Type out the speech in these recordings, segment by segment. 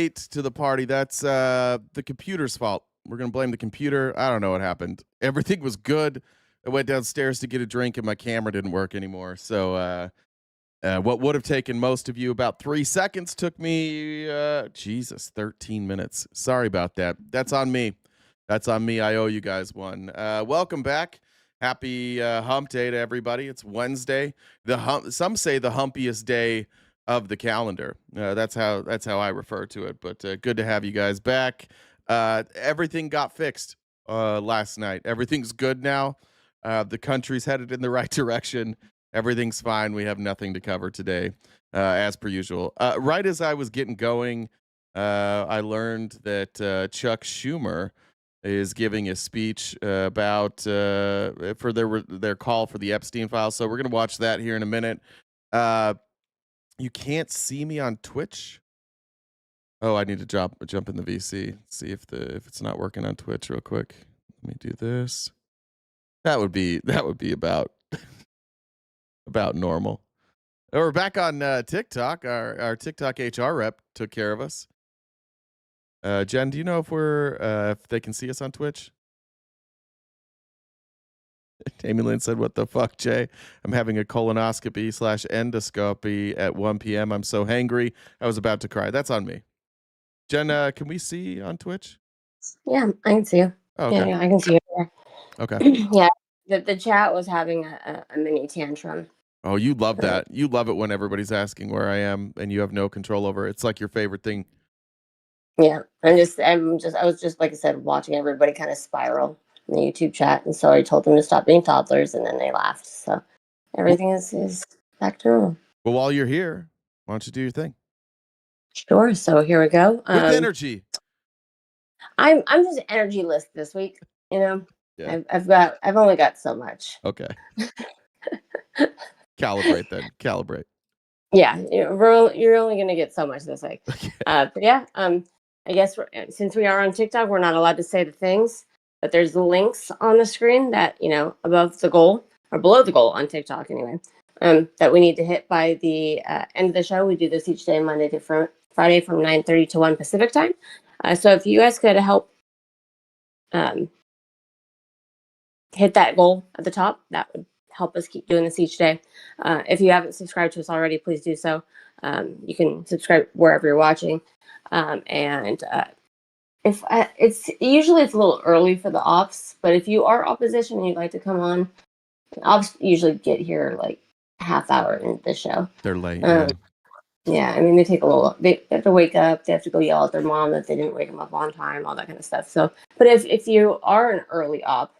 late to the party. That's the computer's fault. We're going to blame the computer. I don't know what happened. Everything was good. I went downstairs to get a drink and my camera didn't work anymore. So what would have taken most of you about 3 seconds took me, 13 minutes. Sorry about that. That's on me. That's on me. I owe you guys one. Welcome back. Happy hump day to everybody. It's Wednesday. Some say the humpiest day of the calendar. That's how I refer to it. But good to have you guys back. Everything got fixed last night. Everything's good now. The country's headed in the right direction. Everything's fine. We have nothing to cover today, as per usual. Right as I was getting going, I learned that Chuck Schumer is giving a speech about for their call for the Epstein files. So we're gonna watch that here in a minute. You can't see me on Twitch. Oh, I need to jump in the VC. See if it's not working on Twitch real quick. Let me do this. That would be about about normal. We're back on TikTok. Our TikTok HR rep took care of us. Jen, do you know if they can see us on Twitch? Amy Lynn said, "What the fuck, Jay? I'm having a colonoscopy/endoscopy at 1 p.m. I'm so hangry. I was about to cry." That's on me. Jen, can we see on Twitch? Yeah, I can see you. Oh, okay. Yeah, I can see you there. Okay. Yeah, the chat was having a mini tantrum. Oh, you love that. You love it when everybody's asking where I am and you have no control over it. It's like your favorite thing. Yeah, I was just like I said, watching everybody kind of spiral in the YouTube chat, and so I told them to stop being toddlers, and then they laughed. So everything is back to normal. Well, while you're here, why don't you do your thing? Sure. So here we go. With energy. I'm just energy-less this week. You know, yeah. I've only got so much. Okay. Calibrate then. Calibrate. Yeah, you're only gonna get so much this week. Okay. But yeah, I guess since we are on TikTok, we're not allowed to say the things, but there's links on the screen that, above the goal or below the goal on TikTok anyway, that we need to hit by the end of the show. We do this each day, Monday to Friday from 9:30 to 1 Pacific time. So if you guys could help hit that goal at the top, that would help us keep doing this each day. If you haven't subscribed to us already, please do so. You can subscribe wherever you're watching. If it's usually a little early for the ops, but if you are opposition and you'd like to come on, ops usually get here like a half hour into the show. They're late. Yeah, I mean they take a little. They have to wake up. They have to go yell at their mom that they didn't wake them up on time. All that kind of stuff. So, but if you are an early op,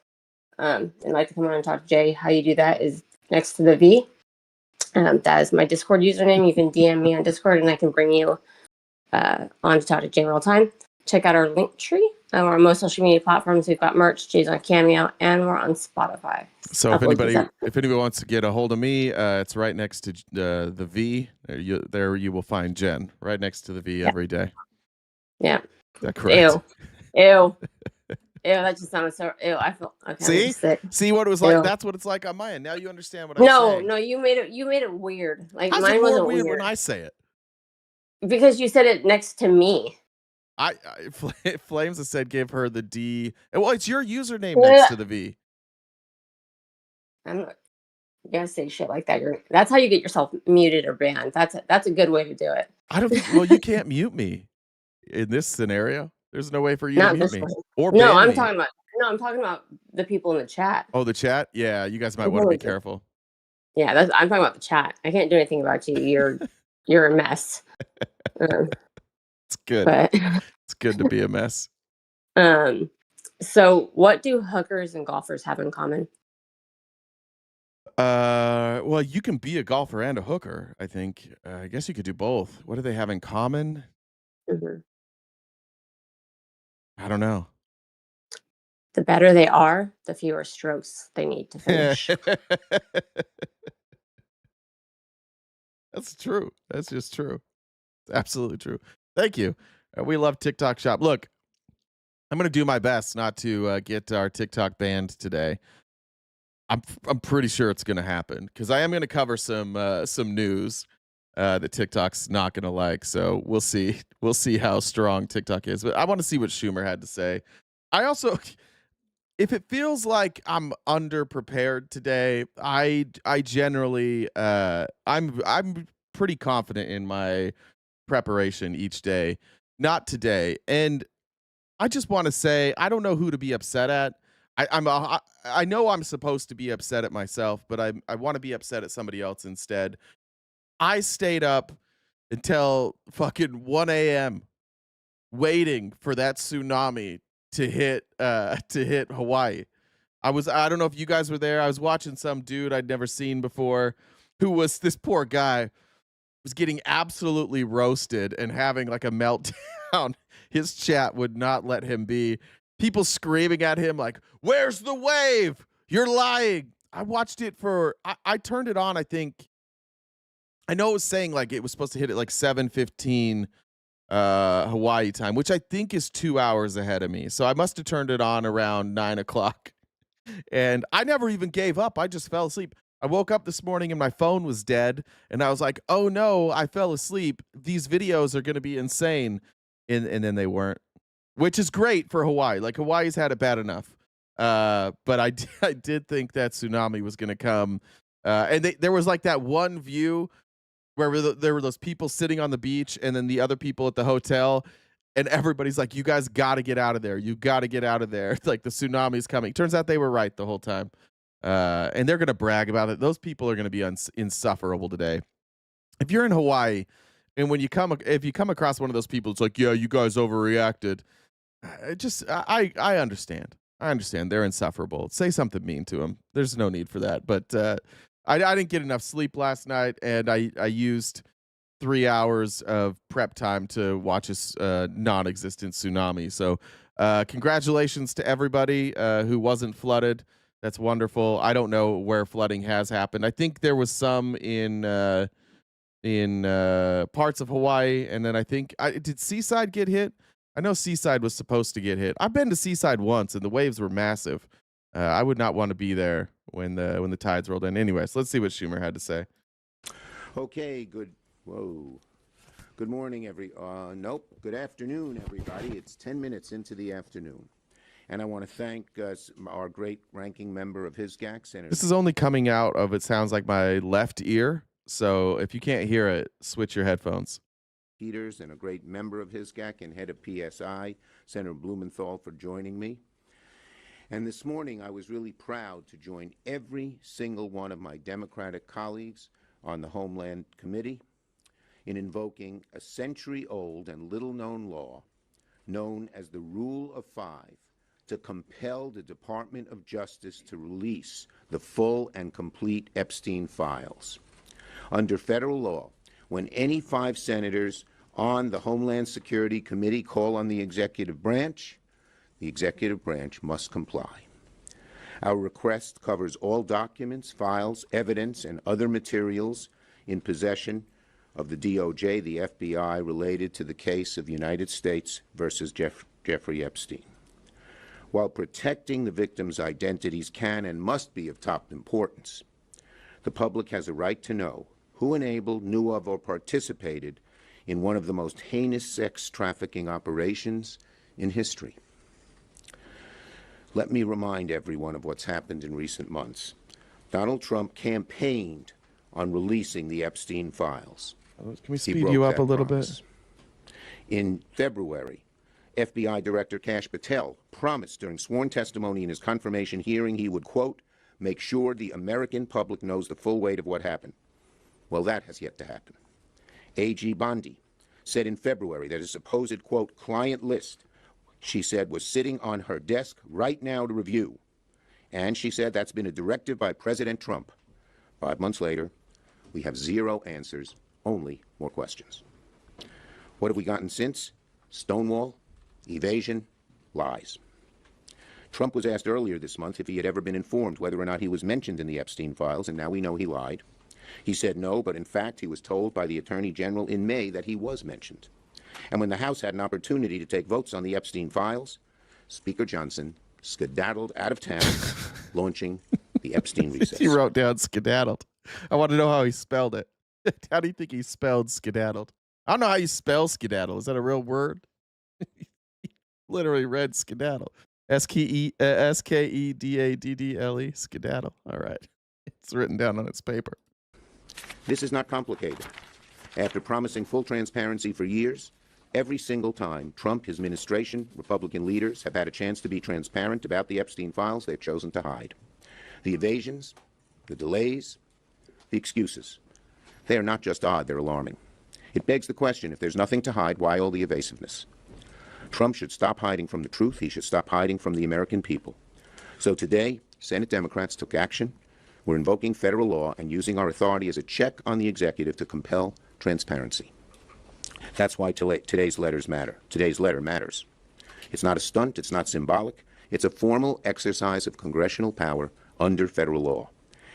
and like to come on and talk to Jay, how you do that is next to the V. That is my Discord username. You can DM me on Discord, and I can bring you on to talk to Jay real time. Check out our link tree. We're on most social media platforms. We've got merch. Jay's on Cameo, and we're on Spotify. So if anybody wants to get a hold of me, it's right next to the V. There you will find Jen right next to the V every day. Yeah. Is that correct? Ew. Ew, that just sounded so. Ew, I feel. Okay, See what it was like. Ew. That's what it's like on my end. Now you understand what I'm saying. No, you made it weird. Like how's mine it wasn't weird when I say it. Because you said it next to me. Flames has said give her the D. Well, it's your username next to the V. I'm not gonna say shit like that. That's how you get yourself muted or banned. That's a good way to do it. I don't think. Well, you can't mute me in this scenario. There's no way for you to mute me or ban I'm me. talking about the people in the chat. Oh, the chat? Yeah, you guys might want to be careful. Yeah, I'm talking about the chat. I can't do anything about you. You're a mess. It's good. But it's good to be a mess. So what do hookers and golfers have in common? Well, you can be a golfer and a hooker, I think. I guess you could do both. What do they have in common? Mm-hmm. I don't know. The better they are, the fewer strokes they need to finish. That's true. That's just true. It's absolutely true. Thank you. We love TikTok Shop. Look, I'm going to do my best not to get our TikTok banned today. I'm pretty sure it's going to happen because I am going to cover some news. that TikTok's not going to like. So we'll see. We'll see how strong TikTok is. But I want to see what Schumer had to say. I also, if it feels like I'm underprepared today, I generally I'm pretty confident in my preparation each day. Not today, and I just want to say I don't know who to be upset at. I know I'm supposed to be upset at myself, but I want to be upset at somebody else instead. I stayed up until fucking 1 a.m. waiting for that tsunami to hit Hawaii. I don't know if you guys were there. I was watching some dude I'd never seen before who was this poor guy was getting absolutely roasted and having like a meltdown. His chat would not let him be. People screaming at him like, "Where's the wave? You're lying." I watched it I turned it on, I think. I know it was saying like it was supposed to hit at like 7:15 Hawaii time, which I think is 2 hours ahead of me. So I must have turned it on around 9 o'clock. And I never even gave up. I just fell asleep. I woke up this morning and my phone was dead. And I was like, oh no, I fell asleep. These videos are going to be insane. And then they weren't, which is great for Hawaii. Like Hawaii's had it bad enough. But I did think that tsunami was going to come. And there was like that one view where there were those people sitting on the beach and then the other people at the hotel. And everybody's like, you guys got to get out of there. You got to get out of there. It's like the tsunami's coming. Turns out they were right the whole time. And they're going to brag about it. Those people are going to be insufferable today. If you're in Hawaii and if you come across one of those people, it's like, yeah, you guys overreacted. I understand. I understand. They're insufferable. Say something mean to them. There's no need for that. But I didn't get enough sleep last night, and I used 3 hours of prep time to watch a non-existent tsunami. So congratulations to everybody who wasn't flooded. That's wonderful. I don't know where flooding has happened. I think there was some in parts of Hawaii, and then I think did Seaside get hit? I know Seaside was supposed to get hit. I've been to Seaside once, and the waves were massive. I would not want to be there when the tides rolled in. Anyways, let's see what Schumer had to say. Okay, Whoa. Good morning, nope. Good afternoon, everybody. It's 10 minutes into the afternoon. And I want to thank our great ranking member of his GAC, Senator. This is only coming out of, it sounds like, my left ear. So if you can't hear it, switch your headphones. Peters, and a great member of his GAC and head of PSI, Senator Blumenthal, for joining me. And this morning, I was really proud to join every single one of my Democratic colleagues on the Homeland Committee in invoking a century-old and little-known law known as the Rule of Five to compel the Department of Justice to release the full and complete Epstein files. Under federal law, when any 5 senators on the Homeland Security Committee call on the executive branch must comply. Our request covers all documents, files, evidence, and other materials in possession of the DOJ, the FBI, related to the case of United States versus Jeffrey Epstein. While protecting the victims' identities can and must be of top importance, the public has a right to know who enabled, knew of, or participated in one of the most heinous sex trafficking operations in history. Let me remind everyone of what's happened in recent months. Donald Trump campaigned on releasing the Epstein files. Can we speed you up a little bit? In February, FBI Director Kash Patel promised during sworn testimony in his confirmation hearing he would, quote, make sure the American public knows the full weight of what happened. Well, that has yet to happen. A.G. Bondi said in February that a supposed, quote, client list, she said, was sitting on her desk right now to review. And she said that's been a directive by President Trump. 5 months later, we have 0 answers, only more questions. What have we gotten since? Stonewall, evasion, lies. Trump was asked earlier this month if he had ever been informed whether or not he was mentioned in the Epstein files, and now we know he lied. He said no, but in fact he was told by the Attorney General in May that he was mentioned. And when the House had an opportunity to take votes on the Epstein files, Speaker Johnson skedaddled out of town, launching the Epstein recess. He wrote down skedaddled. I want to know how he spelled it. How do you think he spelled skedaddled? I don't know how you spell skedaddle. Is that a real word? Literally read skedaddle. Skedaddle. Skedaddle. All right. It's written down on its paper. This is not complicated. After promising full transparency for years, every single time Trump, his administration, Republican leaders have had a chance to be transparent about the Epstein files, they've chosen to hide. The evasions, the delays, the excuses. They are not just odd, they're alarming. It begs the question, if there's nothing to hide, why all the evasiveness? Trump should stop hiding from the truth. He should stop hiding from the American people. So today, Senate Democrats took action. We're invoking federal law and using our authority as a check on the executive to compel transparency. That's why today's letter matters. It's not a stunt. It's not symbolic. It's a formal exercise of congressional power under federal law.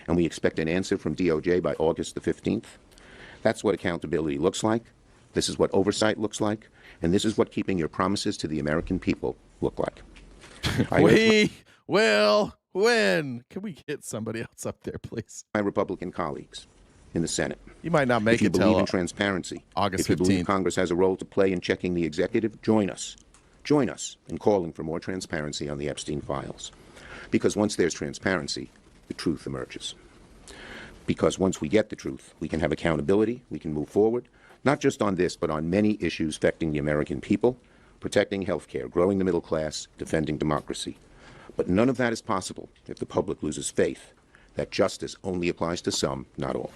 And we expect an answer from DOJ by August the 15th. That's what accountability looks like. This is what oversight looks like. And this is what keeping your promises to the American people look like. When can we get somebody else up there, please? My Republican colleagues in the Senate. You might not make if you it believe till in transparency, August if you 15th. believe Congress has a role to play in checking the executive, join us. Join us in calling for more transparency on the Epstein files. Because once there's transparency, the truth emerges. Because once we get the truth, we can have accountability, we can move forward, not just on this, but on many issues affecting the American people, protecting health care, growing the middle class, defending democracy. But none of that is possible if the public loses faith that justice only applies to some, not all.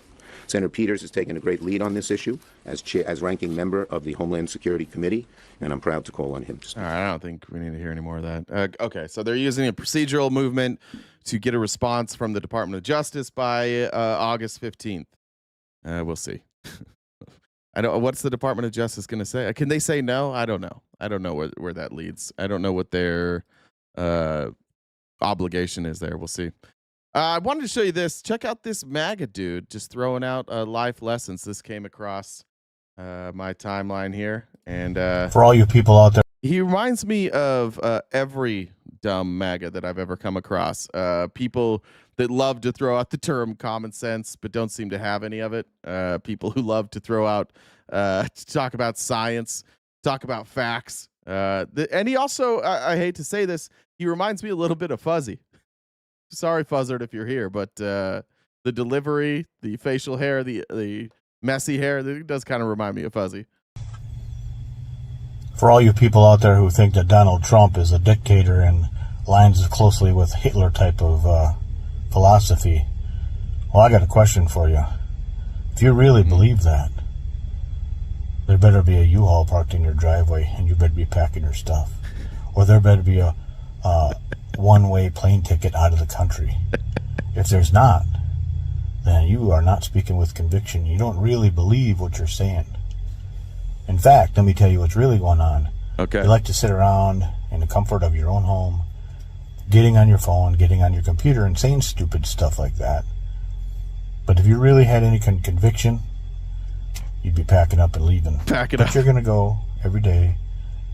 Senator Peters has taken a great lead on this issue as ranking member of the Homeland Security Committee, and I'm proud to call on him to speak. All right, I don't think we need to hear any more of that. Okay, so they're using a procedural movement to get a response from the Department of Justice by August 15th. We'll see. What's the Department of Justice going to say? Can they say no? I don't know. I don't know where that leads. I don't know what their obligation is there. We'll see. I wanted to show you this. Check out this MAGA dude just throwing out life lessons. This came across my timeline here. And for all you people out there, he reminds me of every dumb MAGA that I've ever come across. People that love to throw out the term common sense, but don't seem to have any of it. People who love to throw out, to talk about science, talk about facts. And he also, I hate to say this, he reminds me a little bit of Fuzzy. Sorry, Fuzzard, if you're here, but the delivery, the facial hair, the messy hair, it does kind of remind me of Fuzzy. For all you people out there who think that Donald Trump is a dictator and aligns closely with Hitler type of philosophy, well, I got a question for you. If you really believe that, there better be a U-Haul parked in your driveway and you better be packing your stuff. Or there better be a one-way plane ticket out of the country. If there's not, then you are not speaking with conviction. You don't really believe what you're saying. In fact, let me tell you what's really going on. Okay. You like to sit around in the comfort of your own home, getting on your phone, getting on your computer, and saying stupid stuff like that. But if you really had any conviction, you'd be packing up and leaving. But you're going to go every day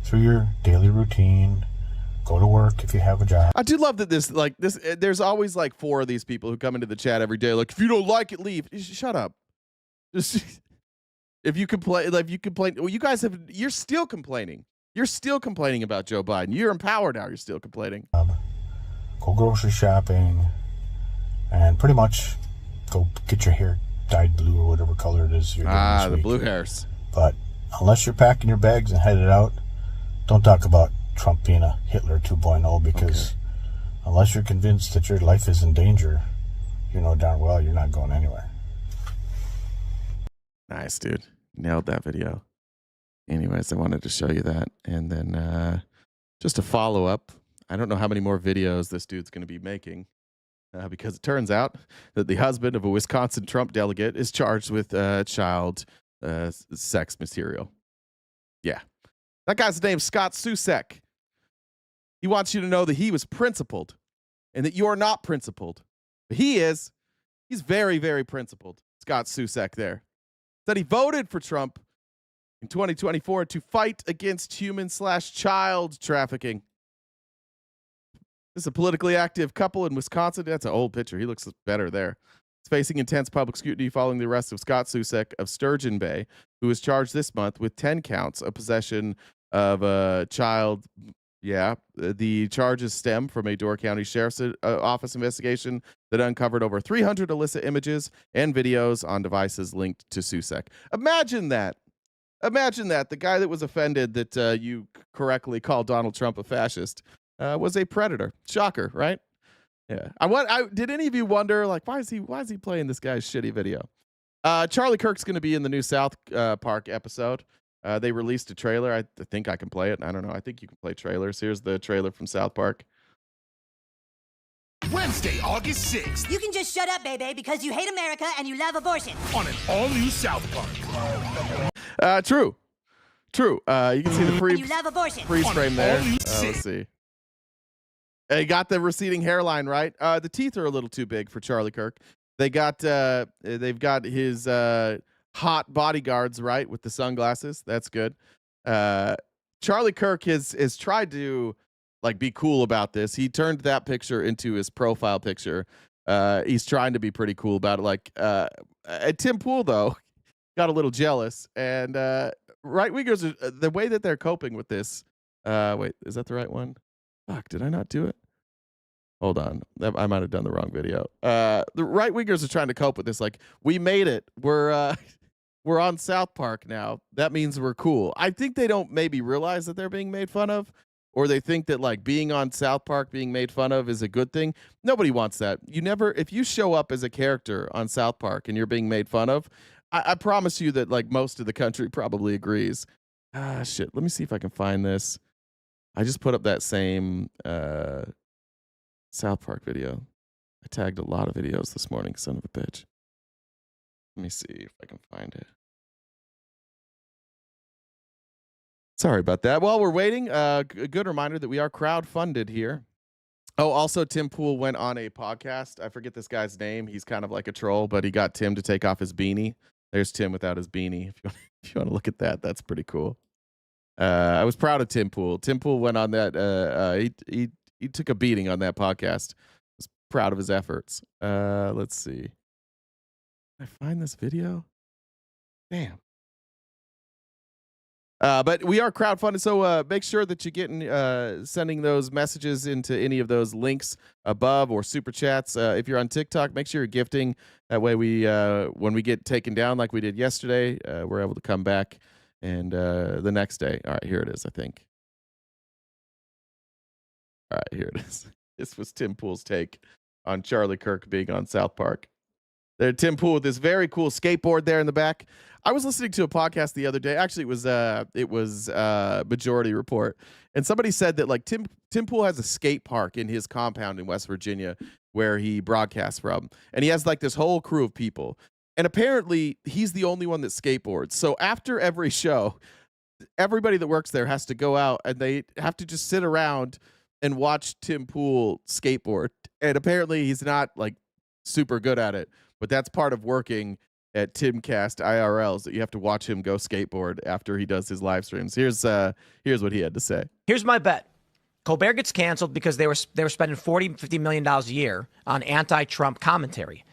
through your daily routine, go to work if you have a job. I do love that there's always like 4 of these people who come into the chat every day. Like, if you don't like it, leave. Shut up. Just if you complain, well, you're still complaining. You're still complaining about Joe Biden. You're empowered now. You're still complaining. Go grocery shopping and pretty much go get your hair dyed blue or whatever color it is you're doing this the week. blue hairs. But unless you're packing your bags and headed out, don't talk about Trump being a Hitler 2.0 because unless you're convinced that your life is in danger, you know darn well you're not going anywhere. Nice, dude. Nailed that video. Anyways, I wanted to show you that. And then just a follow-up. I don't know how many more videos this dude's going to be making because it turns out that the husband of a Wisconsin Trump delegate is charged with child sex material. Yeah. That guy's name's Scott Susek. He wants you to know that he was principled and that you're not principled. But he is. He's very, very principled. Scott Susek there. Said he voted for Trump in 2024 to fight against human/child trafficking. This is a politically active couple in Wisconsin. That's an old picture. He looks better there. is facing intense public scrutiny following the arrest of Scott Susek of Sturgeon Bay, who was charged this month with 10 counts of possession of a child. Yeah, the charges stem from a Door County Sheriff's Office investigation that uncovered over 300 illicit images and videos on devices linked to Susek. Imagine that. Imagine that. The guy that was offended that you correctly called Donald Trump a fascist was a predator. Shocker, right? Yeah. Did any of you wonder, like, why is he playing this guy's shitty video? Charlie Kirk's going to be in the new South Park episode. They released a trailer. I think I can play it. I don't know. I think you can play trailers. Here's the trailer from South Park. Wednesday, August 6th. You can just shut up, baby, because you hate America and you love abortion. On an all-new South Park. True. You can see the You love abortion. freeze frame there. Let's see. He got the receding hairline right. The teeth are a little too big for Charlie Kirk. They've got his hot bodyguards right with the sunglasses. That's good. Charlie Kirk has tried to like be cool about this. He turned that picture into his profile picture. He's trying to be pretty cool about it. Like Tim Pool though got a little jealous, and right wingers the way that they're coping with this. Wait, is that the right one? Fuck, did I not do it? Hold on. I might have done the wrong video. The right wingers are trying to cope with this. Like, we made it. We're on South Park now. That means we're cool. I think they don't maybe realize that they're being made fun of, or they think that like being on South Park, being made fun of is a good thing. Nobody wants that. If you show up as a character on South Park and you're being made fun of, I promise you that like most of the country probably agrees. Shit. Let me see if I can find this. I just put up that same South Park video. I tagged a lot of videos this morning, son of a bitch. Let me see if I can find it. Sorry about that. While we're waiting, a good reminder that we are crowdfunded here. Oh, also, Tim Pool went on a podcast. I forget this guy's name. He's kind of like a troll, but he got Tim to take off his beanie. There's Tim without his beanie. If you want to look at that, that's pretty cool. I was proud of Tim Pool. Tim Pool went on that. He took a beating on that podcast. I was proud of his efforts. Let's see. Can I find this video? Damn. But we are crowdfunded, so make sure that you're getting sending those messages into any of those links above or super chats. If you're on TikTok, make sure you're gifting. That way, when we get taken down like we did yesterday, we're able to come back and the next day. All right, here it is. I think. All right, here it is. This was Tim Pool's take on Charlie Kirk being on South Park. There, Tim Pool with this very cool skateboard there in the back. I was listening to a podcast the other day. Actually, it was Majority Report, and somebody said that like Tim Pool has a skate park in his compound in West Virginia where he broadcasts from, and he has like this whole crew of people. And apparently, he's the only one that skateboards. So after every show, everybody that works there has to go out, and they have to just sit around and watch Tim Pool skateboard. And apparently, he's not like super good at it. But that's part of working at Timcast IRLs, that you have to watch him go skateboard after he does his live streams. Here's what he had to say. Here's my bet. Colbert gets canceled because they were spending $40-50 million a year on anti-Trump commentary.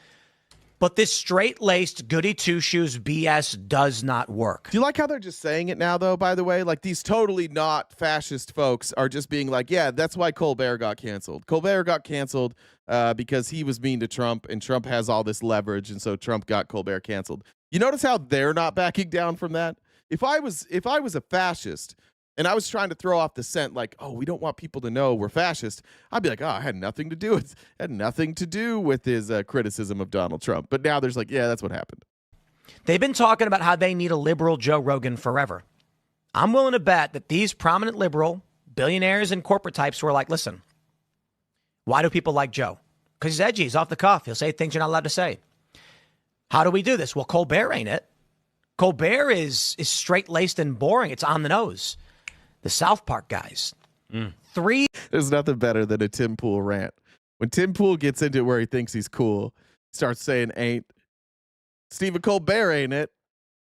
But this straight-laced goody two-shoes BS does not work. Do you like how they're just saying it now, though, by the way? Like, these totally not fascist folks are just being like, yeah, that's why Colbert got canceled. Colbert got canceled because he was mean to Trump, and Trump has all this leverage, and so Trump got Colbert canceled. You notice how they're not backing down from that? If I was a fascist and I was trying to throw off the scent, like, oh, we don't want people to know we're fascist, I'd be like, oh, I had nothing to do with his criticism of Donald Trump. But now there's like, yeah, that's what happened. They've been talking about how they need a liberal Joe Rogan forever. I'm willing to bet that these prominent liberal billionaires and corporate types were like, listen, why do people like Joe? Because he's edgy, he's off the cuff, he'll say things you're not allowed to say. How do we do this? Well, Colbert ain't it. Colbert is straight-laced and boring. It's on the nose. The South Park guys. There's nothing better than a Tim Pool rant. When Tim Pool gets into it where he thinks he's cool, starts saying ain't. Stephen Colbert ain't it.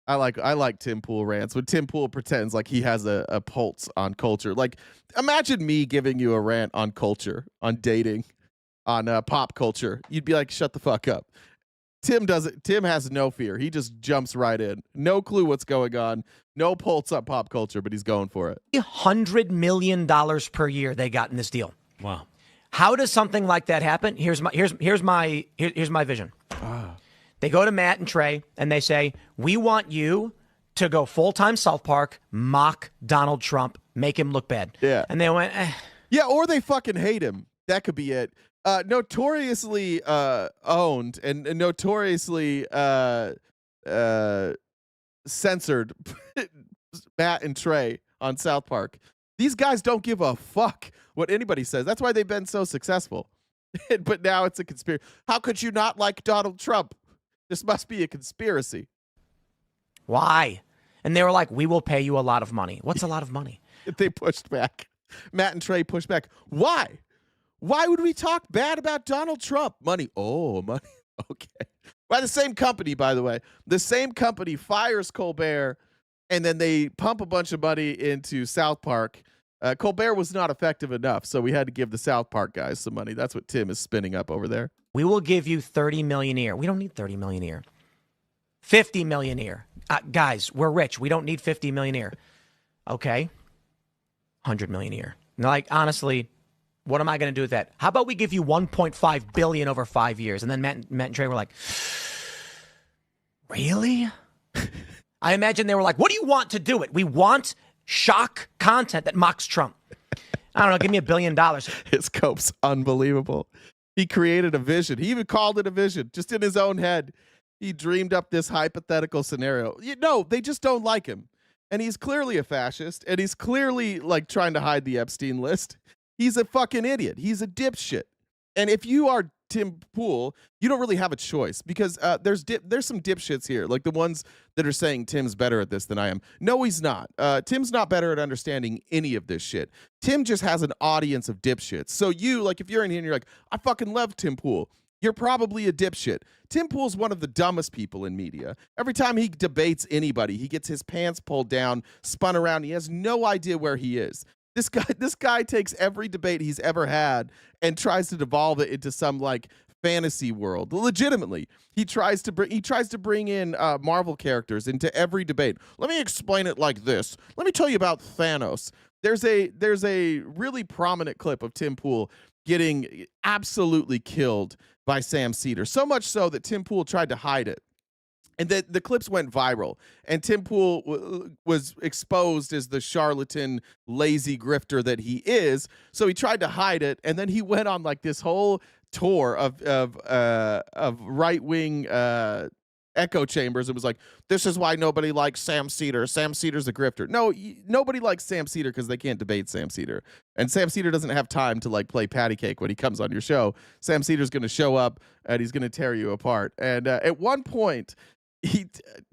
I like Tim Pool rants. When Tim Pool pretends like he has a pulse on culture. Like, imagine me giving you a rant on culture, on dating, on pop culture. You'd be like, shut the fuck up. Tim doesn't. Tim has no fear. He just jumps right in. No clue what's going on. No pulse on pop culture, but he's going for it. $100 million per year they got in this deal. Wow. How does something like that happen? Here's my vision. They go to Matt and Trey and they say, "We want you to go full-time South Park, mock Donald Trump, make him look bad." Yeah. And they went, Yeah, or they fucking hate him. That could be it. Notoriously owned and notoriously censored Matt and Trey on South Park. These guys don't give a fuck what anybody says. That's why they've been so successful. But now it's a conspiracy. How could you not like Donald Trump? This must be a conspiracy. why? And they were like, "We will pay you a lot of money." What's a lot of money? They pushed back. Matt and Trey pushed back. Why? Why would we talk bad about Donald Trump? Money. Oh, money. Okay. By the same company, by the way. The same company fires Colbert, and then they pump a bunch of money into South Park. Colbert was not effective enough, so we had to give the South Park guys some money. That's what Tim is spinning up over there. We will give you $30 million a year. We don't need $30 million a year. $50 million a year. Guys, we're rich. We don't need $50 million a year. Okay. $100 million a year. And like, honestly, what am I going to do with that? How about we give you $1.5 billion over 5 years? And then Matt and Trey were like, really? I imagine they were like, what do you want to do it? We want shock content that mocks Trump. I don't know. Give me $1 billion. His cope's unbelievable. He created a vision. He even called it a vision just in his own head. He dreamed up this hypothetical scenario. No, they just don't like him. And he's clearly a fascist, and he's clearly like trying to hide the Epstein list. He's a fucking idiot. He's a dipshit. And if you are Tim Pool, you don't really have a choice because there's some dipshits here, like the ones that are saying Tim's better at this than I am. No, he's not. Tim's not better at understanding any of this shit. Tim just has an audience of dipshits. So you, like, if you're in here and you're like, I fucking love Tim Pool, you're probably a dipshit. Tim Pool's one of the dumbest people in media. Every time he debates anybody, he gets his pants pulled down, spun around. He has no idea where he is. This guy takes every debate he's ever had and tries to devolve it into some like fantasy world. Legitimately, he tries to bring in Marvel characters into every debate. Let me explain it like this. Let me tell you about Thanos. There's a really prominent clip of Tim Pool getting absolutely killed by Sam Cedar. So much so that Tim Pool tried to hide it. And the clips went viral, and Tim Pool was exposed as the charlatan, lazy grifter that he is. So he tried to hide it, and then he went on like this whole tour of right wing echo chambers. It was like, this is why nobody likes Sam Cedar. Sam Cedar's a grifter. No, nobody likes Sam Cedar because they can't debate Sam Cedar, and Sam Cedar doesn't have time to like play patty cake when he comes on your show. Sam Cedar's going to show up and he's going to tear you apart. And at one point,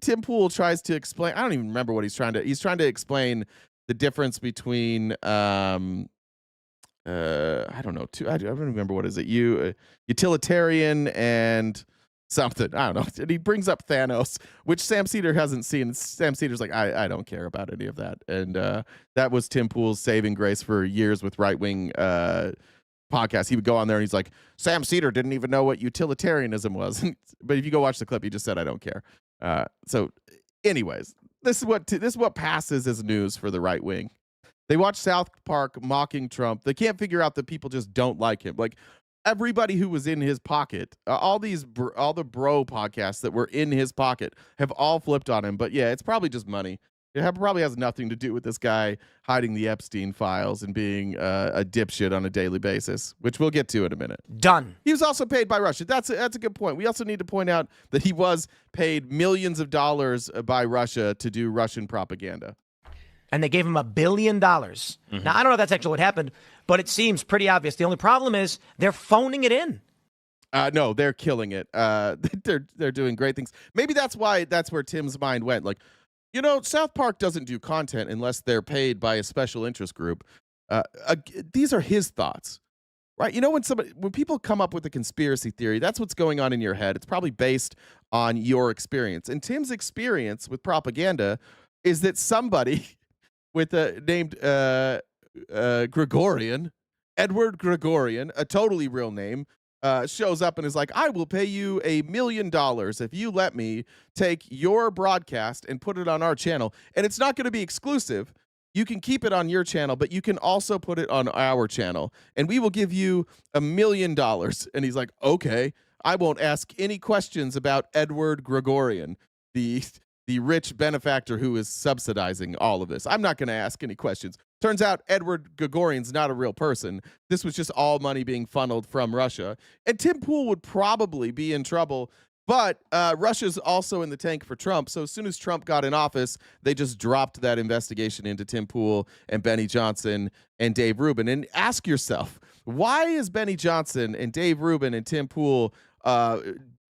Tim Pool tries to explain. I don't even remember what he's trying to explain the difference between I don't know. I don't remember what is it. Utilitarian and something. I don't know. And he brings up Thanos, which Sam Cedar hasn't seen. Sam Cedar's like, I don't care about any of that. And that was Tim Pool's saving grace for years with right wing podcast. He would go on there and he's like, Sam Cedar didn't even know what utilitarianism was. But if you go watch the clip, he just said, I don't care. So anyways, this is what passes as news for the right wing. They watch South Park mocking Trump. They can't figure out that people just don't like him. Like everybody who was in his pocket, all the bro podcasts that were in his pocket have all flipped on him. But yeah, it's probably just money. It probably has nothing to do with this guy hiding the Epstein files and being a dipshit on a daily basis, which we'll get to in a minute. Done. He was also paid by Russia. That's a good point. We also need to point out that he was paid millions of dollars by Russia to do Russian propaganda. And they gave him $1 billion. Mm-hmm. Now, I don't know if that's actually what happened, but it seems pretty obvious. The only problem is they're phoning it in. No, they're killing it. They're doing great things. Maybe that's where Tim's mind went. Like, you know, South Park doesn't do content unless they're paid by a special interest group. These are his thoughts, right? You know, when people come up with a conspiracy theory, that's what's going on in your head. It's probably based on your experience. And Tim's experience with propaganda is that somebody with named Gregorian, Edward Gregorian, a totally real name, shows up and is like, I will pay you $1 million if you let me take your broadcast and put it on our channel. And it's not going to be exclusive. You can keep it on your channel, but you can also put it on our channel, and we will give you $1 million. And he's like, okay, I won't ask any questions about Edward Gregorian, the rich benefactor who is subsidizing all of this. I'm not going to ask any questions. Turns out Edward Gregorian's not a real person. This was just all money being funneled from Russia. And Tim Pool would probably be in trouble, but Russia's also in the tank for Trump. So as soon as Trump got in office, they just dropped that investigation into Tim Pool and Benny Johnson and Dave Rubin. And ask yourself, why is Benny Johnson and Dave Rubin and Tim Pool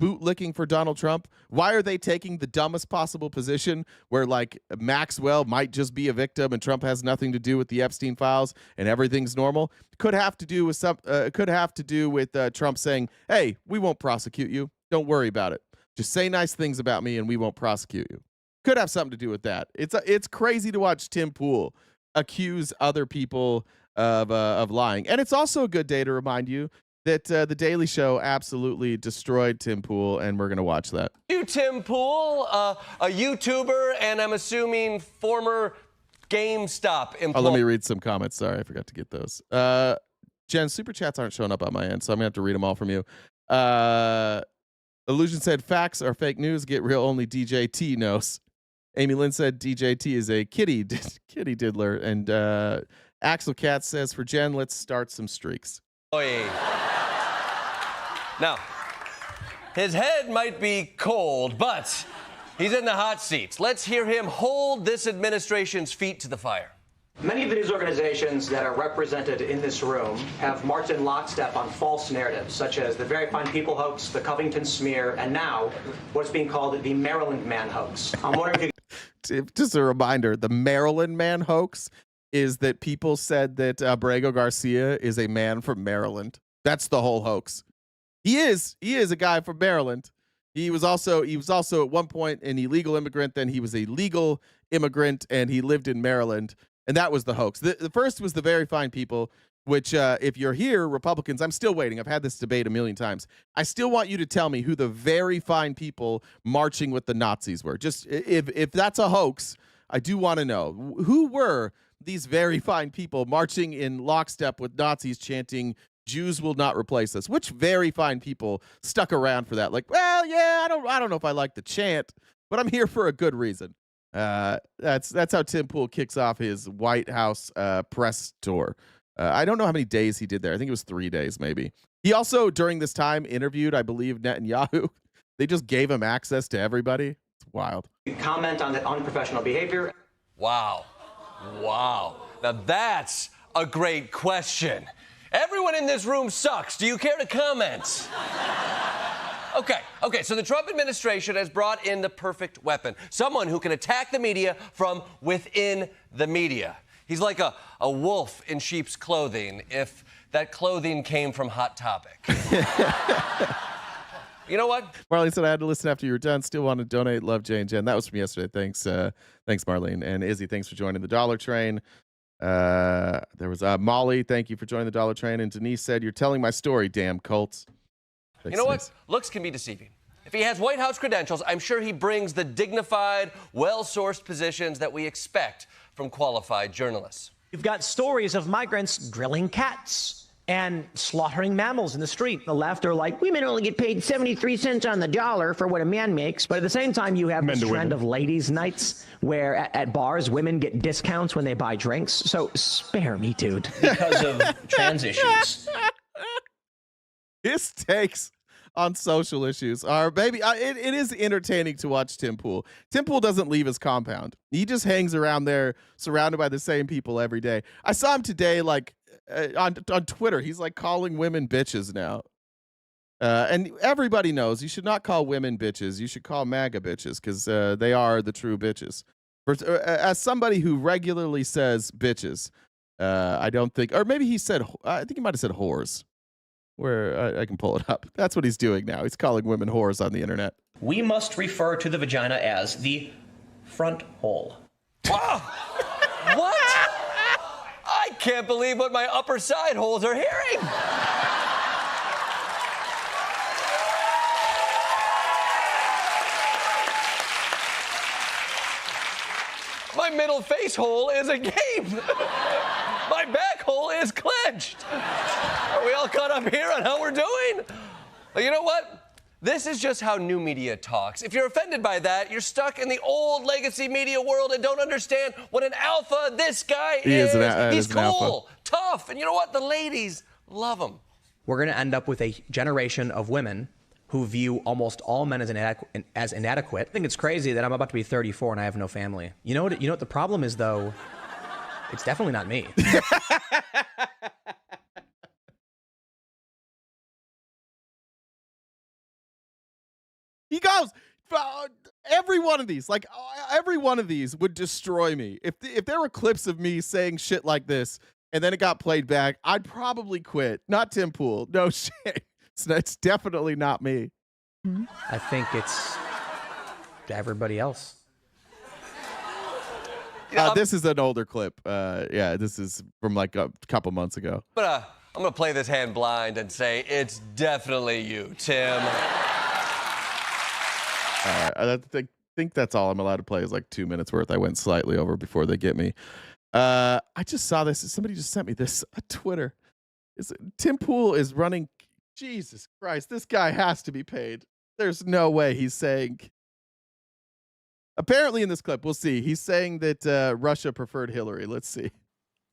bootlicking for Donald Trump? Why are they taking the dumbest possible position where, like, Maxwell might just be a victim and Trump has nothing to do with the Epstein files and everything's normal? Could have to do with Trump saying, hey, we won't prosecute you. Don't worry about it. Just say nice things about me and we won't prosecute you. Could have something to do with that. It's crazy to watch Tim Pool accuse other people of lying. And it's also a good day to remind you that The Daily Show absolutely destroyed Tim Pool, and we're going to watch that. You, Tim Pool, a YouTuber, and I'm assuming former GameStop employee. Oh, let me read some comments. Sorry, I forgot to get those. Jen, super chats aren't showing up on my end, so I'm going to have to read them all from you. Illusion said, facts are fake news. Get real, only DJ T knows. Amy Lynn said, DJ T is a kitty diddler. And Axel Katz says, for Jen, let's start some streaks. Oy. Now, his head might be cold, but he's in the hot seats. Let's hear him hold this administration's feet to the fire. Many of the news organizations that are represented in this room have marched in lockstep on false narratives, such as the Very Fine People hoax, the Covington smear, and now what's being called the Maryland Man hoax. I'm wondering if you... Just a reminder, the Maryland Man hoax is that people said that Abrego Garcia is a man from Maryland. That's the whole hoax. He is a guy from Maryland. He was also at one point an illegal immigrant, then he was a legal immigrant, and he lived in Maryland. And that was the hoax. The first was the Very Fine People, which if you're here, Republicans, I'm still waiting. I've had this debate a million times. I still want you to tell me who the Very Fine People marching with the Nazis were. Just if that's a hoax, I do want to know. Who were these Very Fine People marching in lockstep with Nazis chanting, Jews will not replace us? Which Very Fine People stuck around for that? Like, well, yeah, I don't know if I like the chant, but I'm here for a good reason. That's how Tim Pool kicks off his White House press tour. I don't know how many days he did there. I think it was 3 days, maybe. He also, during this time, interviewed, I believe, Netanyahu. They just gave him access to everybody. It's wild. Comment on the unprofessional behavior. Wow. Now that's a great question. Everyone in this room sucks. Do you care to comment? Okay, so the Trump administration has brought in the perfect weapon. Someone who can attack the media from within the media. He's like a wolf in sheep's clothing if that clothing came from Hot Topic. You know what? Marlene said, I had to listen after you were done. Still want to donate. Love Jay and Jen. That was from yesterday. Thanks, Marlene. And Izzy, thanks for joining the Dollar Train. There was Molly. Thank you for joining the Dollar Train. And Denise said, you're telling my story, damn cults. Thanks, you know Denise. what? Looks can be deceiving. If he has White House credentials, I'm sure he brings the dignified, well-sourced positions that we expect from qualified journalists. You've got stories of migrants grilling cats and slaughtering mammals in the street. The left are like, women only get paid 73 cents on the dollar for what a man makes. But at the same time, you have this trend of ladies' nights where at bars, women get discounts when they buy drinks. So spare me, dude. Because of trans issues. His takes on social issues are, baby, it is entertaining to watch Tim Pool. Tim Pool doesn't leave his compound. He just hangs around there surrounded by the same people every day. I saw him today, like, on Twitter. He's like calling women bitches now. And everybody knows you should not call women bitches. You should call MAGA bitches because they are the true bitches. As somebody who regularly says bitches, I don't think, or maybe he said, I think he might have said whores. Where I can pull it up. That's what he's doing now. He's calling women whores on the internet. We must refer to the vagina as the front hole. Wow. What? I can't believe what my upper side holes are hearing. My middle face hole is agape. My back hole is clenched. Are we all caught up here on how we're doing? Well, you know what? This is just how new media talks. If you're offended by that, you're stuck in the old legacy media world and don't understand what an alpha this guy is. He's cool, tough, and you know what? The ladies love him. We're going to end up with a generation of women who view almost all men as inadequate. I think it's crazy that I'm about to be 34 and I have no family. You know what the problem is, though? It's definitely not me. He goes, every one of these, like every one of these would destroy me. If there were clips of me saying shit like this and then it got played back, I'd probably quit. Not Tim Pool. No shit. It's definitely not me. I think it's everybody else. This is an older clip. Yeah, this is from like a couple months ago. But I'm going to play this hand blind and say it's definitely you, Tim. I think that's all I'm allowed to play is like 2 minutes worth. I went slightly over before they get me. I just saw this. Somebody just sent me this on Twitter. Tim Pool is running. Jesus Christ, this guy has to be paid. There's no way he's saying. Apparently in this clip, we'll see. He's saying that Russia preferred Hillary. Let's see.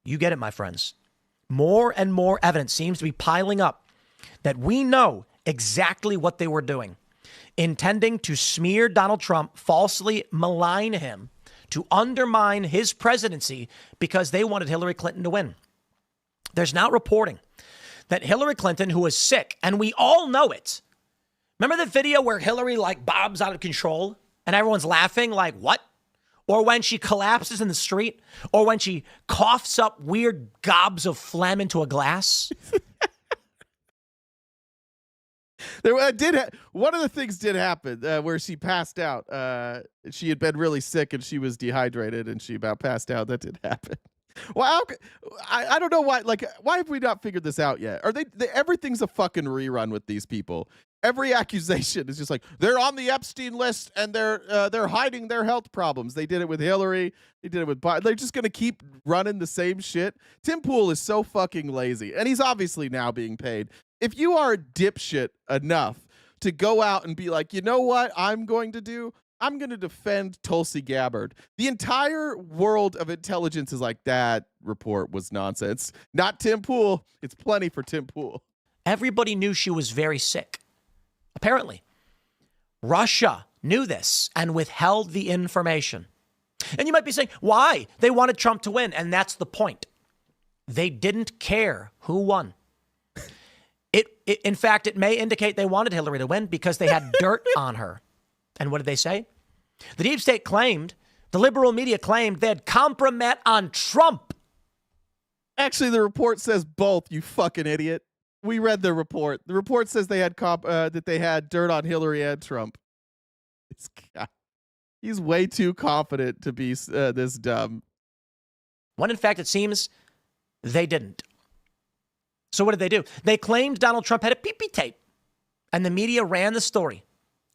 You get it, my friends. More and more evidence seems to be piling up that we know exactly what they were doing. Intending to smear Donald Trump, falsely malign him, to undermine his presidency because they wanted Hillary Clinton to win. There's now reporting that Hillary Clinton, who is sick, and we all know it. Remember the video where Hillary bobs out of control and everyone's laughing like, what? Or when she collapses in the street, or when she coughs up weird gobs of phlegm into a glass. One of the things did happen where she passed out. She had been really sick and she was dehydrated and she about passed out. That did happen. Well, I don't know why. Why have we not figured this out yet? Are they everything's a fucking rerun with these people. Every accusation is just like they're on the Epstein list and they're hiding their health problems. They did it with Hillary. They did it with Biden. They're just gonna keep running the same shit. Tim Pool is so fucking lazy, and he's obviously now being paid. If you are a dipshit enough to go out and be like, you know what I'm going to do? I'm going to defend Tulsi Gabbard. The entire world of intelligence is like, that report was nonsense. Not Tim Pool. It's plenty for Tim Pool. Everybody knew she was very sick. Apparently, Russia knew this and withheld the information. And you might be saying, why? They wanted Trump to win. And that's the point. They didn't care who won. In fact, it may indicate they wanted Hillary to win because they had dirt on her. And what did they say? The deep state claimed, the liberal media claimed they had compromise on Trump. Actually, the report says both, you fucking idiot. We read the report. The report says they had that they had dirt on Hillary and Trump. This guy, he's way too confident to be this dumb. When in fact, it seems they didn't. So what did they do? They claimed Donald Trump had a pee-pee tape, and the media ran the story.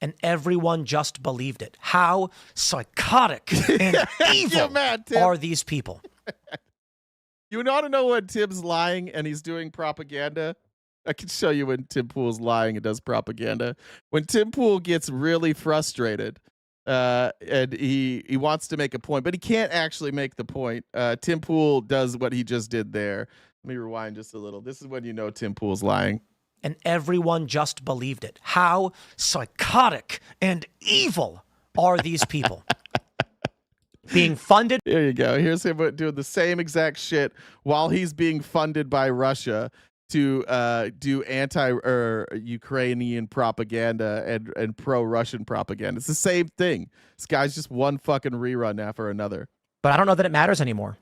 And everyone just believed it. How psychotic and evil are these people? You want to know when Tim's lying and he's doing propaganda? I can show you when Tim Pool's lying and does propaganda. When Tim Pool gets really frustrated and he wants to make a point, but he can't actually make the point, Tim Pool does what he just did there. Let me rewind just a little. This is when you know Tim Pool's lying. And everyone just believed it. How psychotic and evil are these people? Being funded. There you go. Here's him doing the same exact shit while he's being funded by Russia to do anti-Ukrainian propaganda and pro-Russian propaganda. It's the same thing. This guy's just one fucking rerun after another. But I don't know that it matters anymore.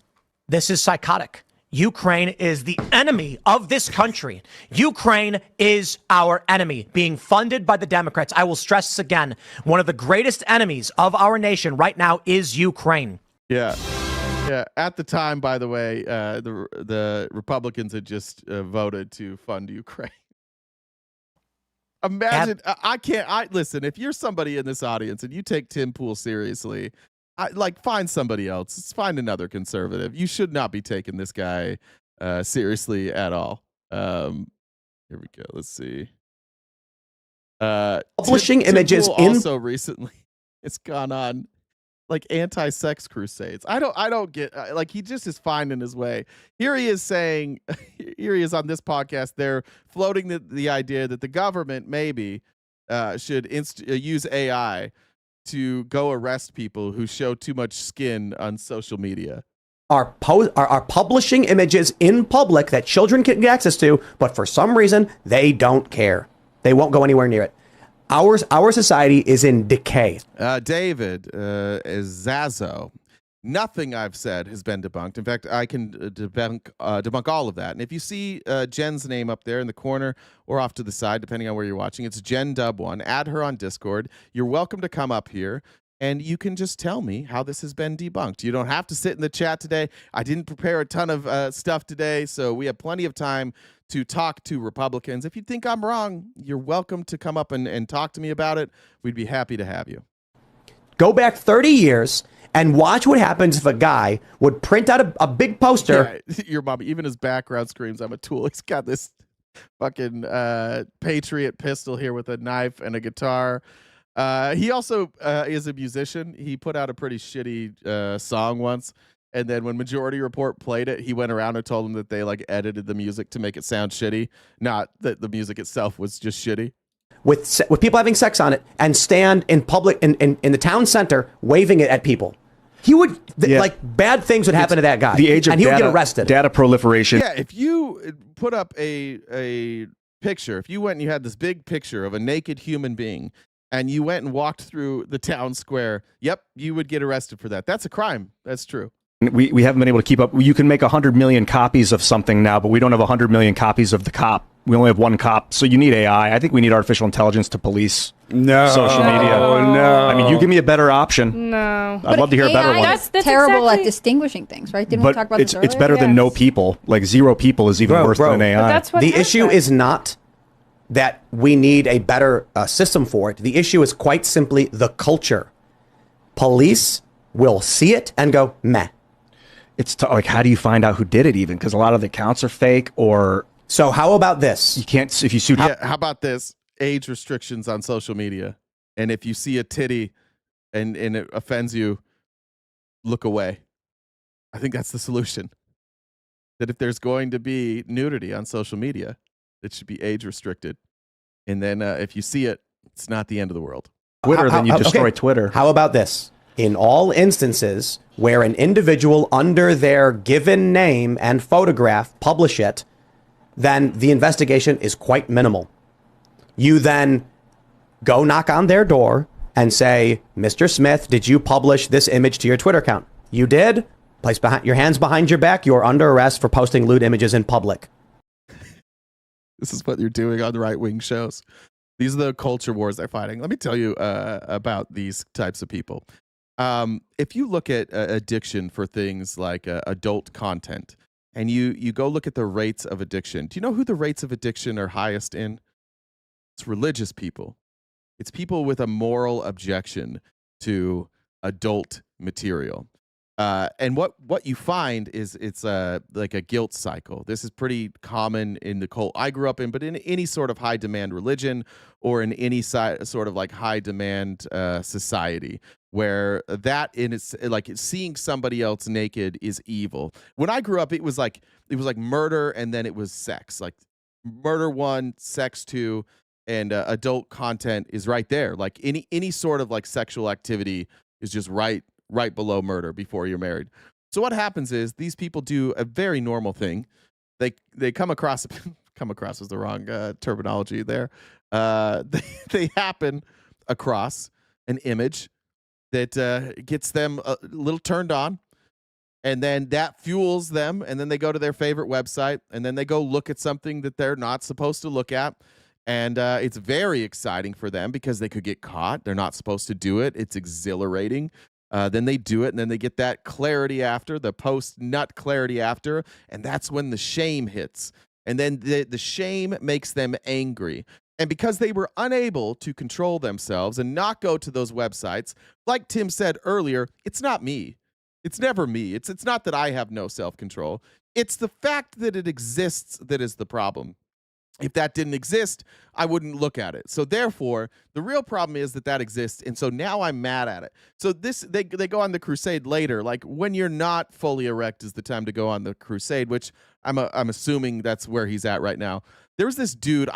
This is psychotic. Ukraine is the enemy of this country. Ukraine is our enemy, being funded by the Democrats. I will stress this again. One of the greatest enemies of our nation right now is Ukraine. Yeah. Yeah. At the time, by the way, the Republicans had just voted to fund Ukraine. Imagine, listen, if you're somebody in this audience and you take Tim Pool seriously, find somebody else. Find another conservative. You should not be taking this guy seriously at all. Here we go. Let's see. Publishing Tim images Pool in also recently it's gone on like anti-sex crusades. I don't get like he just is finding his way. Here he is saying here he is on this podcast. They're floating the idea that the government maybe should use AI to go arrest people who show too much skin on social media. are publishing images in public that children can get access to, but for some reason they don't care. They won't go anywhere near it. Our society is in decay. David Zazo. Nothing I've said has been debunked. In fact, I can debunk all of that. And if you see Jen's name up there in the corner or off to the side, depending on where you're watching, it's Jen Dub1. Add her on Discord. You're welcome to come up here, and you can just tell me how this has been debunked. You don't have to sit in the chat today. I didn't prepare a ton of stuff today, so we have plenty of time to talk to Republicans. If you think I'm wrong, you're welcome to come up and talk to me about it. We'd be happy to have you. Go back 30 years and watch what happens if a guy would print out a big poster. Yeah, your mom, even his background screams, I'm a tool. He's got this fucking Patriot pistol here with a knife and a guitar. He also is a musician. He put out a pretty shitty song once. And then when Majority Report played it, he went around and told them that they like edited the music to make it sound shitty. Not that the music itself was just shitty. With people having sex on it and stand in public in the town center waving it at people. He would like bad things would happen to that guy. The age of and he data, would get arrested. Data proliferation. Yeah, if you put up a picture, if you went and you had this big picture of a naked human being and you went and walked through the town square, yep, you would get arrested for that. That's a crime. That's true. We haven't been able to keep up. You can make 100 million copies of something now, but we don't have 100 million copies of the cop. We only have one cop. So you need AI. I think we need artificial intelligence to police social media. No. I mean, you give me a better option. No. I'd love to hear a better one. That's terrible at distinguishing things, right? Didn't we talk about this earlier? It's better than no people. Like zero people is even worse than AI. But that's what the happened. issue is not that we need a better system for it. The issue is quite simply the culture. Police will see it and go, meh. It's like, how do you find out who did it even? Because a lot of the accounts are fake or... So how about this? You can't, if you shoot... Yeah, how about this? Age restrictions on social media. And if you see a titty and it offends you, look away. I think that's the solution. That if there's going to be nudity on social media, it should be age restricted. And then if you see it, it's not the end of the world. Twitter, then you destroy Twitter. How about this? In all instances where an individual under their given name and photograph publish it, then the investigation is quite minimal. You then go knock on their door and say, Mr. Smith, did you publish this image to your Twitter account? You did? Place your hands behind your back. You're under arrest for posting lewd images in public. This is what you're doing on the right-wing shows. These are the culture wars they're fighting. Let me tell you about these types of people. If you look at addiction for things like adult content, and you go look at the rates of addiction, do you know who the rates of addiction are highest in? It's religious people. It's people with a moral objection to adult material. And what you find is it's like a guilt cycle. This is pretty common in the cult I grew up in, but in any sort of high demand religion or in any sort of like high demand society, where that in it's like seeing somebody else naked is evil. When I grew up, it was like murder and then it was sex, like murder 1, sex 2, and adult content is right there. Like any sort of like sexual activity is just right below murder before you're married. So what happens is these people do a very normal thing. They come across is the wrong terminology there. They happen across an image that gets them a little turned on, and then that fuels them, and then they go to their favorite website, and then they go look at something that they're not supposed to look at, and it's very exciting for them because they could get caught. They're not supposed to do it. It's exhilarating. Then they do it, and then they get that clarity after, the post-nut clarity after, and that's when the shame hits. And then the shame makes them angry. And because they were unable to control themselves and not go to those websites, like Tim said earlier, it's not me. It's never me. It's not that I have no self-control. It's the fact that it exists that is the problem. If that didn't exist, I wouldn't look at it. So therefore, the real problem is that exists, and so now I'm mad at it. So they go on the crusade later. Like, when you're not fully erect is the time to go on the crusade, which I'm assuming that's where he's at right now. There's this dude.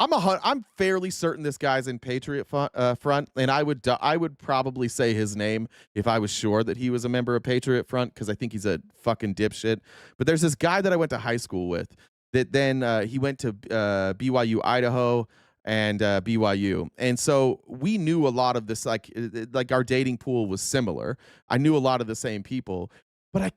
I'm fairly certain this guy's in Patriot Front, and I would probably say his name if I was sure that he was a member of Patriot Front, because I think he's a fucking dipshit. But there's this guy that I went to high school with that then he went to BYU Idaho and BYU, and so we knew a lot of this. Like our dating pool was similar. I knew a lot of the same people. But I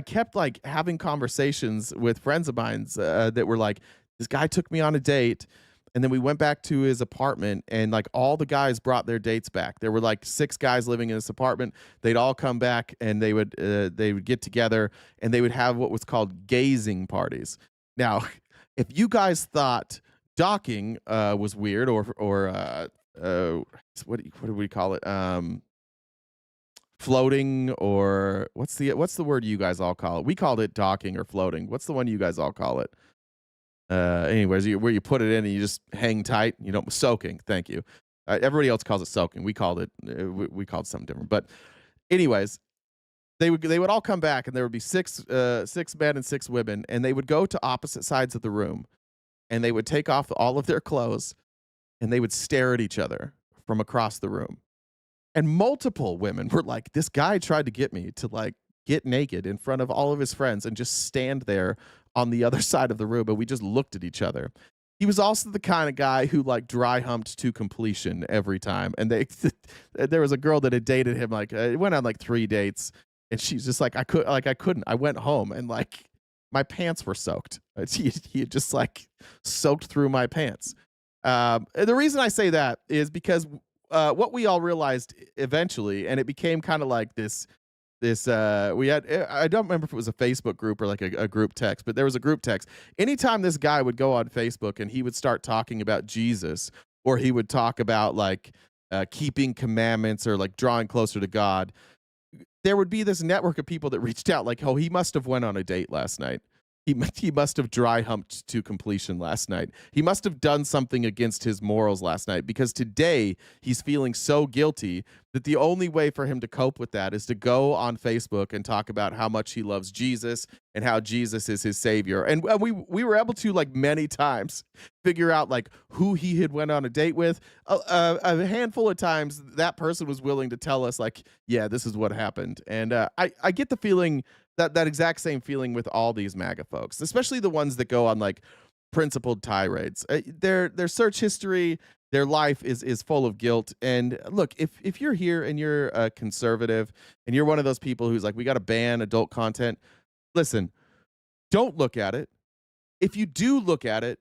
kept like having conversations with friends of mine that were like, this guy took me on a date, and then we went back to his apartment, and like all the guys brought their dates back. There were like 6 guys living in this apartment. They'd all come back, and they would get together, and they would have what was called gazing parties. Now, if you guys thought docking was weird, or what do we call it? Floating, or what's the word you guys all call it? We called it docking or floating. What's the one you guys all call it? Anyways, where you put it in and you just hang tight, soaking. Thank you. Everybody else calls it soaking. We called it something different. But anyways, they would all come back, and there would be 6 men and 6 women, and they would go to opposite sides of the room, and they would take off all of their clothes, and they would stare at each other from across the room. And multiple women were like, this guy tried to get me to like get naked in front of all of his friends and just stand there on the other side of the room, and we just looked at each other. He was also the kind of guy who like dry humped to completion every time. And there was a girl that had dated him, like went on like 3 dates, and she's just like, I couldn't. I went home, and like my pants were soaked. He had just like soaked through my pants. The reason I say that is because what we all realized eventually, and it became kind of like this we had, I don't remember if it was a Facebook group or like a group text, but there was a group text. Anytime this guy would go on Facebook and he would start talking about Jesus, or he would talk about like keeping commandments or like drawing closer to God, there would be this network of people that reached out like, oh, he must have went on a date last night. He must have dry humped to completion last night. He must have done something against his morals last night, because today he's feeling so guilty that the only way for him to cope with that is to go on Facebook and talk about how much he loves Jesus and how Jesus is his savior. And we were able to, like, many times figure out like who he had went on a date with. A handful of times that person was willing to tell us like, yeah, this is what happened. And I get the feeling that exact same feeling with all these MAGA folks, especially the ones that go on like principled tirades. Their search history, their life is full of guilt. And look, if you're here and you're a conservative and you're one of those people who's like, we got to ban adult content, listen, don't look at it. If you do look at it,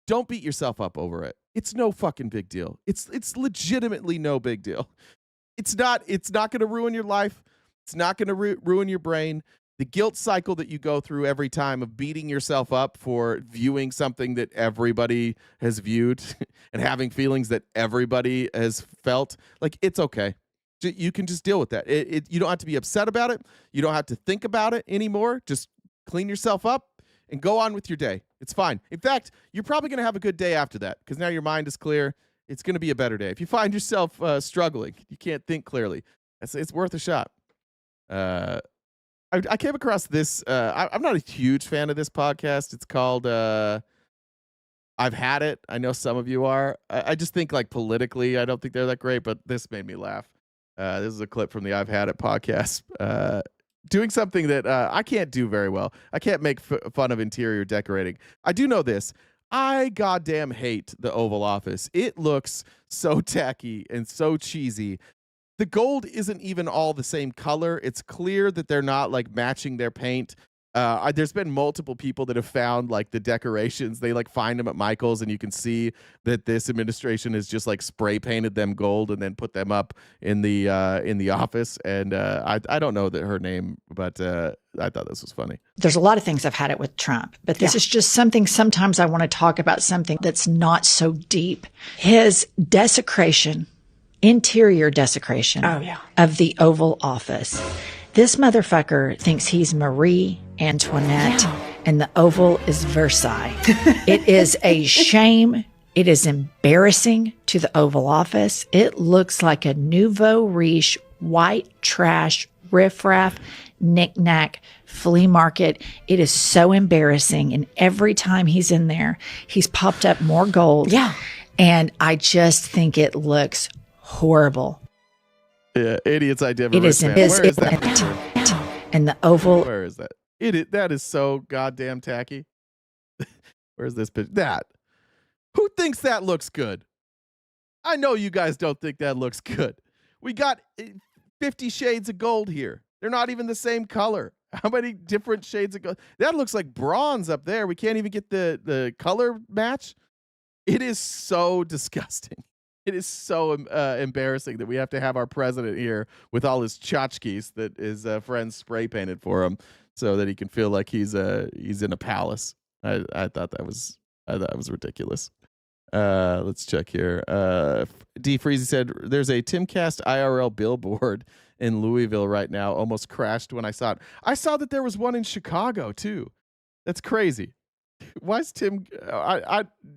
don't beat yourself up over it. It's no fucking big deal. It's legitimately no big deal. It's not going to ruin your life. It's not going to ruin your brain. The guilt cycle that you go through every time of beating yourself up for viewing something that everybody has viewed and having feelings that everybody has felt, like, it's okay. You can just deal with that. You don't have to be upset about it. You don't have to think about it anymore. Just clean yourself up and go on with your day. It's fine. In fact, you're probably going to have a good day after that, because now your mind is clear. It's going to be a better day. If you find yourself struggling, you can't think clearly, it's worth a shot. I came across this. I'm not a huge fan of this podcast. It's called I've Had It. I know some of you are. I just think, like, politically, I don't think they're that great, but this made me laugh. This is a clip from the I've Had It podcast. Doing something that I can't do very well. I can't make fun of interior decorating. I do know this. I goddamn hate the Oval Office. It looks so tacky and so cheesy. The gold isn't even all the same color. It's clear that they're not like matching their paint. There's been multiple people that have found like the decorations. They like find them at Michael's, and you can see that this administration has just like spray painted them gold and then put them up in the office. And I don't know that her name, but I thought this was funny. There's a lot of things I've had it with Trump, but this is just something. Sometimes I want to talk about something that's not so deep. His desecration, interior desecration of the Oval Office. This motherfucker thinks he's Marie Antoinette and the Oval is Versailles. It is a shame. It is embarrassing to the Oval Office. It looks like a nouveau riche, white trash, riffraff, knick-knack flea market. It is so embarrassing. And every time he's in there, he's popped up more gold. Yeah. And I just think it looks horrible. Yeah, idiot's idea of a It is, rich man. Where is that? And the Oval. Where is that? That is so goddamn tacky. Where's this picture? That. Who thinks that looks good? I know you guys don't think that looks good. We got 50 shades of gold here. They're not even the same color. How many different shades of gold? That looks like bronze up there. We can't even get the color match. It is so disgusting. It is so embarrassing that we have to have our president here with all his tchotchkes that his friends spray painted for him, so that he can feel like he's in a palace. I thought that was ridiculous. Let's check here. D Freezy said there's a Timcast IRL billboard in Louisville right now. Almost crashed when I saw it. I saw that there was one in Chicago too. That's crazy. Why is Tim?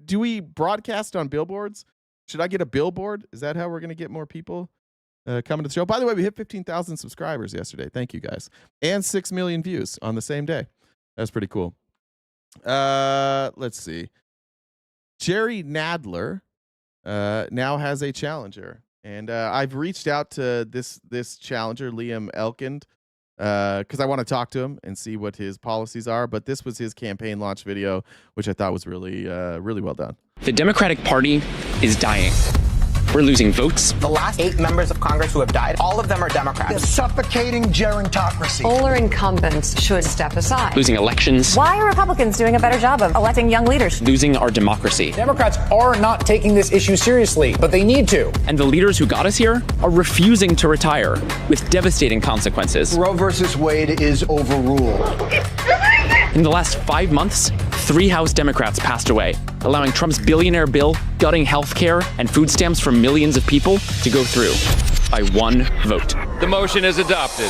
Do we broadcast on billboards? Should I get a billboard? Is that how we're going to get more people coming to the show? By the way, we hit 15,000 subscribers yesterday. Thank you, guys. And 6 million views on the same day. That's pretty cool. Let's see. Jerry Nadler now has a challenger. And I've reached out to this challenger, Liam Elkind, because I want to talk to him and see what his policies are. But this was his campaign launch video, which I thought was really well done. The Democratic Party is dying. We're losing votes. The last 8 members of Congress who have died, all of them are Democrats. The suffocating gerontocracy. Older incumbents should step aside. Losing elections. Why are Republicans doing a better job of electing young leaders? Losing our democracy. Democrats are not taking this issue seriously, but they need to. And the leaders who got us here are refusing to retire, with devastating consequences. Roe versus Wade is overruled. In the last 5 months, 3 House Democrats passed away, allowing Trump's billionaire bill gutting health care and food stamps for millions of people to go through by 1 vote. The motion is adopted.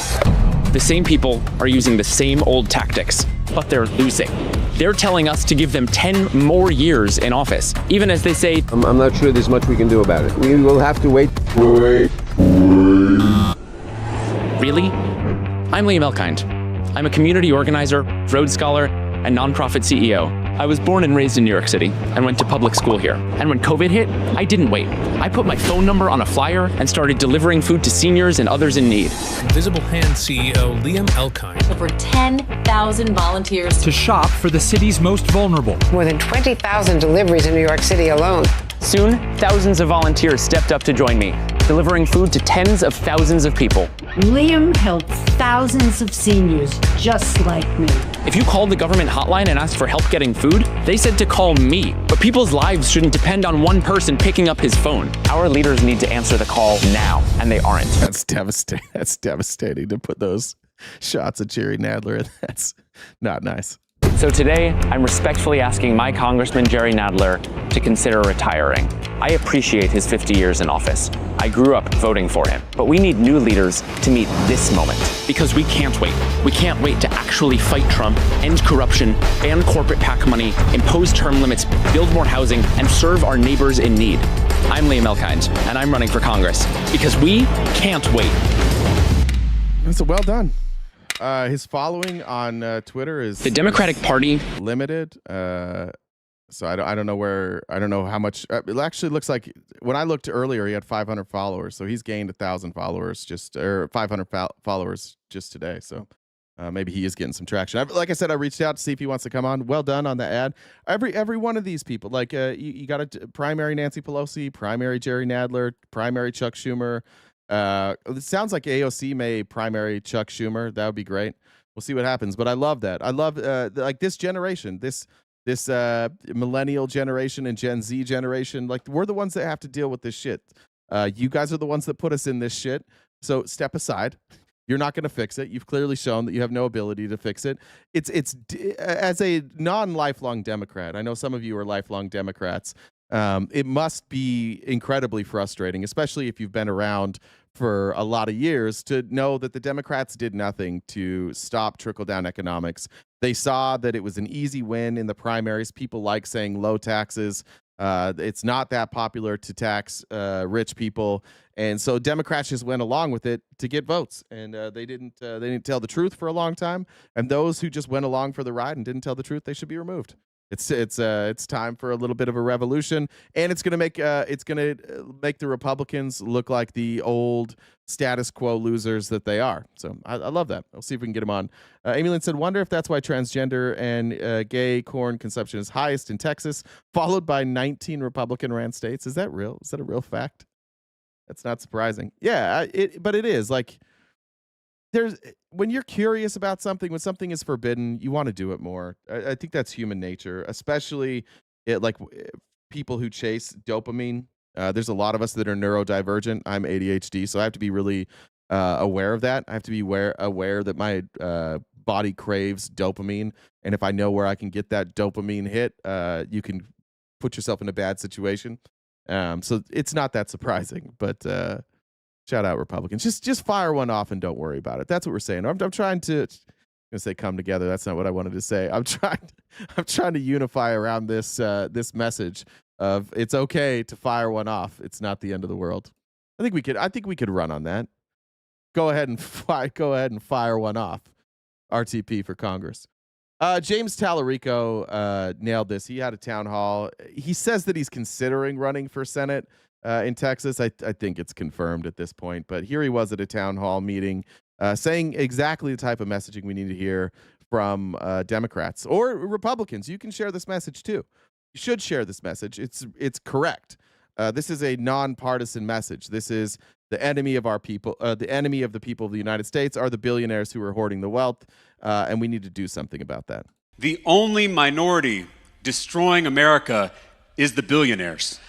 The same people are using the same old tactics, but they're losing. They're telling us to give them 10 more years in office, even as they say, I'm not sure there's much we can do about it. We will have to wait. Really? I'm Liam Elkind. I'm a community organizer, Rhodes Scholar, and nonprofit CEO. I was born and raised in New York City and went to public school here. And when COVID hit, I didn't wait. I put my phone number on a flyer and started delivering food to seniors and others in need. Invisible Hand CEO Liam Elkind. Over 10,000 volunteers to shop for the city's most vulnerable. More than 20,000 deliveries in New York City alone. Soon, thousands of volunteers stepped up to join me, delivering food to tens of thousands of people. Liam helped thousands of seniors just like me. If you called the government hotline and asked for help getting food, they said to call me. But people's lives shouldn't depend on one person picking up his phone. Our leaders need to answer the call now, and they aren't. That's devastating. That's devastating to put those shots at Jerry Nadler. That's not nice. So today, I'm respectfully asking my Congressman Jerry Nadler to consider retiring. I appreciate his 50 years in office. I grew up voting for him. But we need new leaders to meet this moment. Because we can't wait. We can't wait to actually fight Trump, end corruption, ban corporate PAC money, impose term limits, build more housing, and serve our neighbors in need. I'm Liam Elkind, and I'm running for Congress. Because we can't wait. That's well done. His following on Twitter is the Democratic Party limited. So I don't know how much. It actually looks like when I looked earlier, he had 500 followers. So he's gained 1,000 followers, 500 followers just today. So maybe he is getting some traction. Like I said, I reached out to see if he wants to come on. Well done on the ad. Every one of these people, like you got a primary Nancy Pelosi, primary Jerry Nadler, primary Chuck Schumer. It sounds like AOC may primary Chuck Schumer. That would be great. We'll see what happens. But I love that. I love like this generation, this millennial generation and Gen Z generation. Like we're the ones that have to deal with this shit. You guys are the ones that put us in this shit. So step aside. You're not going to fix it. You've clearly shown that you have no ability to fix it. It's as a non-lifelong Democrat, I know some of you are lifelong Democrats. It must be incredibly frustrating, especially if you've been around for a lot of years, to know that the Democrats did nothing to stop trickle-down economics. They saw that it was an easy win in the primaries. People like saying low taxes. It's not that popular to tax rich people, and so Democrats just went along with it to get votes, and they didn't tell the truth for a long time. And those who just went along for the ride and didn't tell the truth, they should be removed. It's time for a little bit of a revolution, and it's gonna make the Republicans look like the old status quo losers that they are. So I love that. We'll see if we can get them on. Amy Lynn said, "Wonder if that's why transgender and gay corn consumption is highest in Texas, followed by 19 Republican-ran states." Is that real? Is that a real fact? That's not surprising. Yeah, but it is like. When you're curious about something, when something is forbidden, you want to do it more. I think that's human nature, especially people who chase dopamine. There's a lot of us that are neurodivergent. I'm ADHD, so I have to be really aware of that. I have to be aware that my body craves dopamine, and if I know where I can get that dopamine hit, you can put yourself in a bad situation. So it's not that surprising, but shout out Republicans. Just fire one off and don't worry about it. That's what we're saying. I'm trying to say come together. That's not what I wanted to say. I'm trying to unify around this message of it's okay to fire one off. It's not the end of the world. I think we could run on that. Go ahead and fire one off. RTP for Congress. James Tallarico nailed this. He had a town hall. He says that he's considering running for Senate in Texas. I think it's confirmed at this point, but here he was at a town hall meeting saying exactly the type of messaging we need to hear from Democrats or Republicans. You can share this message too. You should share this message. It's correct. This is a nonpartisan message. This is the enemy of our people. The enemy of the people of the United States are the billionaires who are hoarding the wealth, and we need to do something about that. The only minority destroying America is the billionaires.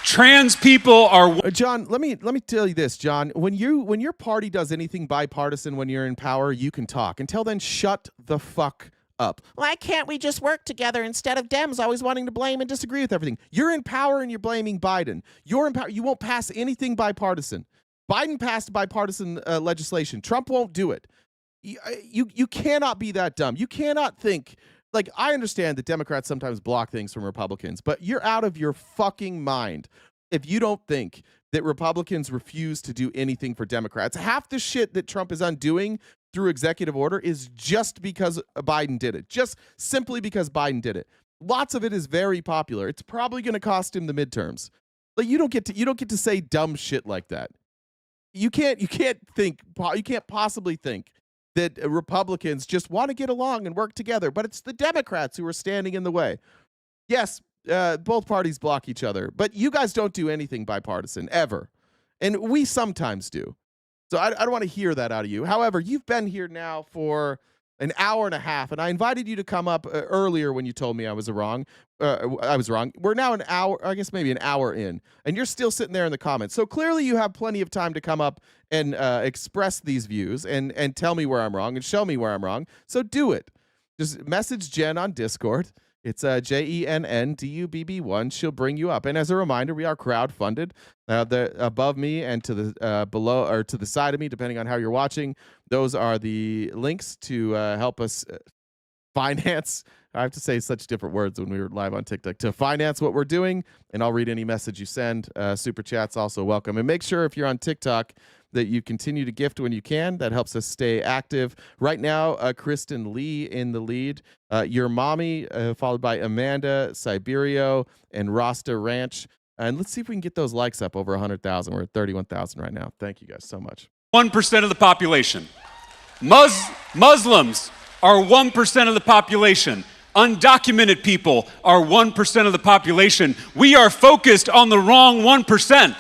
Trans people are John, let me tell you this, John. When your party does anything bipartisan when you're in power, you can talk. Until then, shut the fuck up. Why can't we just work together instead of Dems always wanting to blame and disagree with everything? You're in power and you're blaming Biden. You're in power. You won't pass anything bipartisan. Biden passed bipartisan legislation. Trump won't do it. You cannot be that dumb. You cannot think. Like, I understand that Democrats sometimes block things from Republicans, but you're out of your fucking mind if you don't think that Republicans refuse to do anything for Democrats. Half the shit that Trump is undoing through executive order is just because Biden did it. Just simply because Biden did it. Lots of it is very popular. It's probably going to cost him the midterms. Like, you don't get to say dumb shit like that. You can't possibly think that Republicans just want to get along and work together, but it's the Democrats who are standing in the way. Yes, both parties block each other, but you guys don't do anything bipartisan, ever. And we sometimes do. So I don't want to hear that out of you. However, you've been here now for an hour and a half, and I invited you to come up earlier when you told me I was wrong. We're now an hour, I guess maybe an hour in, and you're still sitting there in the comments. So clearly you have plenty of time to come up and express these views and tell me where I'm wrong and show me where I'm wrong. So do it. Just message Jen on Discord. It's JENNDUBB1. She'll bring you up. And as a reminder, we are crowd-funded. The above me and to the below or to the side of me, depending on how you're watching, those are the links to help us finance. I have to say such different words when we were live on TikTok. To finance what we're doing, and I'll read any message you send. Super chats also welcome. And make sure if you're on TikTok that you continue to gift when you can. That helps us stay active. Right now, Kristen Lee in the lead. Your Mommy, followed by Amanda, Siberio, and Rasta Ranch. And let's see if we can get those likes up over 100,000. We're at 31,000 right now. Thank you guys so much. 1% of the population. Muslims are 1% of the population. Undocumented people are 1% of the population. We are focused on the wrong 1%.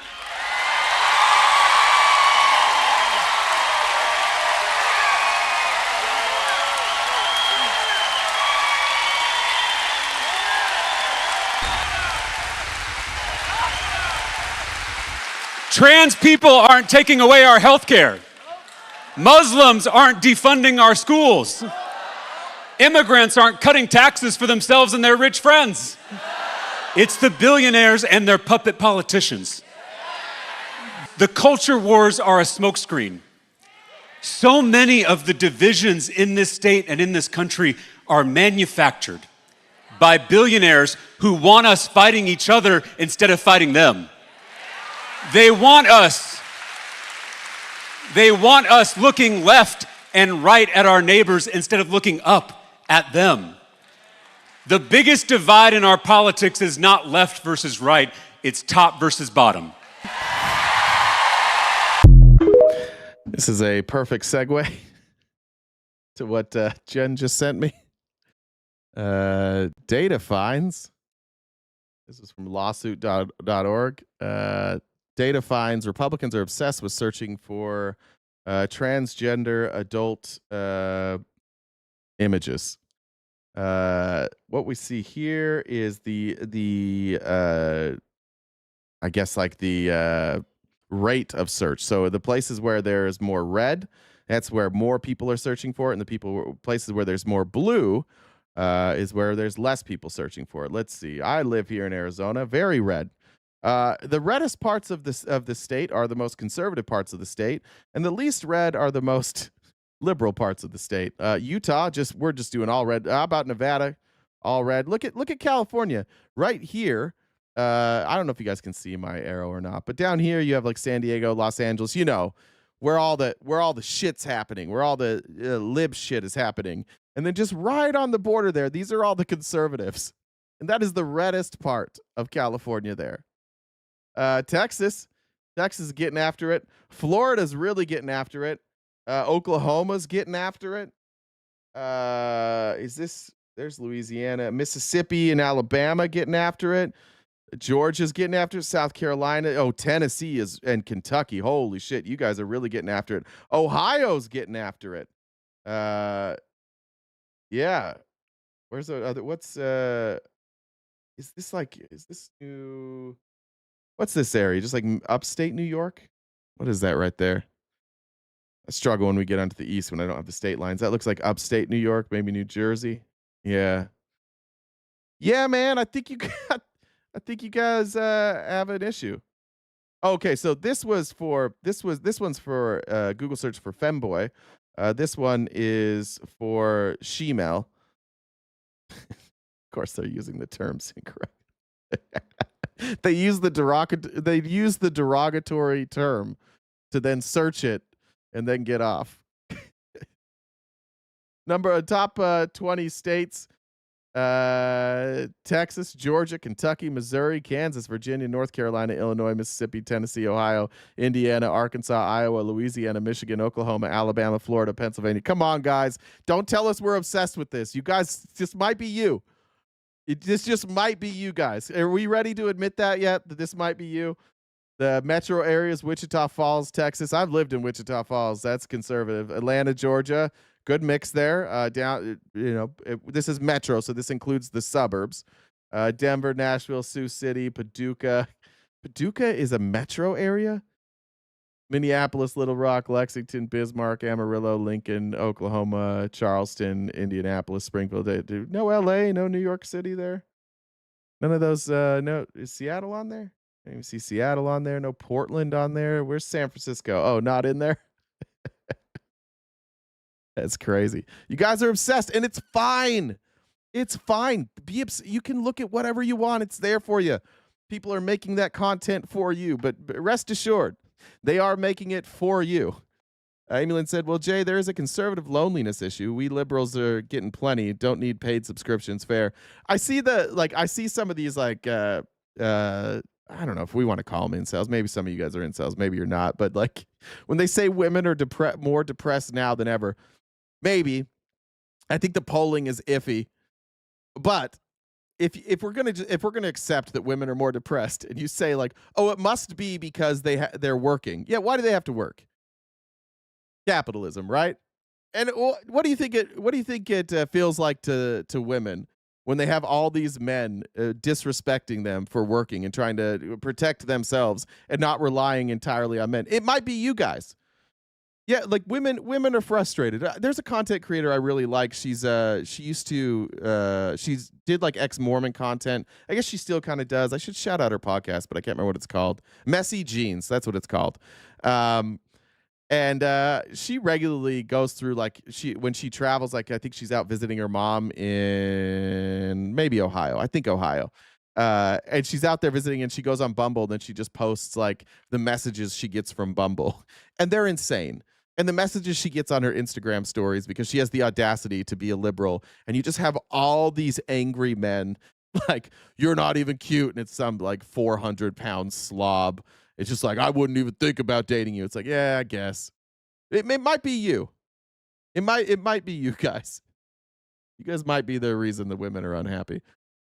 Trans people aren't taking away our health care. Muslims aren't defunding our schools. Immigrants aren't cutting taxes for themselves and their rich friends. It's the billionaires and their puppet politicians. The culture wars are a smokescreen. So many of the divisions in this state and in this country are manufactured by billionaires who want us fighting each other instead of fighting them. They want us looking left and right at our neighbors instead of looking up at them. The biggest divide in our politics is not left versus right, it's top versus bottom. This is a perfect segue to what Jen just sent me. Data finds. This is from lawsuit.org. Data finds Republicans are obsessed with searching for transgender adult images. What we see here is the I guess like the rate of search. So the places where there's more red, that's where more people are searching for it, and the places where there's more blue is where there's less people searching for it. Let's see. I live here in Arizona, very red. The reddest parts of the state are the most conservative parts of the state, and the least red are the most liberal parts of the state. Utah, we're just doing all red. How about Nevada? All red. Look at California right here. I don't know if you guys can see my arrow or not, but down here you have like San Diego, Los Angeles. You know where all the shit's happening, where all the lib shit is happening, and then just right on the border there, these are all the conservatives, and that is the reddest part of California there. Texas is getting after it. Florida's really getting after it. Oklahoma's getting after it. There's Louisiana, Mississippi, and Alabama getting after it. Georgia's getting after it. South Carolina. Oh, Tennessee and Kentucky. Holy shit, you guys are really getting after it. Ohio's getting after it. Yeah. Where's the other? Is this new? What's this area? Just like upstate New York? What is that right there? I struggle when we get onto the east when I don't have the state lines. That looks like upstate New York, maybe New Jersey. Yeah. Yeah, man. I think you guys have an issue. Okay, so this one's for Google search for femboy. This one is for shemale. Of course, they're using the terms incorrect. They use the derogatory term to then search it and then get off. Top 20 states: Texas, Georgia, Kentucky, Missouri, Kansas, Virginia, North Carolina, Illinois, Mississippi, Tennessee, Ohio, Indiana, Arkansas, Iowa, Louisiana, Michigan, Oklahoma, Alabama, Florida, Pennsylvania. Come on, guys. Don't tell us we're obsessed with this. You guys, this might be you. This just might be you guys. Are we ready to admit that yet? That this might be you? The metro areas: Wichita Falls, Texas. I've lived in Wichita Falls. That's conservative. Atlanta, Georgia. Good mix there. This is metro, so this includes the suburbs. Denver, Nashville, Sioux City, Paducah. Paducah is a metro area? Minneapolis, Little Rock, Lexington, Bismarck, Amarillo, Lincoln, Oklahoma, Charleston, Indianapolis, Springfield. No LA, no New York City there. None of those. No, is Seattle on there? I didn't even see Seattle on there. No Portland on there. Where's San Francisco? Oh, not in there. That's crazy. You guys are obsessed, and it's fine. It's fine. You can look at whatever you want. It's there for you. People are making that content for you, but rest assured, they are making it for you. Emilyn said, well, Jay, there is a conservative loneliness issue. We liberals are getting plenty. Don't need paid subscriptions. Fair. I see some of these I don't know if we want to call them incels. Maybe some of you guys are incels. Maybe you're not. But like when they say women are more depressed now than ever, maybe. I think the polling is iffy. But if we're gonna accept that women are more depressed, and you say like, oh, it must be because they're working. Yeah, why do they have to work? Capitalism, right? And what do you think it feels like to women when they have all these men disrespecting them for working and trying to protect themselves and not relying entirely on men? It might be you guys. Yeah, like women are frustrated. There's a content creator I really like. She did like ex-Mormon content. I guess she still kind of does. I should shout out her podcast, but I can't remember what it's called. Messy Jeans, that's what it's called. And she regularly goes through, like, when she travels, like I think she's out visiting her mom in maybe Ohio. I think Ohio. And she's out there visiting, and she goes on Bumble, and then she just posts like the messages she gets from Bumble, and they're insane. And the messages she gets on her Instagram stories, because she has the audacity to be a liberal, and you just have all these angry men like, you're not even cute, and it's some like 400-pound slob. It's just like, I wouldn't even think about dating you. It's like, yeah, I guess it might be you. It might be you guys. You guys might be the reason the women are unhappy.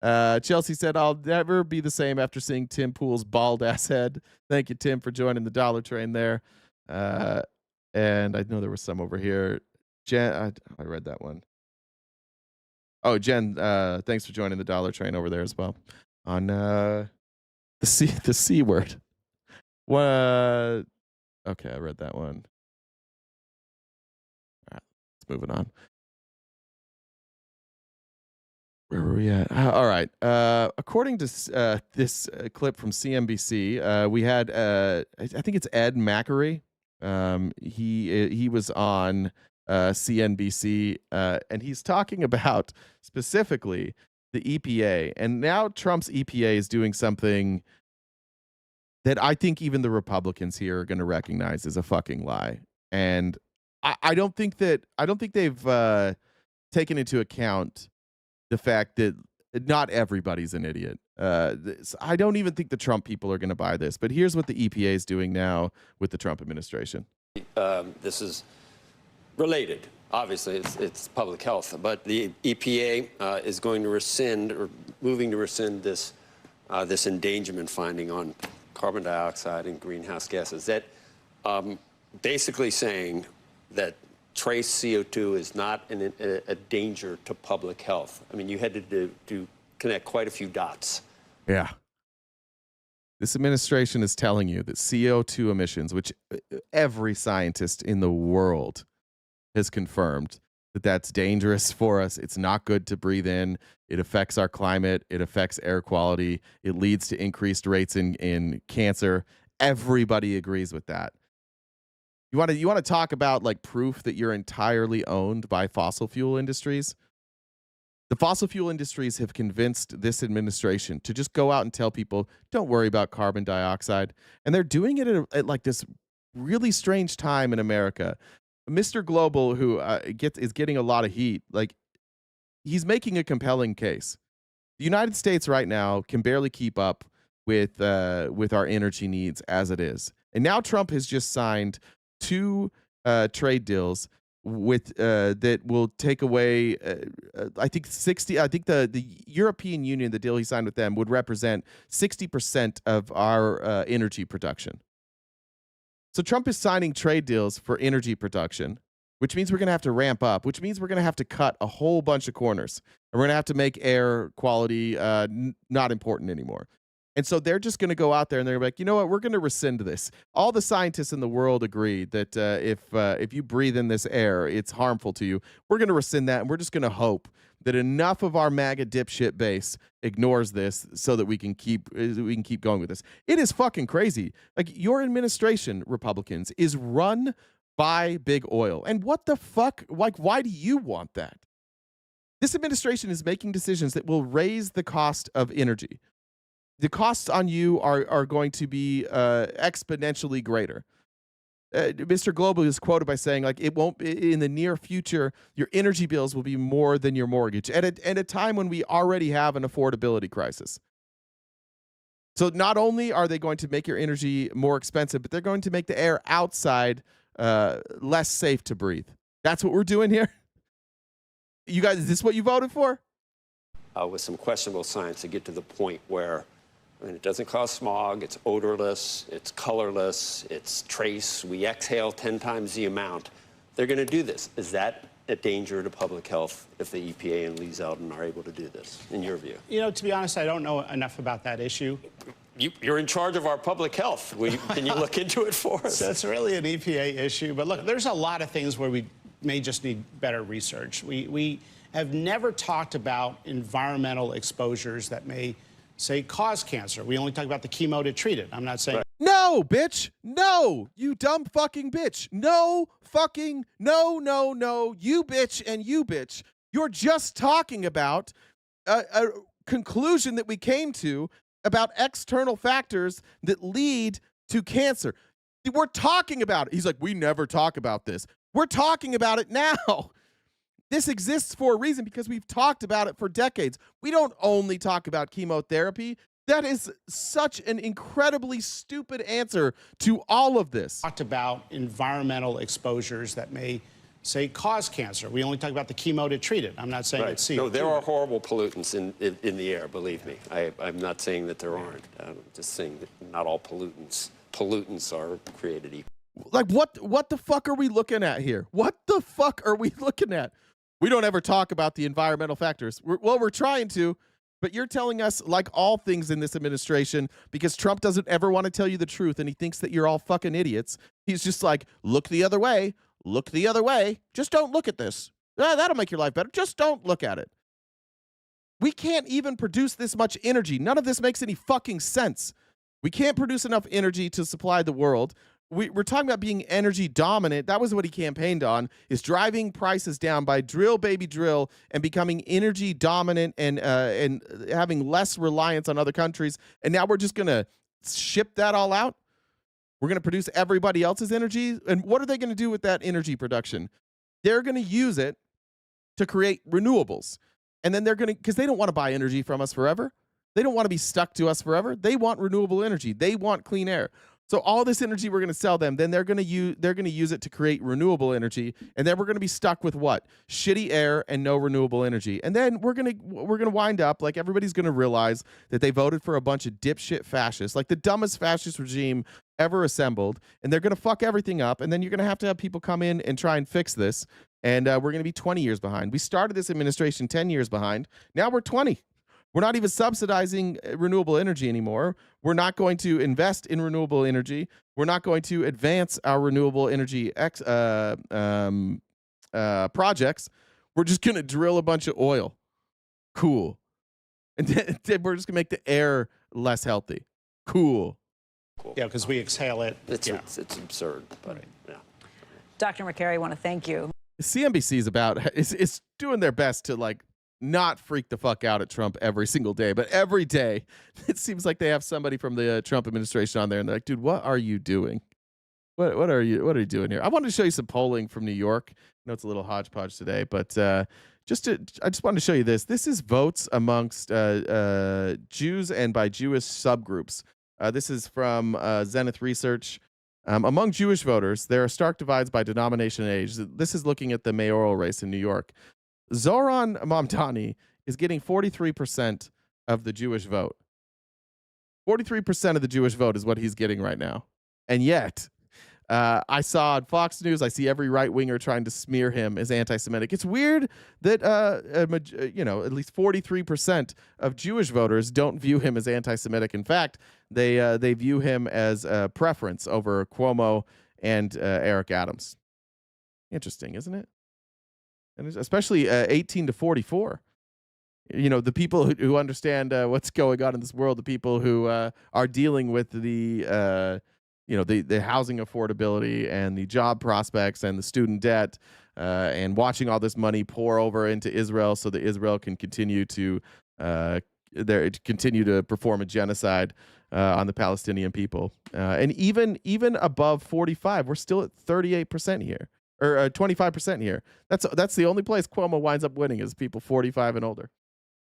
Chelsea said, I'll never be the same after seeing Tim Pool's bald ass head. Thank you, Tim, for joining the Dollar Train there. And I know there was some over here. Jen, I read that one. Oh, Jen, thanks for joining the Dollar Train over there as well. On the C word. What? Okay, I read that one. All right, let's move it on. Where were we at? All right. According to this clip from CNBC, we had I think it's Ed Macquarie. He was on CNBC, and he's talking about specifically the EPA. And now Trump's EPA is doing something that I think even the Republicans here are going to recognize as a fucking lie. And I don't think they've taken into account the fact that not everybody's an idiot. I don't even think the Trump people are going to buy this. But here's what the EPA is doing now with the Trump administration. This is related. Obviously, it's public health. But the EPA is going to rescind, or moving to rescind, this endangerment finding on carbon dioxide and greenhouse gases. That basically saying that trace CO2 is not a danger to public health. I mean, you had to connect quite a few dots. Yeah. This administration is telling you that CO2 emissions, which every scientist in the world has confirmed that that's dangerous for us. It's not good to breathe in. It affects our climate. It affects air quality. It leads to increased rates in cancer. Everybody agrees with that. You want to talk about like proof that you're entirely owned by fossil fuel industries? The fossil fuel industries have convinced this administration to just go out and tell people, don't worry about carbon dioxide. And they're doing it at like this really strange time in America. Mr. Global, who is getting a lot of heat, like, he's making a compelling case. The United States right now can barely keep up with our energy needs as it is. And now Trump has just signed 2 trade deals with that will take away I think the European Union, the deal he signed with them, would represent 60% of our energy production. So Trump is signing trade deals for energy production, which means we're going to have to ramp up, which means we're going to have to cut a whole bunch of corners. And we're going to have to make air quality not important anymore. And so they're just going to go out there and they're like, you know what, we're going to rescind this. All the scientists in the world agree that if you breathe in this air, it's harmful to you. We're going to rescind that, and we're just going to hope that enough of our MAGA dipshit base ignores this so that we can keep going with this. It is fucking crazy. Like, your administration, Republicans, is run by big oil. And what the fuck? Like, why do you want that? This administration is making decisions that will raise the cost of energy. The costs on you are going to be exponentially greater. Mr. Global is quoted by saying, like, it won't in the near future, your energy bills will be more than your mortgage at a time when we already have an affordability crisis. So not only are they going to make your energy more expensive, but they're going to make the air outside less safe to breathe. That's what we're doing here. You guys, is this what you voted for? with some questionable science to get to the point where it doesn't cause smog, it's odorless, it's colorless, it's trace, we exhale 10 times the amount. They're going to do this. Is that a danger to public health if the EPA and Lee Zeldin are able to do this, in your view? To be honest, I don't know enough about that issue. You're in charge of our public health. Can you look into it for us? So it's really an EPA issue. But look, there's a lot of things where we may just need better research. We have never talked about environmental exposures that may, say, cause cancer. We only talk about the chemo to treat it. I'm not saying... Right. No, bitch. No, you dumb fucking bitch. No fucking no. You bitch and you bitch. You're just talking about a conclusion that we came to about external factors that lead to cancer. We're talking about it. He's like, we never talk about this. We're talking about it now. This exists for a reason because we've talked about it for decades. We don't only talk about chemotherapy. That is such an incredibly stupid answer to all of this. Talked about environmental exposures that may, say, cause cancer. We only talk about the chemo to treat it. I'm not saying it's CO2. No, there are horrible pollutants in the air, believe me. I'm not saying that there aren't. I'm just saying that not all pollutants are created equal. Like, what the fuck are we looking at here? What the fuck are we looking at? We don't ever talk about the environmental factors. We're trying to, but you're telling us, like all things in this administration, because Trump doesn't ever want to tell you the truth and he thinks that you're all fucking idiots. He's just like, look the other way. Look the other way. Just don't look at this. That'll make your life better. Just don't look at it. We can't even produce this much energy. None of this makes any fucking sense. We can't produce enough energy to supply the world. We're talking about being energy dominant. That was what he campaigned on, is driving prices down by drill, baby, drill, and becoming energy dominant and having less reliance on other countries. And now we're just going to ship that all out? We're going to produce everybody else's energy? And what are they going to do with that energy production? They're going to use it to create renewables. And then they're going to, because they don't want to buy energy from us forever. They don't want to be stuck to us forever. They want renewable energy. They want clean air. So all this energy we're going to sell them, then they're going to use it to create renewable energy, and then we're going to be stuck with what? Shitty air and no renewable energy. And then we're going to wind up like everybody's going to realize that they voted for a bunch of dipshit fascists, like the dumbest fascist regime ever assembled, and they're going to fuck everything up, and then you're going to have people come in and try and fix this, and we're going to be 20 years behind. We started this administration 10 years behind. Now we're 20. We're not even subsidizing renewable energy anymore. We're not going to invest in renewable energy. We're not going to advance our renewable energy projects. We're just going to drill a bunch of oil. Cool. And then we're just going to make the air less healthy. Cool. Yeah, because we exhale it. It's absurd. But, right. Yeah. Dr. McCary, I want to thank you. CNBC is doing their best to like not freak the fuck out at Trump every single day, but every day it seems like they have somebody from the Trump administration on there, and they're like, "Dude, what are you doing? What are you doing here?" I wanted to show you some polling from New York. I know it's a little hodgepodge today, but I just wanted to show you this. This is votes amongst Jews and by Jewish subgroups. This is from Zenith Research. Among Jewish voters, there are stark divides by denomination and age. This is looking at the mayoral race in New York. Zoran Mamdani is getting 43% of the Jewish vote. 43% of the Jewish vote is what he's getting right now. And yet, I saw on Fox News, I see every right-winger trying to smear him as anti-Semitic. It's weird that, at least 43% of Jewish voters don't view him as anti-Semitic. In fact, they view him as a preference over Cuomo and Eric Adams. Interesting, isn't it? And especially 18 to 44. You know, the people who understand what's going on in this world, the people who are dealing with the housing affordability and the job prospects and the student debt and watching all this money pour over into Israel so that Israel can continue to perform a genocide on the Palestinian people. And even above 45, we're still at 38% here. Or 25% here. That's the only place Cuomo winds up winning is people 45 and older.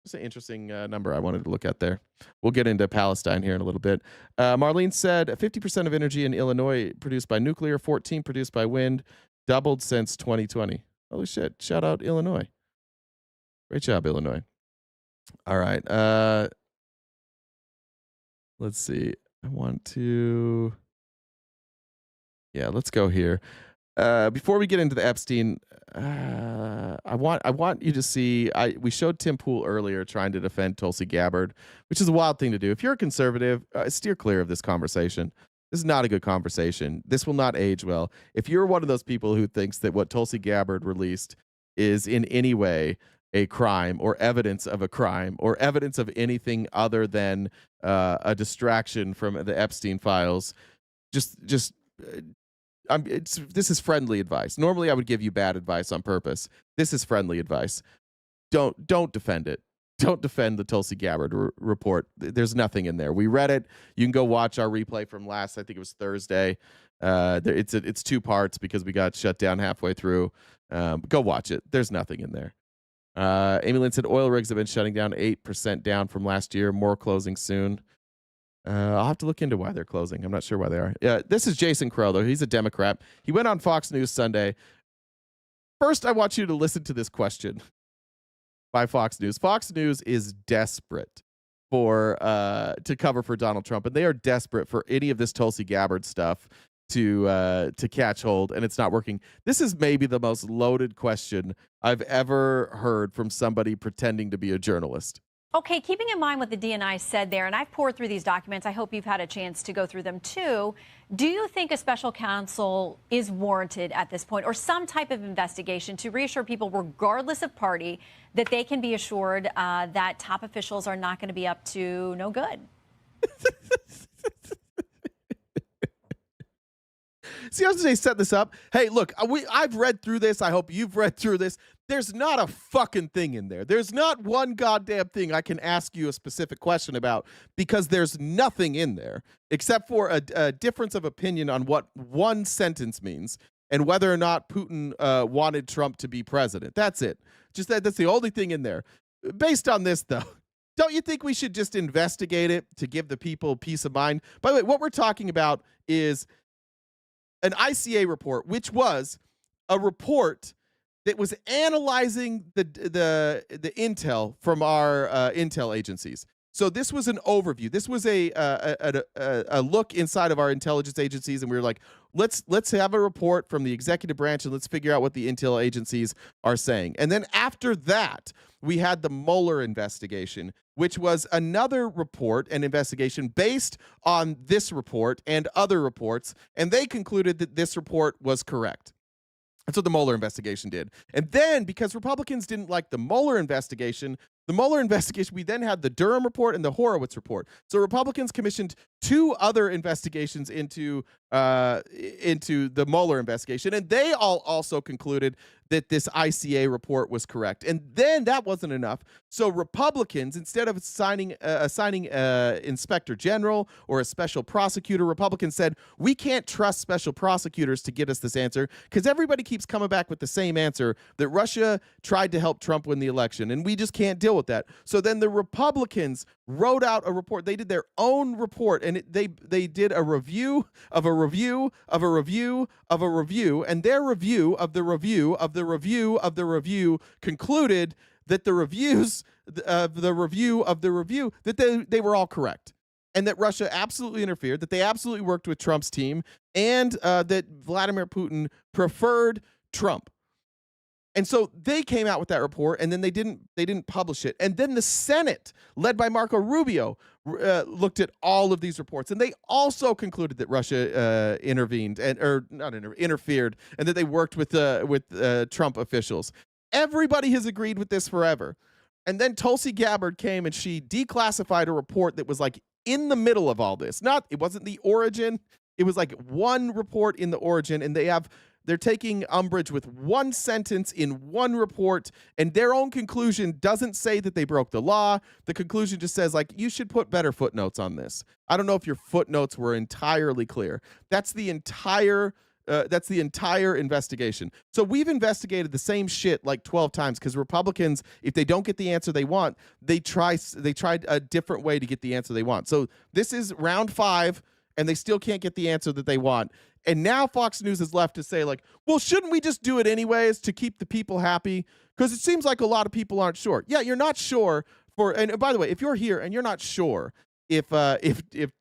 It's an interesting number I wanted to look at there. We'll get into Palestine here in a little bit. Marlene said 50% of energy in Illinois produced by nuclear, 14% produced by wind, doubled since 2020. Holy shit. Shout out Illinois. Great job, Illinois. All right. Let's see. Let's go here. Before we get into the Epstein, I want you to see. We showed Tim Pool earlier trying to defend Tulsi Gabbard, which is a wild thing to do. If you're a conservative, steer clear of this conversation. This is not a good conversation. This will not age well. If you're one of those people who thinks that what Tulsi Gabbard released is in any way a crime or evidence of a crime or evidence of anything other than a distraction from the Epstein files, this is friendly advice. Normally I would give you bad advice on purpose. This is friendly advice. Don't defend it. Don't defend the Tulsi Gabbard report. There's nothing in there. We read it. You can go watch our replay from last, I think it was Thursday. It's 2 parts because we got shut down halfway through. Go watch it. There's nothing in there. Amy Lynn said oil rigs have been shutting down 8% down from last year. More closing soon. I'll have to look into why they're closing. I'm not sure why they are. This is Jason Crow, though. He's a Democrat. He went on Fox News Sunday. First, I want you to listen to this question by Fox News. Fox News is desperate to cover for Donald Trump, and they are desperate for any of this Tulsi Gabbard stuff to catch hold, and it's not working. This is maybe the most loaded question I've ever heard from somebody pretending to be a journalist. Okay, keeping in mind what the DNI said there, and I've poured through these documents, I hope you've had a chance to go through them too. Do you think a special counsel is warranted at this point, or some type of investigation to reassure people, regardless of party, that they can be assured that top officials are not going to be up to no good? See how they set this up? Hey, look, I've read through this. I hope you've read through this. There's not a fucking thing in there. There's not one goddamn thing I can ask you a specific question about because there's nothing in there except for a difference of opinion on what one sentence means and whether or not Putin wanted Trump to be president. That's it. That's the only thing in there. Based on this, though, don't you think we should just investigate it to give the people peace of mind? By the way, what we're talking about is an ICA report, which was a report that was analyzing the intel from our intel agencies. So this was an overview. This was a look inside of our intelligence agencies, and we were like, let's have a report from the executive branch and let's figure out what the intel agencies are saying. And then after that, we had the Mueller investigation, which was another report and investigation based on this report and other reports, and they concluded that this report was correct. That's what the Mueller investigation did. And then, because Republicans didn't like the Mueller investigation, we then had the Durham report and the Horowitz report. So Republicans commissioned 2 other investigations into the Mueller investigation, and they all also concluded that this ICA report was correct. And then that wasn't enough. So Republicans, instead of assigning inspector general or a special prosecutor, Republicans said, we can't trust special prosecutors to get us this answer because everybody keeps coming back with the same answer, that Russia tried to help Trump win the election, and we just can't deal with that. So then the Republicans wrote out a report. They did their own report, and they did a review of a review of a review of a review, and their review of the review of the review of the review concluded that the reviews of the review of the review, that they were all correct, and that Russia absolutely interfered, that they absolutely worked with Trump's team, and that Vladimir Putin preferred Trump. And so they came out with that report, and then they didn't publish it. And then the Senate, led by Marco Rubio, looked at all of these reports, and they also concluded that Russia interfered, and that they worked with Trump officials. Everybody has agreed with this forever. And then Tulsi Gabbard came and she declassified a report that was like in the middle of all this. It wasn't the origin. It was like one report in the origin, and they're taking umbrage with one sentence in one report, and their own conclusion doesn't say that they broke the law. The conclusion just says, like, you should put better footnotes on this. I don't know if your footnotes were entirely clear. That's the entire investigation. So we've investigated the same shit like 12 times because Republicans, if they don't get the answer they want, they tried a different way to get the answer they want. So this is round 5, and they still can't get the answer that they want. And now Fox News is left to say, like, well, shouldn't we just do it anyways to keep the people happy? Because it seems like a lot of people aren't sure. Yeah, you're not sure And by the way, if you're here and you're not sure if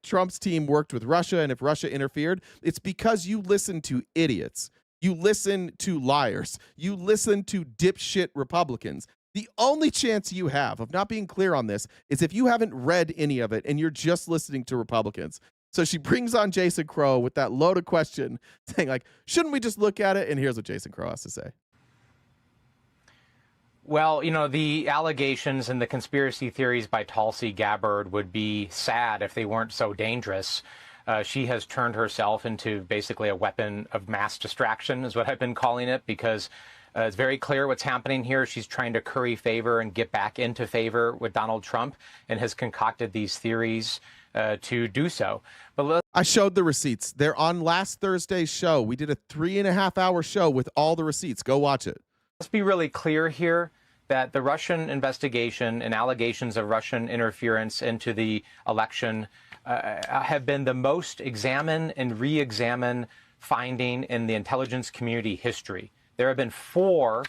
Trump's team worked with Russia and if Russia interfered, it's because you listen to idiots. You listen to liars. You listen to dipshit Republicans. The only chance you have of not being clear on this is if you haven't read any of it and you're just listening to Republicans. So she brings on Jason Crow with that loaded question saying, like, shouldn't we just look at it? And here's what Jason Crow has to say. Well, you know, the allegations and the conspiracy theories by Tulsi Gabbard would be sad if they weren't so dangerous. She has turned herself into basically a weapon of mass distraction, is what I've been calling it, because it's very clear what's happening here. She's trying to curry favor and get back into favor with Donald Trump and has concocted these theories to do so. But I showed the receipts. They're on last Thursday's show. We did a 3.5-hour show with all the receipts. Go watch it. Let's be really clear here that the Russian investigation and allegations of Russian interference into the election have been the most examined and re-examined finding in the intelligence community history. There have been four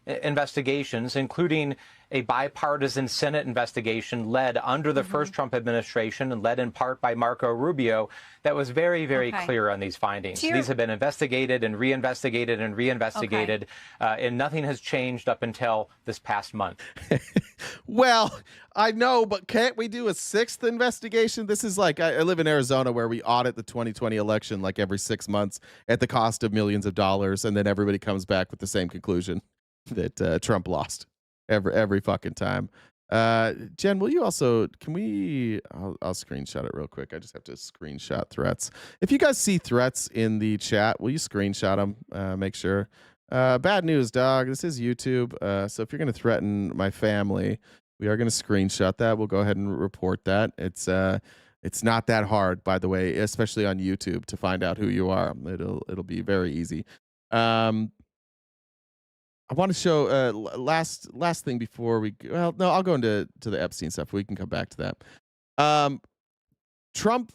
investigations, including a bipartisan Senate investigation led under the first Trump administration and led in part by Marco Rubio that was very, very clear on these findings. These have been investigated and reinvestigated and reinvestigated, and nothing has changed up until this past month. Well, I know, but can't we do a sixth investigation? This is like, I live in Arizona where we audit the 2020 election like every 6 months at the cost of millions of dollars, and then everybody comes back with the same conclusion that Trump lost every fucking time. Jen, will you also, I'll screenshot it real quick. I just have to screenshot threats. If you guys see threats in the chat, will you screenshot them? Make sure. Bad news, dog. This is YouTube. So if you're going to threaten my family, we are going to screenshot that. We'll go ahead and report that. It's not that hard, by the way, especially on YouTube, to find out who you are. It'll be very easy. I want to show last thing before we go. Well, no, I'll go into the Epstein stuff. We can come back to that. Trump,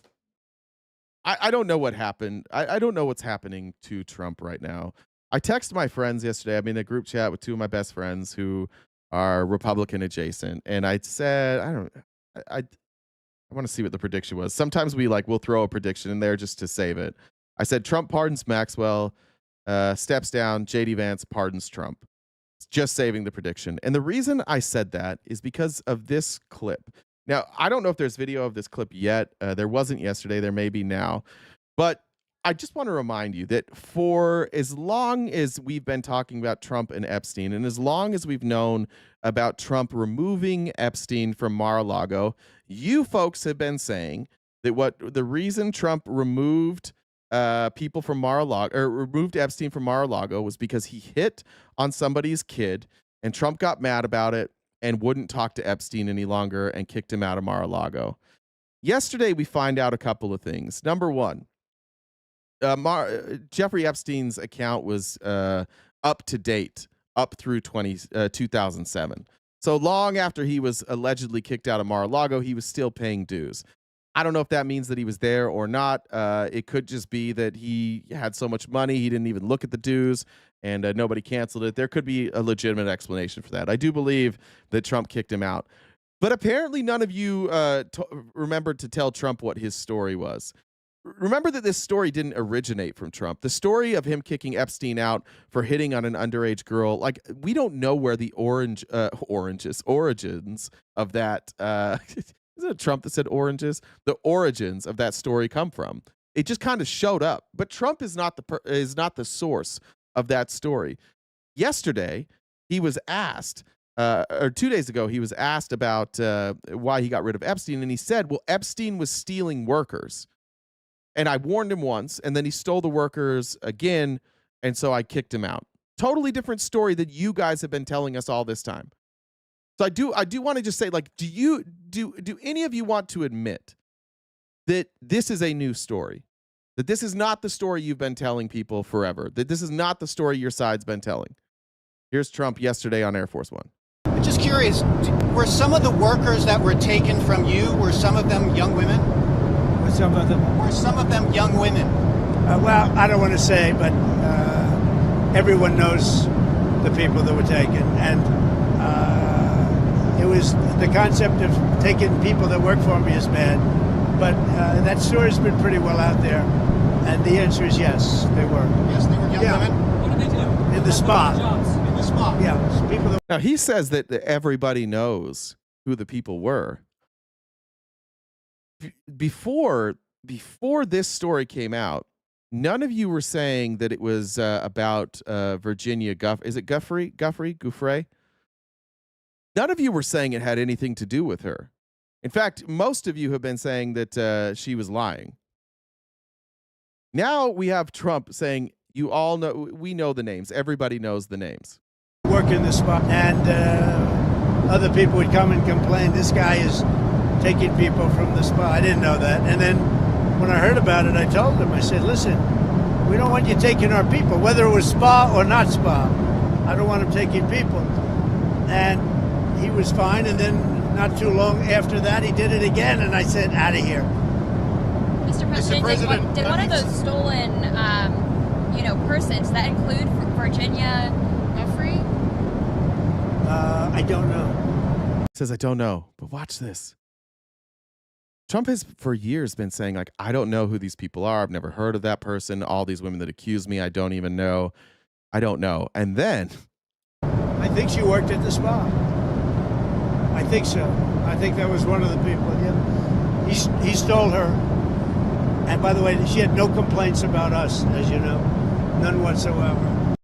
I don't know what happened. I don't know what's happening to Trump right now. I texted my friends yesterday. I'm in a group chat with two of my best friends who are Republican adjacent, and I said, I want to see what the prediction was. Sometimes we'll throw a prediction in there just to save it. I said Trump pardons Maxwell, steps down, JD Vance pardons Trump. Just saving the prediction. And the reason I said that is because of this clip. Now, I don't know if there's video of this clip yet. There wasn't yesterday. There may be now. But I just want to remind you that for as long as we've been talking about Trump and Epstein, and as long as we've known about Trump removing Epstein from Mar-a-Lago, you folks have been saying that the reason Trump removed people from Mar-a-Lago, or removed Epstein from Mar-a-Lago, was because he hit on somebody's kid, and Trump got mad about it and wouldn't talk to Epstein any longer and kicked him out of Mar-a-Lago. Yesterday, we find out a couple of things. Number one, Jeffrey Epstein's account was up to date, up through 2007. So long after he was allegedly kicked out of Mar-a-Lago, he was still paying dues. I don't know if that means that he was there or not. It could just be that he had so much money, he didn't even look at the dues, and nobody canceled it. There could be a legitimate explanation for that. I do believe that Trump kicked him out. But apparently none of you remembered to tell Trump what his story was. Remember that this story didn't originate from Trump. The story of him kicking Epstein out for hitting on an underage girl, like, we don't know where the origins of that isn't it Trump that said oranges? The origins of that story come from. It just kind of showed up. But Trump is not the source of that story. Yesterday, he was asked, or 2 days ago, he was asked about why he got rid of Epstein, and he said, well, Epstein was stealing workers. And I warned him once, and then he stole the workers again, and so I kicked him out. Totally different story that you guys have been telling us all this time. So I do want to just say, like, do any of you want to admit that this is a new story? That this is not the story you've been telling people forever? That this is not the story your side's been telling? Here's Trump yesterday on Air Force One. I'm just curious, were some of the workers that were taken from you, were some of them young women? Were some of them young women? Well, I don't want to say, but everyone knows the people that were taken. And was the concept of taking people that work for me is bad. But that story's been pretty well out there. And the answer is yes, they were. Yes, they were young women. What did they do? In the spa. In the spa. Yeah, so people that Now, he says that everybody knows who the people were. Before this story came out, none of you were saying that it was about Virginia Is it Giuffre? None of you were saying it had anything to do with her. In fact, most of you have been saying that she was lying. Now we have Trump saying, you all know, we know the names. Everybody knows the names. work in the spa, and other people would come and complain, this guy is taking people from the spa. I didn't know that. And then when I heard about it, I told them, I said, listen, we don't want you taking our people, whether it was spa or not spa. I don't want him taking people. And he was fine, and then not too long after that, he did it again, and I said, out of here. Mr. President, did one of those stolen, persons, that include Virginia Giuffre? I don't know. Says, I don't know, but watch this. Trump has for years been saying, like, I don't know who these people are. I've never heard of that person. All these women that accuse me, I don't even know. I don't know. And then I think she worked at the spa. I think so. I think that was one of the people. Yeah. He stole her. And by the way, she had no complaints about us, as you know. None whatsoever.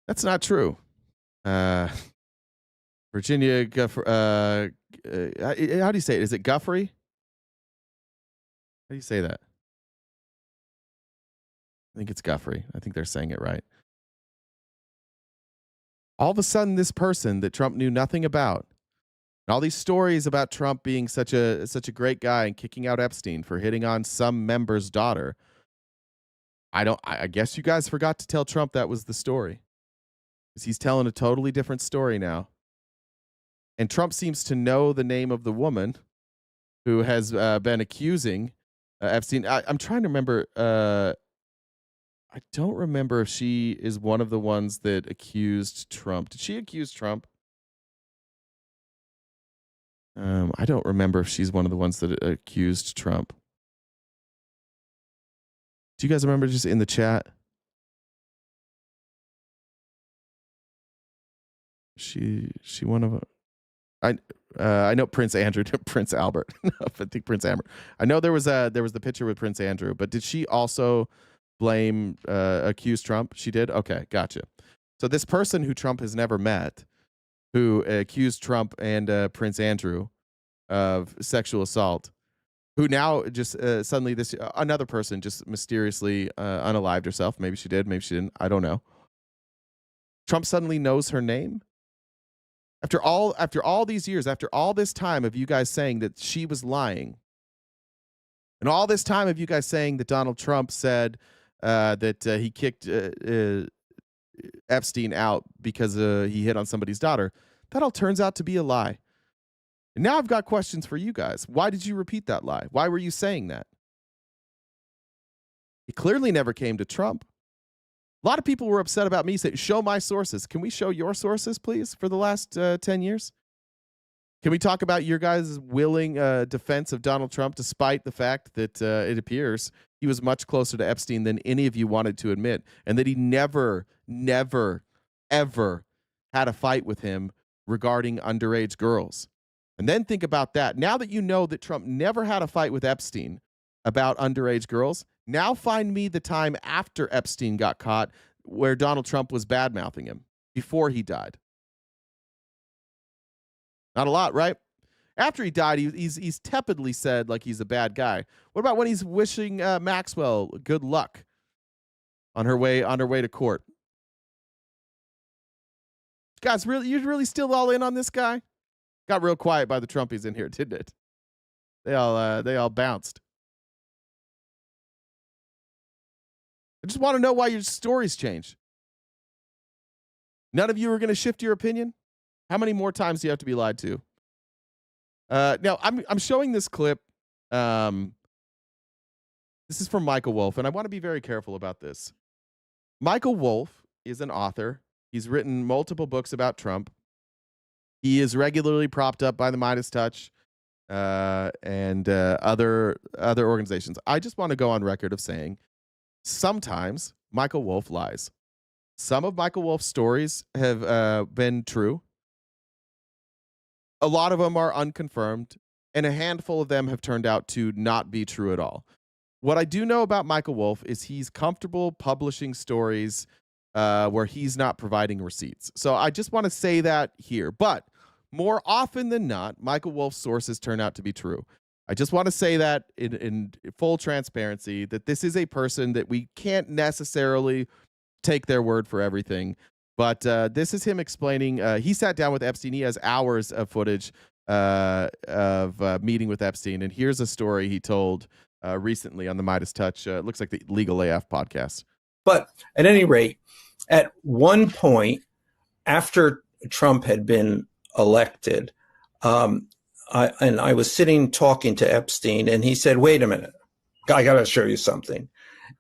that's not true. Virginia Giuffre, how do you say it? Is it Giuffre? How do you say that? I think it's Giuffre. I think they're saying it right. All of a sudden, this person that Trump knew nothing about, and all these stories about Trump being such a great guy and kicking out Epstein for hitting on some member's daughter. I guess you guys forgot to tell Trump that was the story. Because he's telling a totally different story now. And Trump seems to know the name of the woman who has been accusing Epstein. I'm trying to remember. I don't remember if she is one of the ones that accused Trump. Did she accuse Trump? I don't remember if she's one of the ones that accused Trump. Do you guys remember, just in the chat? She one of I know Prince Andrew, Prince Albert. I think Prince Albert. I know there was the picture with Prince Andrew, but did she also accuse Trump? She did? Okay, gotcha. So this person who Trump has never met, who accused Trump and Prince Andrew of sexual assault, who now just suddenly another person just mysteriously unalived herself. Maybe she did, maybe she didn't. I don't know. Trump suddenly knows her name? After all these years, after all this time of you guys saying that she was lying, and all this time of you guys saying that Donald Trump said that he kicked Epstein out because he hit on somebody's daughter, that all turns out to be a lie. And now I've got questions for you guys. Why did you repeat that lie? Why were you saying that? It clearly never came to Trump. A lot of people were upset about me saying, show my sources. Can we show your sources, please, for the last 10 years? Can we talk about your guys' willing defense of Donald Trump, despite the fact that it appears he was much closer to Epstein than any of you wanted to admit, and that he never, ever had a fight with him regarding underage girls? And then think about that. Now that you know that Trump never had a fight with Epstein about underage girls, now find me the time after Epstein got caught where Donald Trump was bad-mouthing him before he died. Not a lot, right? After he died, he's tepidly said like he's a bad guy. What about when he's wishing Maxwell good luck on her way to court? Guys, you're really still all in on this guy? Got real quiet by the Trumpies in here, didn't it? They all bounced. I just want to know why your stories change. None of you are going to shift your opinion? How many more times do you have to be lied to? Now, I'm showing this clip. This is from Michael Wolff, and I want to be very careful about this. Michael Wolff is an author. He's written multiple books about Trump. He is regularly propped up by the Midas Touch and other organizations. I just want to go on record of saying sometimes Michael Wolff lies. Some of Michael Wolff's stories have been true. A lot of them are unconfirmed, and a handful of them have turned out to not be true at all. What I do know about Michael Wolff is he's comfortable publishing stories where he's not providing receipts. So I just want to say that here. But more often than not, Michael Wolff's sources turn out to be true. I just want to say that in full transparency, that this is a person that we can't necessarily take their word for everything. But this is him explaining. He sat down with Epstein. He has hours of footage of meeting with Epstein. And here's a story he told recently on the Midas Touch. It looks like the Legal AF podcast. But at any rate, at one point after Trump had been elected, I was sitting talking to Epstein, and he said, "Wait a minute, I got to show you something."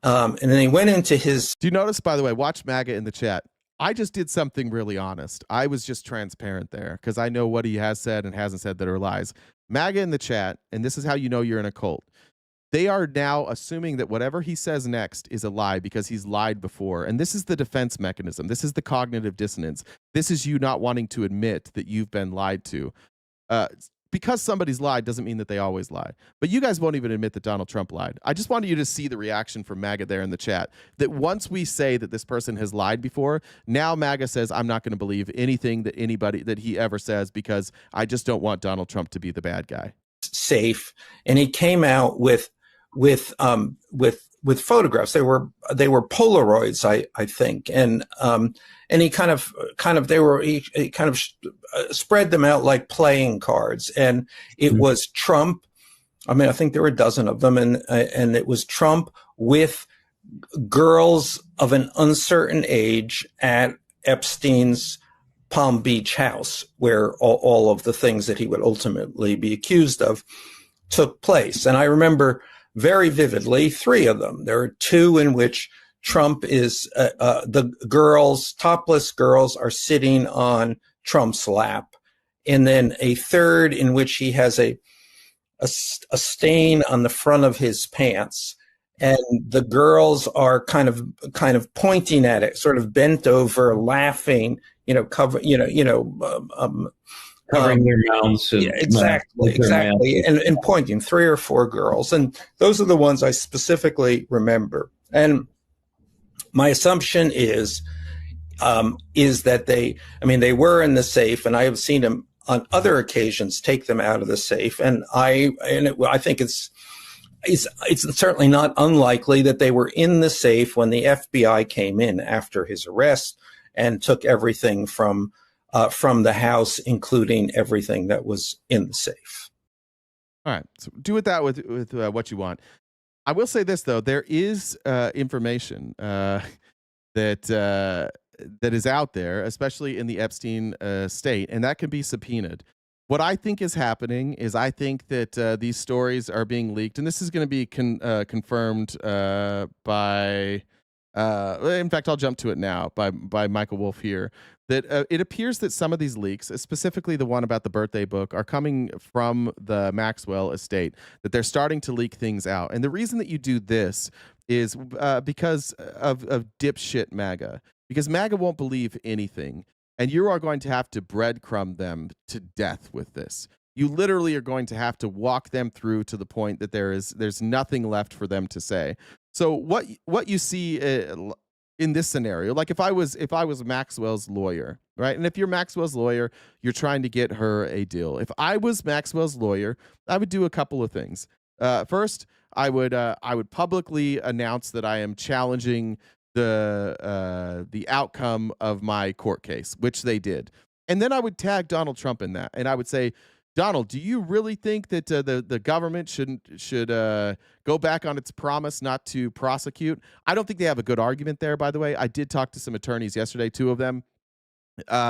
And then he went into his. Do you notice, by the way, watch MAGA in the chat. I just did something really honest. I was just transparent there because I know what he has said and hasn't said that are lies. MAGA in the chat, and this is how you know you're in a cult. They are now assuming that whatever he says next is a lie because he's lied before. And this is the defense mechanism. This is the cognitive dissonance. This is you not wanting to admit that you've been lied to. Because somebody's lied doesn't mean that they always lie. But you guys won't even admit that Donald Trump lied. I just wanted you to see the reaction from MAGA there in the chat. That once we say that this person has lied before, now MAGA says, I'm not going to believe anything that he ever says because I just don't want Donald Trump to be the bad guy. Safe. And he came out with photographs. They were Polaroids, I think. And he kind of spread them out like playing cards. And it was Trump. I mean, I think there were a dozen of them. And it was Trump with girls of an uncertain age at Epstein's Palm Beach house, where all of the things that he would ultimately be accused of took place. And I remember very vividly 3 of them. There are 2 in which Trump is, the girls, topless girls, are sitting on Trump's lap. And then a 3rd in which he has a stain on the front of his pants. And the girls are kind of pointing at it, sort of bent over, laughing, covering their mouths. And, exactly. And pointing, 3 or 4 girls. And those are the ones I specifically remember. And my assumption is that they were in the safe, and I have seen him on other occasions take them out of the safe. And I think it's certainly not unlikely that they were in the safe when the FBI came in after his arrest and took everything from the house, including everything that was in the safe. All right. So do with that with what you want. I will say this, though. There is information that is out there, especially in the Epstein state, and that can be subpoenaed. What I think is happening is I think that these stories are being leaked, and this is going to be confirmed by in fact, I'll jump to it now by Michael Wolff here, that it appears that some of these leaks, specifically the one about the birthday book, are coming from the Maxwell estate, that they're starting to leak things out. And the reason that you do this is because of dipshit MAGA, because MAGA won't believe anything. And you are going to have to breadcrumb them to death with this. You literally are going to have to walk them through to the point that there's nothing left for them to say. So what you see in this scenario, like if I was Maxwell's lawyer, right? And if you're Maxwell's lawyer, you're trying to get her a deal. If I was Maxwell's lawyer, I would do a couple of things. First, I would publicly announce that I am challenging the outcome of my court case, which they did. And then I would tag Donald Trump in that. And I would say, Donald, do you really think that the government should go back on its promise not to prosecute? I don't think they have a good argument there, by the way. I did talk to some attorneys yesterday, 2 of them,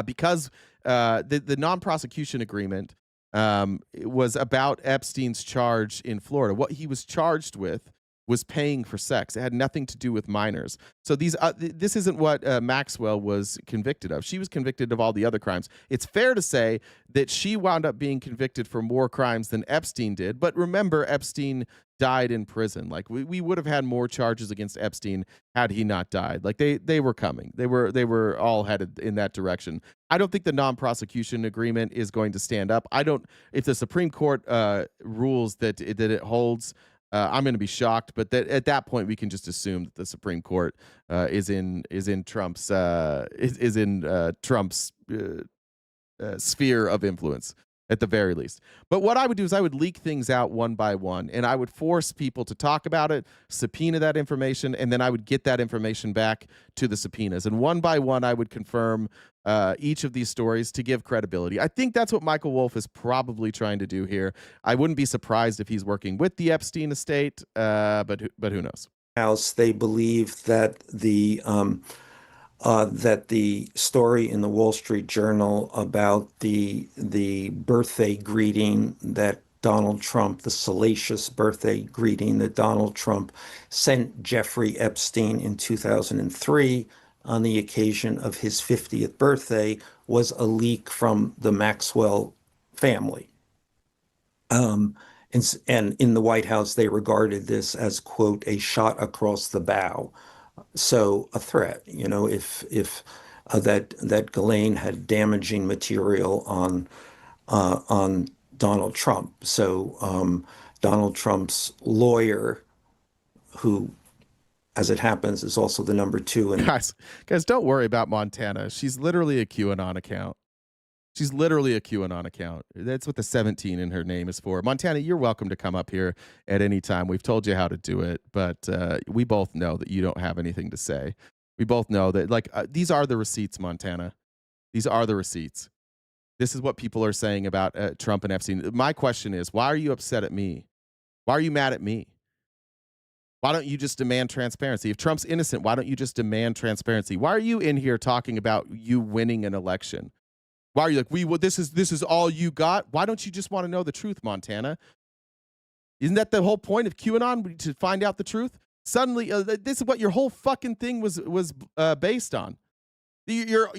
because the non-prosecution agreement was about Epstein's charge in Florida. What he was charged with was paying for sex. It had nothing to do with minors. So this isn't what Maxwell was convicted of. She was convicted of all the other crimes. It's fair to say that she wound up being convicted for more crimes than Epstein did. But remember, Epstein died in prison. Like we would have had more charges against Epstein had he not died. Like they were coming. They were all headed in that direction. I don't think the non-prosecution agreement is going to stand up. If the Supreme Court rules that it holds, I'm going to be shocked, but at that point we can just assume that the Supreme Court is in Trump's sphere of influence at the very least. But what I would do is I would leak things out one by one, and I would force people to talk about it, subpoena that information, and then I would get that information back to the subpoenas. And one by one, I would confirm each of these stories to give credibility. I think that's what Michael Wolff is probably trying to do here. I wouldn't be surprised if he's working with the Epstein estate, but who knows? House, they believe that the story in the Wall Street Journal about the birthday greeting that Donald Trump, the salacious birthday greeting that Donald Trump sent Jeffrey Epstein in 2003 on the occasion of his 50th birthday was a leak from the Maxwell family. And in the White House, they regarded this as, quote, a shot across the bow. So a threat, if that Ghislaine had damaging material on Donald Trump. So Donald Trump's lawyer, who, as it happens, is also the number 2. And guys, don't worry about Montana. She's literally a QAnon account. She's literally a QAnon account. That's what the 17 in her name is for. Montana, you're welcome to come up here at any time. We've told you how to do it, but we both know that you don't have anything to say. We both know that, these are the receipts, Montana. These are the receipts. This is what people are saying about Trump and Epstein. My question is, why are you upset at me? Why are you mad at me? Why don't you just demand transparency? If Trump's innocent, why don't you just demand transparency? Why are you in here talking about you winning an election? Why are you like, this is all you got? Why don't you just want to know the truth, Montana? Isn't that the whole point of QAnon, to find out the truth? Suddenly, this is what your whole fucking thing was based on. You're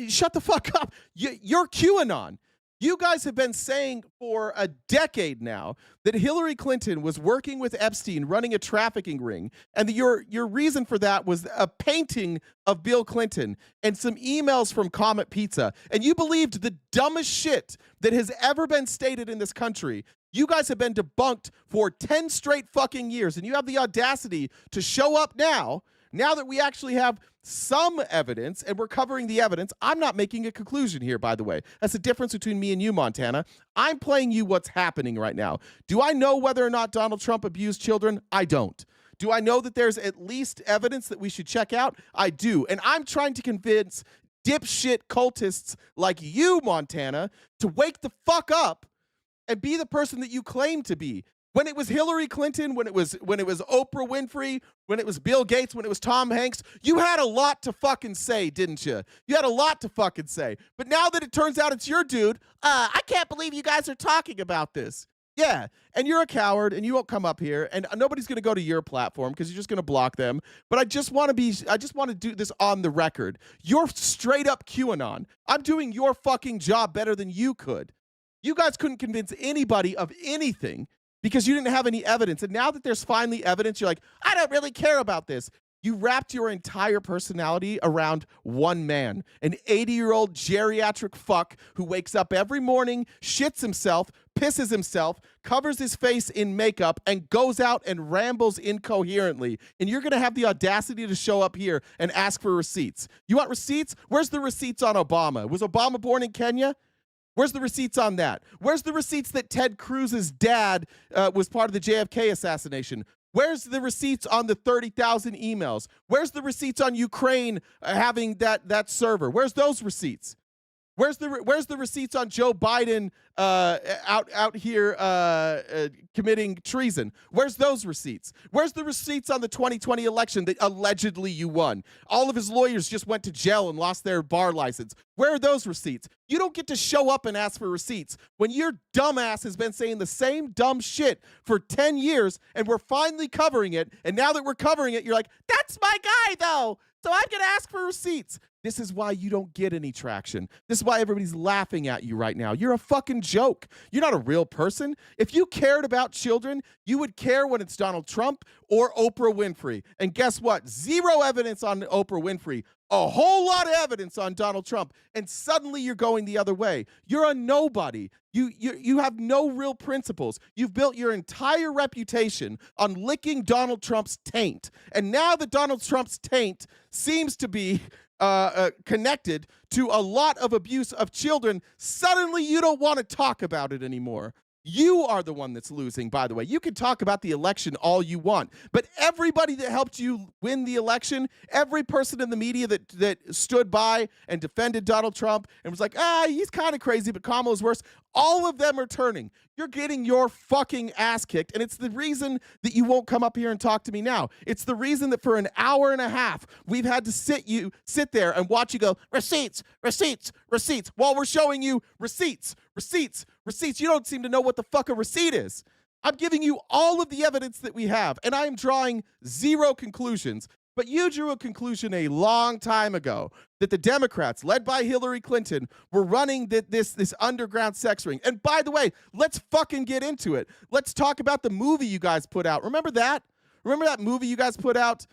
shut the fuck up. You're QAnon. You guys have been saying for a decade now that Hillary Clinton was working with Epstein, running a trafficking ring, and your reason for that was a painting of Bill Clinton and some emails from Comet Pizza, and you believed the dumbest shit that has ever been stated in this country. You guys have been debunked for 10 straight fucking years, and you have the audacity to show up now that we actually have some evidence, and we're covering the evidence. I'm not making a conclusion here, by the way. That's the difference between me and you, Montana. I'm playing you what's happening right now. Do I know whether or not Donald Trump abused children? I don't. Do I know that there's at least evidence that we should check out? I do. And I'm trying to convince dipshit cultists like you, Montana, to wake the fuck up and be the person that you claim to be. When it was Hillary Clinton, when it was Oprah Winfrey, when it was Bill Gates, when it was Tom Hanks, you had a lot to fucking say, didn't you? You had a lot to fucking say. But now that it turns out it's your dude, I can't believe you guys are talking about this. Yeah, and you're a coward, and you won't come up here, and nobody's going to go to your platform because you're just going to block them. But I just want to do this on the record. You're straight up QAnon. I'm doing your fucking job better than you could. You guys couldn't convince anybody of anything because you didn't have any evidence. And now that there's finally evidence, you're like, I don't really care about this. You wrapped your entire personality around one man, an 80-year-old geriatric fuck who wakes up every morning, shits himself, pisses himself, covers his face in makeup, and goes out and rambles incoherently. And you're going to have the audacity to show up here and ask for receipts. You want receipts? Where's the receipts on Obama? Was Obama born in Kenya? Where's the receipts on that? Where's the receipts that Ted Cruz's dad was part of the JFK assassination? Where's the receipts on the 30,000 emails? Where's the receipts on Ukraine having that server? Where's those receipts? Where's the receipts on Joe Biden out here committing treason? Where's those receipts? Where's the receipts on the 2020 election that allegedly you won? All of his lawyers just went to jail and lost their bar license. Where are those receipts? You don't get to show up and ask for receipts when your dumbass has been saying the same dumb shit for 10 years and we're finally covering it. And now that we're covering it, you're like, that's my guy though. So I'm going to ask for receipts. This is why you don't get any traction. This is why everybody's laughing at you right now. You're a fucking joke. You're not a real person. If you cared about children, you would care when it's Donald Trump or Oprah Winfrey. And guess what? Zero evidence on Oprah Winfrey. A whole lot of evidence on Donald Trump. And suddenly you're going the other way. You're a nobody. You have no real principles. You've built your entire reputation on licking Donald Trump's taint. And now that Donald Trump's taint seems to be connected to a lot of abuse of children, suddenly you don't want to talk about it anymore. You are the one that's losing, by the way. You can talk about the election all you want, but everybody that helped you win the election, every person in the media that stood by and defended Donald Trump and was like, he's kind of crazy, but Kamala's worse, all of them are turning. You're getting your fucking ass kicked, and it's the reason that you won't come up here and talk to me now. It's the reason that for an hour and a half, we've had to sit there and watch you go, receipts, receipts, receipts, while we're showing you receipts, receipts, receipts. You don't seem to know what the fuck a receipt is. I'm giving you all of the evidence that we have, and I am drawing zero conclusions. But you drew a conclusion a long time ago that the Democrats, led by Hillary Clinton, were running this underground sex ring. And by the way, let's fucking get into it. Let's talk about the movie you guys put out. Remember that? Remember that movie you guys put out,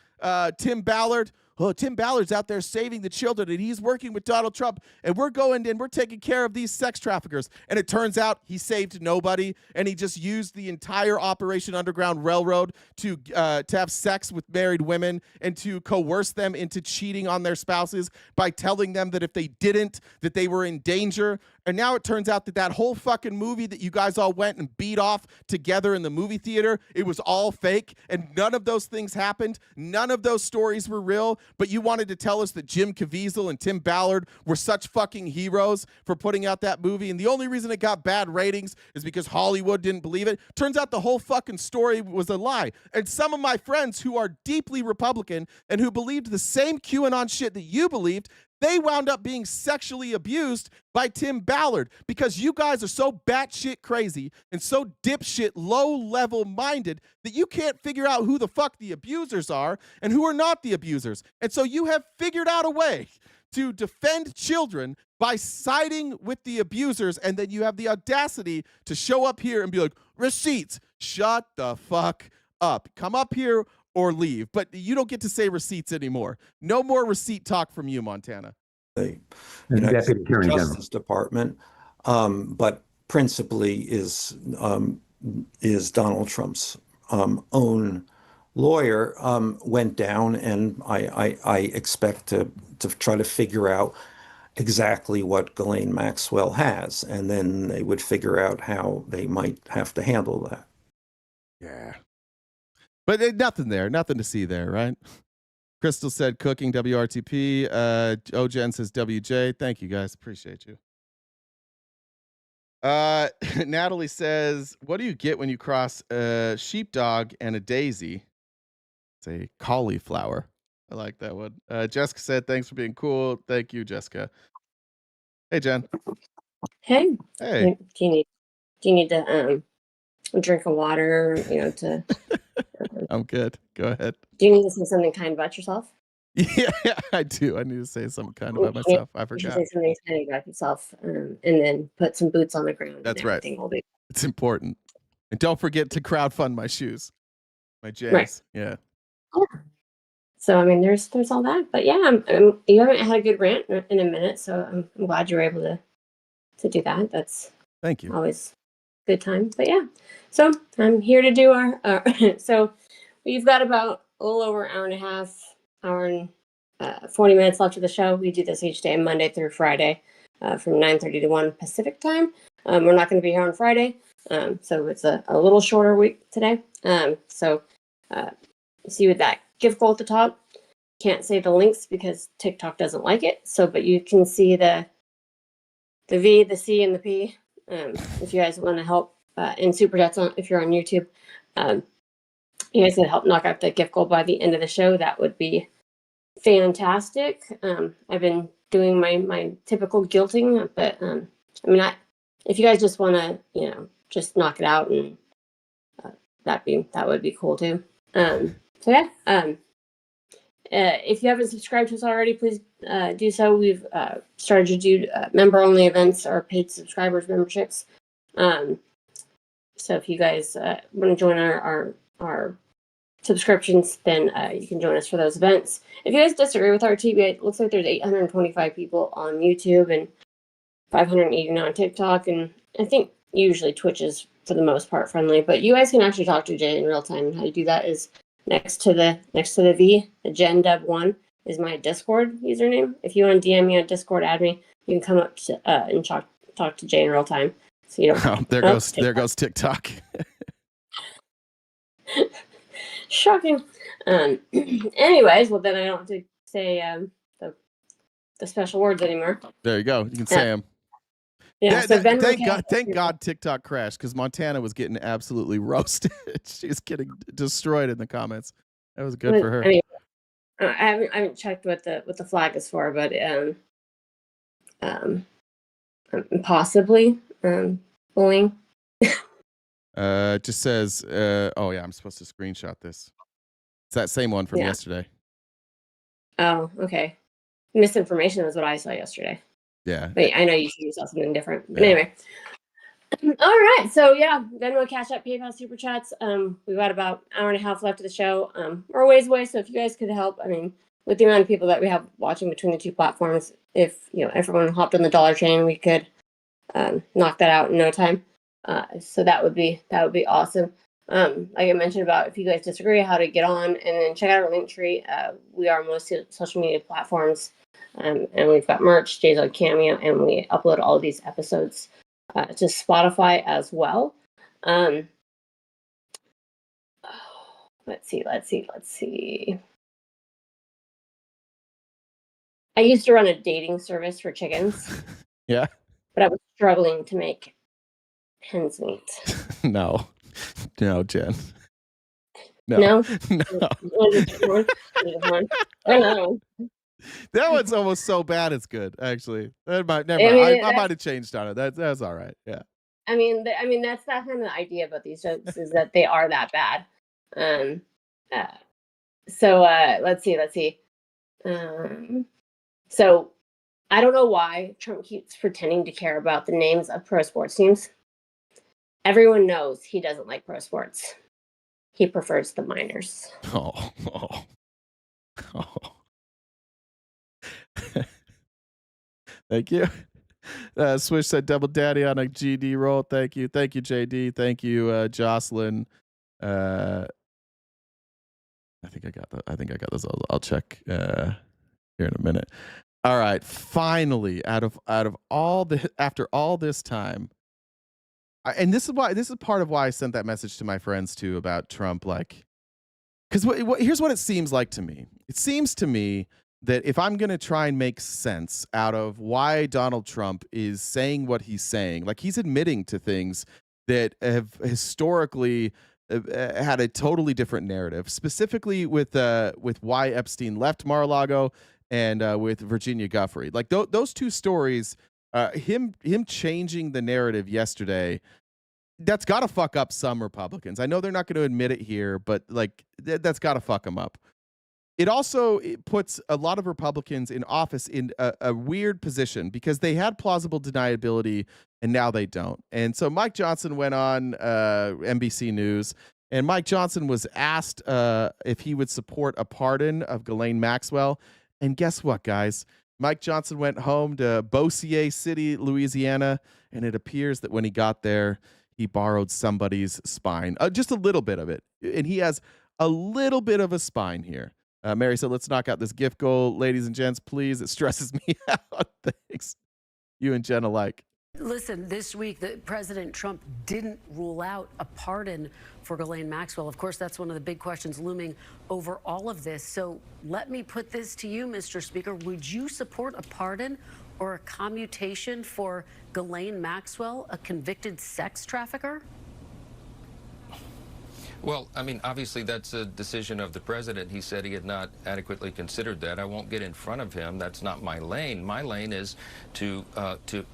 Tim Ballard? Oh, Tim Ballard's out there saving the children, and he's working with Donald Trump, and we're going in, we're taking care of these sex traffickers. And it turns out he saved nobody, and he just used the entire Operation Underground Railroad to have sex with married women and to coerce them into cheating on their spouses by telling them that if they didn't, that they were in danger. And now it turns out that whole fucking movie that you guys all went and beat off together in the movie theater, it was all fake, and none of those things happened. None of those stories were real, but you wanted to tell us that Jim Caviezel and Tim Ballard were such fucking heroes for putting out that movie, and the only reason it got bad ratings is because Hollywood didn't believe it. Turns out the whole fucking story was a lie. And some of my friends who are deeply Republican and who believed the same QAnon shit that you believed, they wound up being sexually abused by Tim Ballard because you guys are so batshit crazy and so dipshit low-level minded that you can't figure out who the fuck the abusers are and who are not the abusers. And so you have figured out a way to defend children by siding with the abusers, and then you have the audacity to show up here and be like, receipts. Shut the fuck up. Come up here or leave, but you don't get to say receipts anymore. No more receipt talk from you, Montana. The Justice Department, but principally is Donald Trump's own lawyer went down, and I expect to try to figure out exactly what Ghislaine Maxwell has, and then they would figure out how they might have to handle that. Yeah. But nothing there, nothing to see there, right? Crystal said cooking, WRTP. Ojen says WJ. Thank you, guys. Appreciate you. Natalie says, what do you get when you cross a sheepdog and a daisy? It's a cauliflower. I like that one. Jessica said, thanks for being cool. Thank you, Jessica. Hey, Jen. Hey. Hey. Do you need to drink of water, to... I'm good. Go ahead. Do you need to say something kind about yourself? Yeah, I do. I need to say something kind about myself. I forgot. You should say something kind about yourself, and then put some boots on the ground. That's and right. Will be... It's important. And don't forget to crowdfund my shoes, my J's. Right. Yeah. So I mean, there's all that, but yeah, you haven't had a good rant in a minute, so I'm glad you were able to do that. That's thank you. Always good time, but yeah. So I'm here to do our so we've got about a little over an hour and a half, hour and 40 minutes left of the show. We do this each day, Monday through Friday, from 9:30 to 1 Pacific time. We're not going to be here on Friday, so it's a little shorter week today. So see with that gift goal at the top. Can't say the links because TikTok doesn't like it. So, but you can see the the V, the C, and the P. If you guys want to help, and Super Chats if you're on YouTube, you guys can help knock out the gift goal by the end of the show. That would be fantastic. I've been doing my typical guilting, but I mean, if you guys just want to, just knock it out, and that would be cool too. So yeah. If you haven't subscribed to us already, please do so. We've started to do member-only events or paid subscribers memberships. So if you guys want to join our subscriptions, then you can join us for those events. If you guys disagree with our TV, it looks like there's 825 people on YouTube and 589 on TikTok, and I think usually Twitch is for the most part friendly. But you guys can actually talk to Jay in real time. And how you do that is next to the V, the GenDev1 is my Discord username. If you want to DM me on Discord, add me. You can come up to, and talk to Jay in real time. So you don't. There goes TikTok. Shocking. Anyways, well then I don't have to say the special words anymore. There you go. You can say them. Yeah. Thank God TikTok crashed, because Montana was getting absolutely roasted. She was getting destroyed in the comments. That was good for her. I mean, I haven't checked what the flag is for, but possibly bullying. It just says, oh yeah, I'm supposed to screenshot this. It's that same one from yesterday. Oh, okay. Misinformation is what I saw yesterday. Yeah. But I know you saw something different. But anyway. All right. So yeah, Venmo, Cash App, PayPal, Super Chats. We've got about an hour and a half left of the show. We're a ways away, so if you guys could help, I mean, with the amount of people that we have watching between the two platforms, if everyone hopped on the dollar chain, we could knock that out in no time. So that would be awesome. Like I mentioned about, if you guys disagree, how to get on, and then check out our link tree. We are on most social media platforms, and we've got merch, Jay's on Cameo, and we upload all of these episodes to Spotify as well. Let's see. I used to run a dating service for chickens. Yeah. But I was struggling to make hens meet. No, Jen. No. That one's almost so bad it's good, actually. Never mind. I might have changed on it. That's all right. Yeah. I mean, that's kind of the idea about these jokes, is that they are that bad. So let's see. So I don't know why Trump keeps pretending to care about the names of pro sports teams. Everyone knows he doesn't like pro sports. He prefers the minors. Oh. Thank you. Swish said double daddy on a GD roll. Thank you, JD. Thank you, Jocelyn. I think I got those. I'll check here in a minute. All right. Finally, out of all after all this time, and this is part of why I sent that message to my friends too about Trump, like, because here's what it seems like to me. It seems to me that if I'm going to try and make sense out of why Donald Trump is saying what he's saying, like he's admitting to things that have historically had a totally different narrative, specifically with why Epstein left Mar-a-Lago and with Virginia Giuffre. Like those two stories, him changing the narrative yesterday, that's got to fuck up some Republicans. I know they're not going to admit it here, but like that's got to fuck them up. It also puts a lot of Republicans in office in a weird position because they had plausible deniability and now they don't. And so Mike Johnson went on NBC News, and Mike Johnson was asked if he would support a pardon of Ghislaine Maxwell. And guess what, guys? Mike Johnson went home to Bossier City, Louisiana, and it appears that when he got there, he borrowed somebody's spine, just a little bit of it. And he has a little bit of a spine here. Mary said, let's knock out this gift goal. Ladies and gents, please. It stresses me out. Thanks. You and Jen alike. Listen, this week, President Trump didn't rule out a pardon for Ghislaine Maxwell. Of course, that's one of the big questions looming over all of this. So let me put this to you, Mr. Speaker. Would you support a pardon, or a commutation for Ghislaine Maxwell, a convicted sex trafficker? Well, I mean, obviously that's a decision of the president. He said he had not adequately considered that. I won't get in front of him. That's not my lane. My lane is to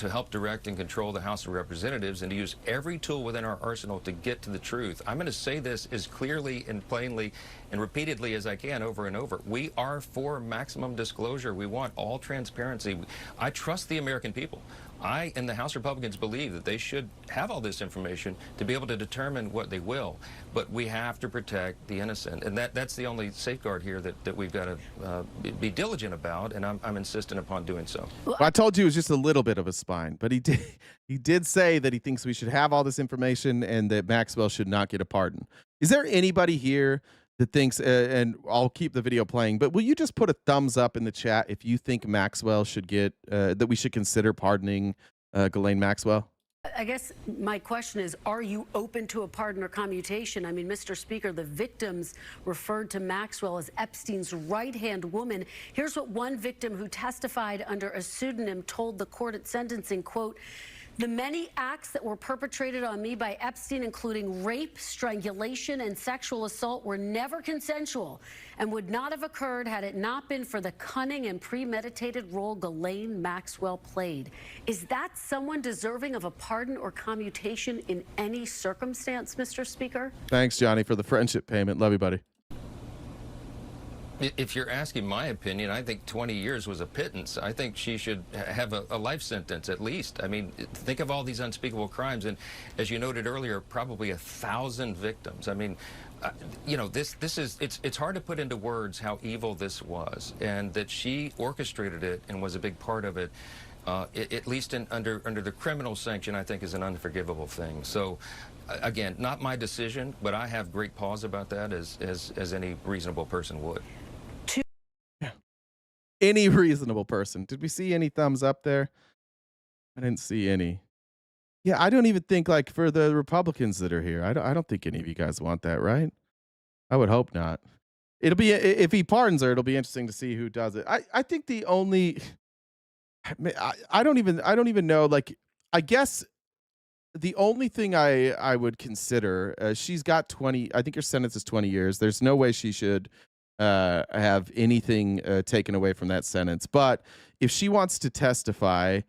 help direct and control the House of Representatives and to use every tool within our arsenal to get to the truth. I'm going to say this as clearly and plainly and repeatedly as I can over and over. We are for maximum disclosure. We want all transparency. I trust the American people. I and the House Republicans believe that they should have all this information to be able to determine what they will. But we have to protect the innocent. And that's the only safeguard here that we've got to be diligent about, and I'm insistent upon doing so. Well, I told you it was just a little bit of a spine, but he did say that he thinks we should have all this information and that Maxwell should not get a pardon. Is there anybody here that thinks, and I'll keep the video playing, but will you just put a thumbs up in the chat if you think Maxwell should get, that we should consider pardoning Ghislaine Maxwell? I guess my question is, are you open to a pardon or commutation? I mean, Mr. Speaker, the victims referred to Maxwell as Epstein's right-hand woman. Here's what one victim who testified under a pseudonym told the court at sentencing, quote, "The many acts that were perpetrated on me by Epstein, including rape, strangulation, and sexual assault, were never consensual and would not have occurred had it not been for the cunning and premeditated role Ghislaine Maxwell played." Is that someone deserving of a pardon or commutation in any circumstance, Mr. Speaker? Thanks, Johnny, for the friendship payment. Love you, buddy. If you're asking my opinion, I think 20 years was a pittance. I think she should have a life sentence at least. I mean, think of all these unspeakable crimes. And as you noted earlier, probably 1,000 victims. I mean, you know, it's hard to put into words how evil this was, and that she orchestrated it and was a big part of it. At least under the criminal sanction, I think is an unforgivable thing. So, again, not my decision, but I have great pause about that, as any reasonable person would. Any reasonable person. Did we see any thumbs up there? I didn't see any. Yeah, I don't even think, like, for the Republicans that are here, I don't think any of you guys want that, right? I would hope not. It'll be, if he pardons her, it'll be interesting to see who does it. I think the only, I don't even know, like, I guess the only thing I would consider, she's got 20, I think her sentence is 20 years. There's no way she should have anything taken away from that sentence. But if she wants to testify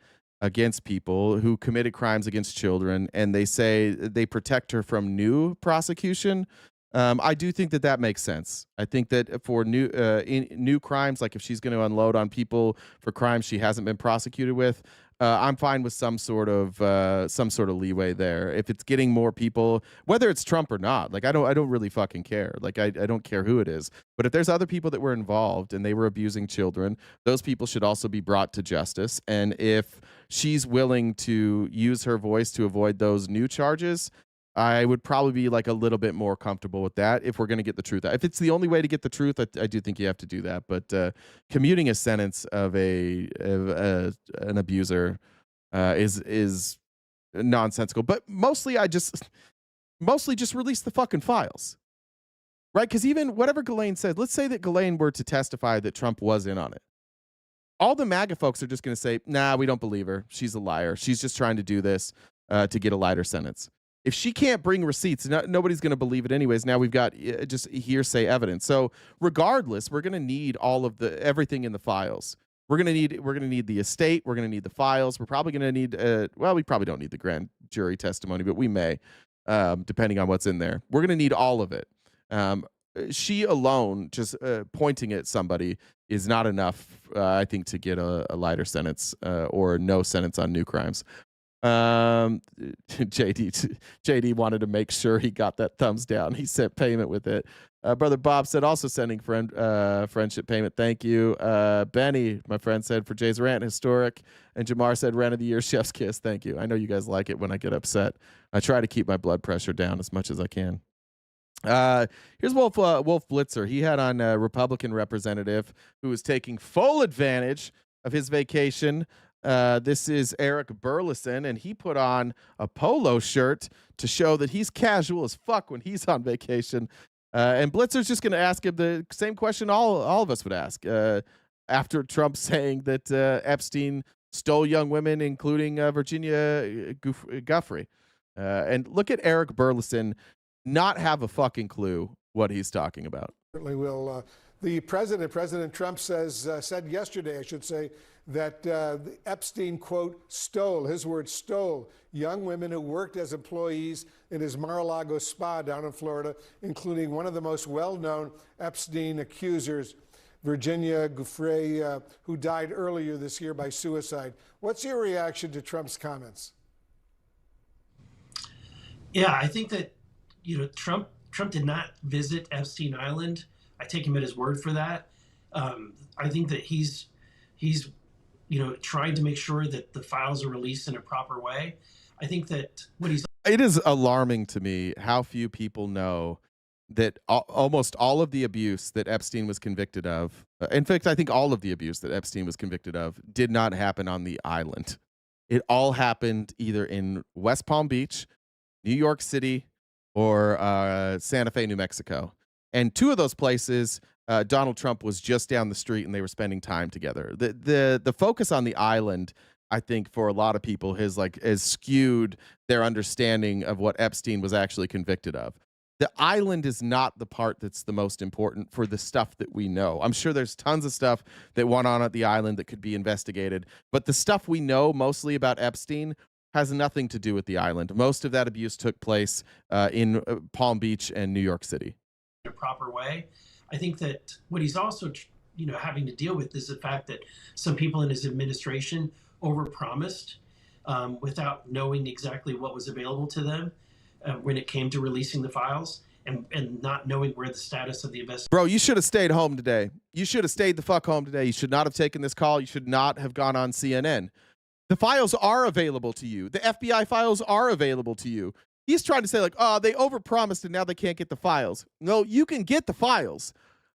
against people who committed crimes against children and they say they protect her from new prosecution, I do think that makes sense. I think that for new crimes, like if she's going to unload on people for crimes she hasn't been prosecuted with, I'm fine with some sort of leeway there. If it's getting more people, whether it's Trump or not, like I don't really fucking care. Like I don't care who it is. But if there's other people that were involved and they were abusing children, those people should also be brought to justice. And if she's willing to use her voice to avoid those new charges, I would probably be like a little bit more comfortable with that if we're going to get the truth out. If it's the only way to get the truth, I do think you have to do that. But commuting a sentence of an abuser is nonsensical. But mostly just release the fucking files, right? Because even whatever Ghislaine said, let's say that Ghislaine were to testify that Trump was in on it. All the MAGA folks are just going to say, nah, we don't believe her. She's a liar. She's just trying to do this to get a lighter sentence. If she can't bring receipts, nobody's going to believe it anyways. Now we've got just hearsay evidence. So regardless, we're going to need all of everything in the files. We're going to need the estate. We're going to need the files. We're probably going to need, we probably don't need the grand jury testimony, but we may, depending on what's in there. We're going to need all of it. She alone, just pointing at somebody, is not enough, I think, to get a lighter sentence or no sentence on new crimes. JD wanted to make sure he got that thumbs down. He sent payment with it. Brother Bob said also sending friendship payment. Thank you. Benny, my friend, said for Jay's rant, historic. And Jamar said rant of the year, chef's kiss. Thank you. I know you guys like it when I get upset. I try to keep my blood pressure down as much as I can. Here's Wolf Blitzer. He had on a Republican representative who was taking full advantage of his vacation. This is Eric Burleson, and he put on a polo shirt to show that he's casual as fuck when he's on vacation. And Blitzer's just going to ask him the same question all of us would ask after Trump saying that Epstein stole young women, including Virginia Guffrey. And look at Eric Burleson not have a fucking clue what he's talking about. Certainly will. The President Trump said yesterday, I should say, that Epstein, quote, stole, his word, stole young women who worked as employees in his Mar-a-Lago spa down in Florida, including one of the most well-known Epstein accusers, Virginia Giuffre, who died earlier this year by suicide. What's your reaction to Trump's comments? Yeah, I think that, Trump did not visit Epstein Island. I take him at his word for that. I think that he's trying to make sure that the files are released in a proper way. I think that it is alarming to me how few people know that almost all of the abuse that Epstein was convicted of, in fact, I think all of the abuse that Epstein was convicted of did not happen on the island. It all happened either in West Palm Beach, New York City, or Santa Fe, New Mexico. And two of those places, Donald Trump was just down the street and they were spending time together. The focus on the island, I think, for a lot of people has skewed their understanding of what Epstein was actually convicted of. The island is not the part that's the most important for the stuff that we know. I'm sure there's tons of stuff that went on at the island that could be investigated, but the stuff we know mostly about Epstein has nothing to do with the island. Most of that abuse took place in Palm Beach and New York City. In a proper way. I think that what he's also, having to deal with is the fact that some people in his administration overpromised without knowing exactly what was available to them when it came to releasing the files and not knowing where the status of the investigation. Bro, you should have stayed home today. You should have stayed the fuck home today. You should not have taken this call. You should not have gone on CNN. The files are available to you. The FBI files are available to you. He's trying to say they overpromised and now they can't get the files. No, you can get the files.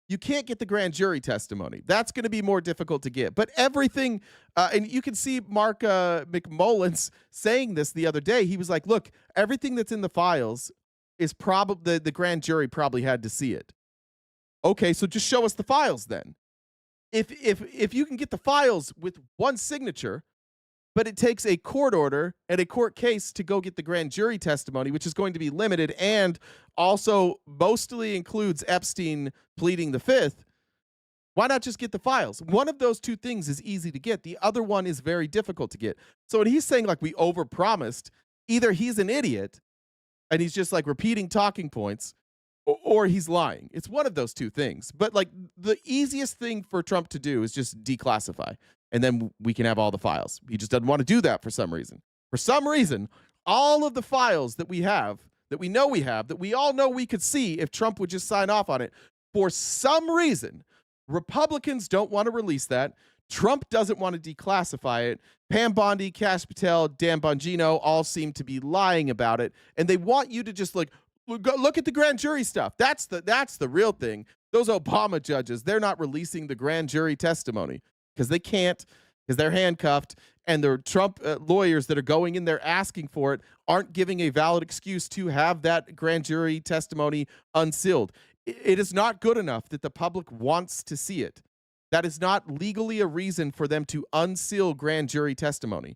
You can't get the grand jury testimony. That's going to be more difficult to get. But everything, and you can see Mark McMullins saying this the other day. He was like, look, everything that's in the files is probably, the grand jury probably had to see it. Okay, so just show us the files then. If you can get the files with one signature, but it takes a court order and a court case to go get the grand jury testimony, which is going to be limited and also mostly includes Epstein pleading the fifth. Why not just get the files? One of those two things is easy to get. The other one is very difficult to get. So when he's saying we overpromised, either he's an idiot and he's just repeating talking points, or he's lying. It's one of those two things. But the easiest thing for Trump to do is just declassify. And then we can have all the files. He just doesn't want to do that for some reason. For some reason, all of the files that we have, that we know we have, that we all know we could see if Trump would just sign off on it, for some reason, Republicans don't want to release that. Trump doesn't want to declassify it. Pam Bondi, Kash Patel, Dan Bongino all seem to be lying about it. And they want you to just look at the grand jury stuff. That's the real thing. Those Obama judges, they're not releasing the grand jury testimony. Because they can't, because they're handcuffed, and the Trump lawyers that are going in there asking for it aren't giving a valid excuse to have that grand jury testimony unsealed. It is not good enough that the public wants to see it. That is not legally a reason for them to unseal grand jury testimony.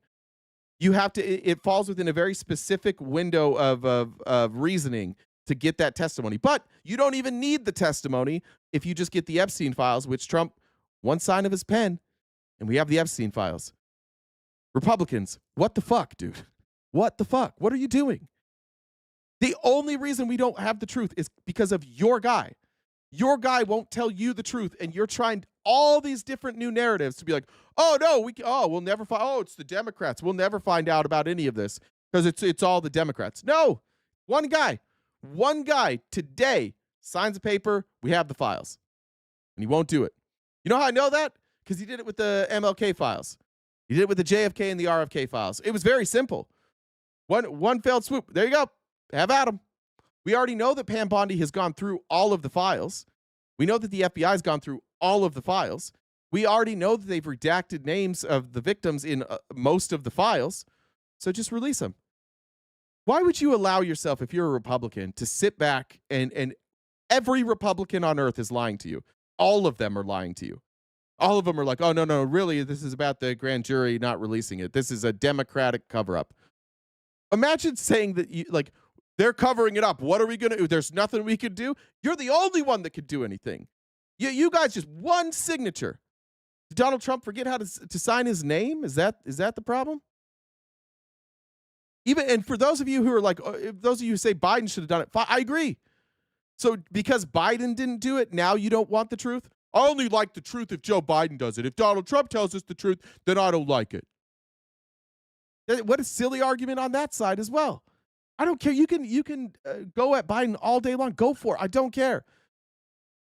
You have to, it falls within a very specific window of reasoning to get that testimony. But you don't even need the testimony if you just get the Epstein files, which Trump, one sign of his pen, and we have the Epstein files. Republicans, what the fuck, dude? What the fuck? What are you doing? The only reason we don't have the truth is because of your guy. Your guy won't tell you the truth, and you're trying all these different new narratives to be like, oh, no, we'll never find, it's the Democrats. We'll never find out about any of this because it's all the Democrats. No, one guy today signs a paper, we have the files, and he won't do it. You know how I know that? Because he did it with the MLK files. He did it with the JFK and the RFK files. It was very simple. One failed swoop. There you go. Have at him. We already know that Pam Bondi has gone through all of the files. We know that the FBI has gone through all of the files. We already know that they've redacted names of the victims in most of the files. So just release them. Why would you allow yourself, if you're a Republican, to sit back and every Republican on earth is lying to you? All of them are lying to you. All of them are like, oh, no, really, this is about the grand jury not releasing it. This is a Democratic cover-up. Imagine saying that, they're covering it up. What are we going to do? There's nothing we can do. You're the only one that could do anything. You guys, just one signature. Did Donald Trump forget how to sign his name? Is that the problem? And for those of you who are like, those of you who say Biden should have done it, I agree. So because Biden didn't do it, now you don't want the truth? I only like the truth if Joe Biden does it. If Donald Trump tells us the truth, then I don't like it. What a silly argument on that side as well. I don't care. You can go at Biden all day long. Go for it. I don't care.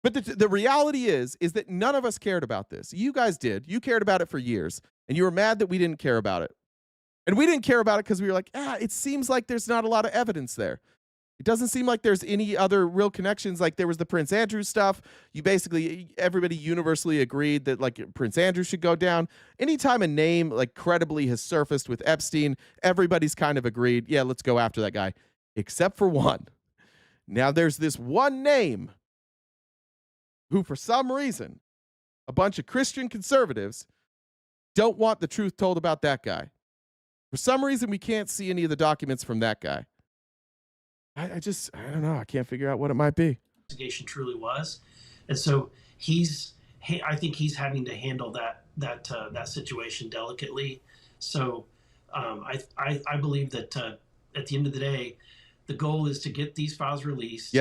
But the reality is that none of us cared about this. You guys did. You cared about it for years, and you were mad that we didn't care about it. And we didn't care about it because we were like, it seems like there's not a lot of evidence there. It doesn't seem like there's any other real connections. Like there was the Prince Andrew stuff. Everybody universally agreed that like Prince Andrew should go down. Anytime a name like credibly has surfaced with Epstein, everybody's kind of agreed, yeah, let's go after that guy, except for one. Now there's this one name who for some reason, a bunch of Christian conservatives don't want the truth told about that guy. For some reason, we can't see any of the documents from that guy. I don't know. I can't figure out what it might be. Investigation truly was, and so I think he's having to handle that situation delicately. So I believe that at the end of the day, the goal is to get these files released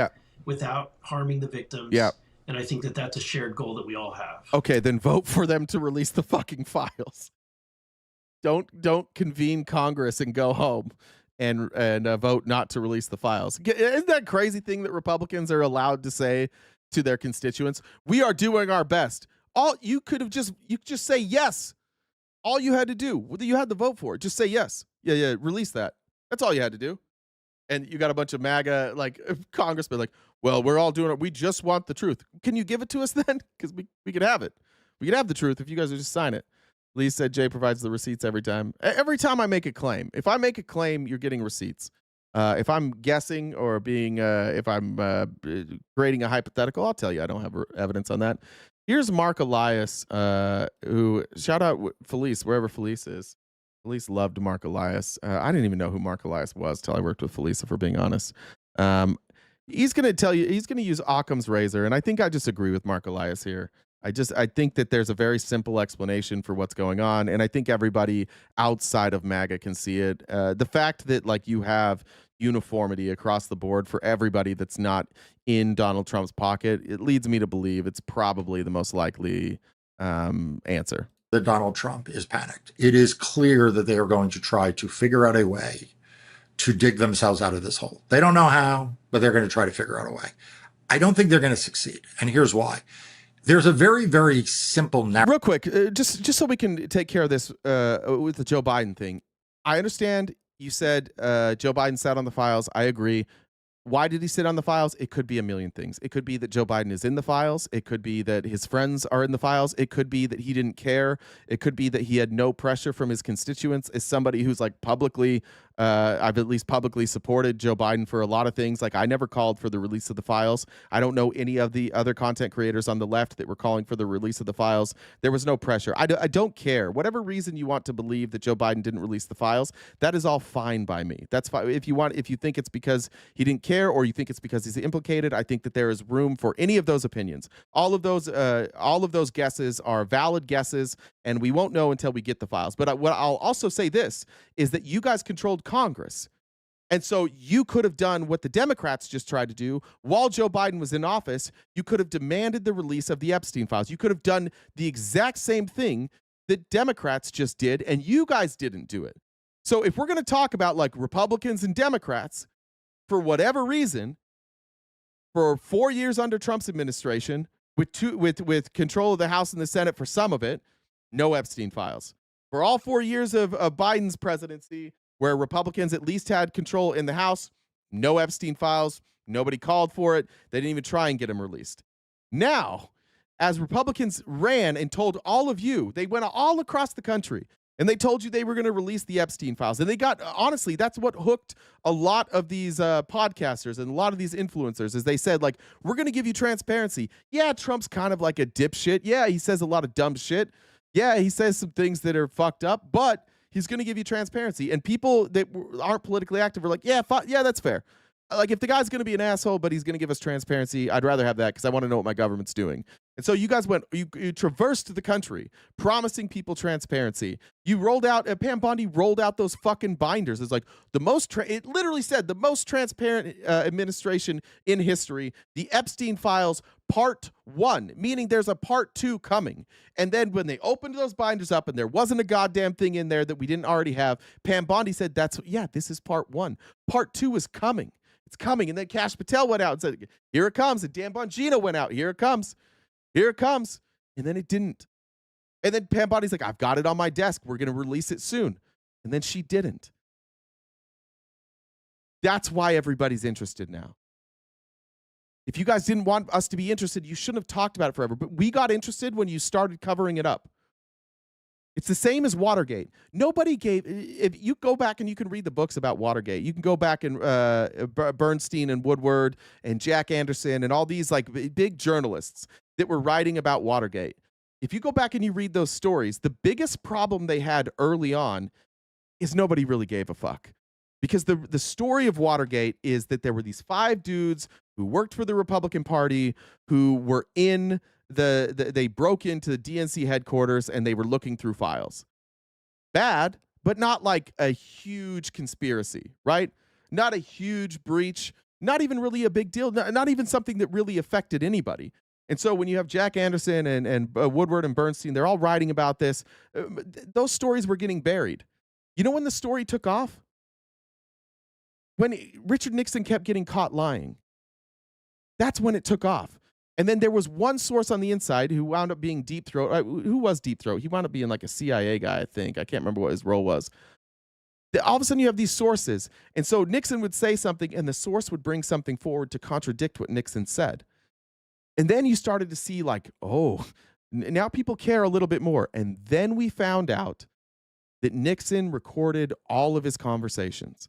without harming the victims. Yeah. And I think that that's a shared goal that we all have. Okay, then vote for them to release the fucking files. Don't convene Congress and go home and vote not to release the files. Isn't that crazy thing that Republicans are allowed to say to their constituents? We are doing our best. You could just say yes. All you had to do, whether you had to vote for it, just say yes. Yeah, release that. That's all you had to do. And you got a bunch of MAGA congressmen like, well, we're all doing it. We just want the truth. Can you give it to us then? Because we could have it. We could have the truth if you guys would just sign it. Lee said Jay provides the receipts every time. Every time I make a claim. If I make a claim, you're getting receipts. If I'm guessing or if I'm grading a hypothetical, I'll tell you I don't have evidence on that. Here's Mark Elias, who, shout out Felice, wherever Felice is. Felice loved Mark Elias. I didn't even know who Mark Elias was till I worked with Felice, if we're being honest. He's going to tell you, he's going to use Occam's razor, and I think I just agree with Mark Elias here. I think that there's a very simple explanation for what's going on, and I think everybody outside of MAGA can see it. The fact that you have uniformity across the board for everybody that's not in Donald Trump's pocket, it leads me to believe it's probably the most likely answer. That Donald Trump is panicked. It is clear that they are going to try to figure out a way to dig themselves out of this hole. They don't know how, but they're going to try to figure out a way. I don't think they're going to succeed, and here's why. There's a very, very simple narrative. Real quick, just so we can take care of this with the Joe Biden thing. I understand you said Joe Biden sat on the files. I agree. Why did he sit on the files? It could be a million things. It could be that Joe Biden is in the files. It could be that his friends are in the files. It could be that he didn't care. It could be that he had no pressure from his constituents. As somebody who's publicly, I've at least publicly supported Joe Biden for a lot of things. I never called for the release of the files. I don't know any of the other content creators on the left that were calling for the release of the files. There was no pressure. I don't care. Whatever reason you want to believe that Joe Biden didn't release the files, that is all fine by me. That's fine. If you think it's because he didn't care or you think it's because he's implicated, I think that there is room for any of those opinions. All of those guesses are valid guesses, and we won't know until we get the files. But what I'll also say this is that you guys controlled Congress. And so you could have done what the Democrats just tried to do while Joe Biden was in office. You could have demanded the release of the Epstein files. You could have done the exact same thing that Democrats just did, and you guys didn't do it. So if we're going to talk about Republicans and Democrats, for whatever reason, for 4 years under Trump's administration, with control of the House and the Senate for some of it, no Epstein files. For all 4 years of Biden's presidency, where Republicans at least had control in the House, no Epstein files. Nobody called for it. They didn't even try and get them released. Now, as Republicans ran and told all of you, they went all across the country And they told you they were going to release the Epstein files. And they got, honestly, that's what hooked a lot of these podcasters and a lot of these influencers, is they said, like, we're going to give you transparency. Yeah, Trump's kind of like a dipshit. Yeah, he says a lot of dumb shit. Yeah, he says some things that are fucked up, but he's going to give you transparency. And people that aren't politically active are like, yeah, yeah, that's fair. Like, if the guy's going to be an asshole, but he's going to give us transparency, I'd rather have that because I want to know what my government's doing. And so you guys you traversed the country promising people transparency. You rolled out, Pam Bondi rolled out those fucking binders. It's like it literally said the most transparent administration in history, the Epstein files part 1, meaning there's a part 2 coming. And then when they opened those binders up and there wasn't a goddamn thing in there that we didn't already have, Pam Bondi said, this is part 1. Part 2 is coming. It's coming. And then Kash Patel went out and said, here it comes. And Dan Bongino went out. Here it comes. Here it comes. And then it didn't. And then Pam Bondi's like, I've got it on my desk. We're going to release it soon. And then she didn't. That's why everybody's interested now. If you guys didn't want us to be interested, you shouldn't have talked about it forever. But we got interested when you started covering it up. It's the same as Watergate. Nobody gave, if you go back and you can read the books about Watergate, you can go back and Bernstein and Woodward and Jack Anderson and all these like big journalists that were writing about Watergate. If you go back and you read those stories, the biggest problem they had early on is nobody really gave a fuck. Because the story of Watergate is that there were these 5 dudes who worked for the Republican Party who were in they broke into the DNC headquarters and they were looking through files. Bad, but not like a huge conspiracy, right? Not a huge breach, not even really a big deal, not even something that really affected anybody. And so when you have Jack Anderson and Woodward and Bernstein, they're all writing about this. Those stories were getting buried. You know when the story took off? When Richard Nixon kept getting caught lying. That's when it took off. And then there was one source on the inside who wound up being Deep Throat. Who was Deep Throat? He wound up being like a CIA guy, I think. I can't remember what his role was. All of a sudden you have these sources. And so Nixon would say something and the source would bring something forward to contradict what Nixon said. And then you started to see like, oh, now people care a little bit more. And then we found out that Nixon recorded all of his conversations.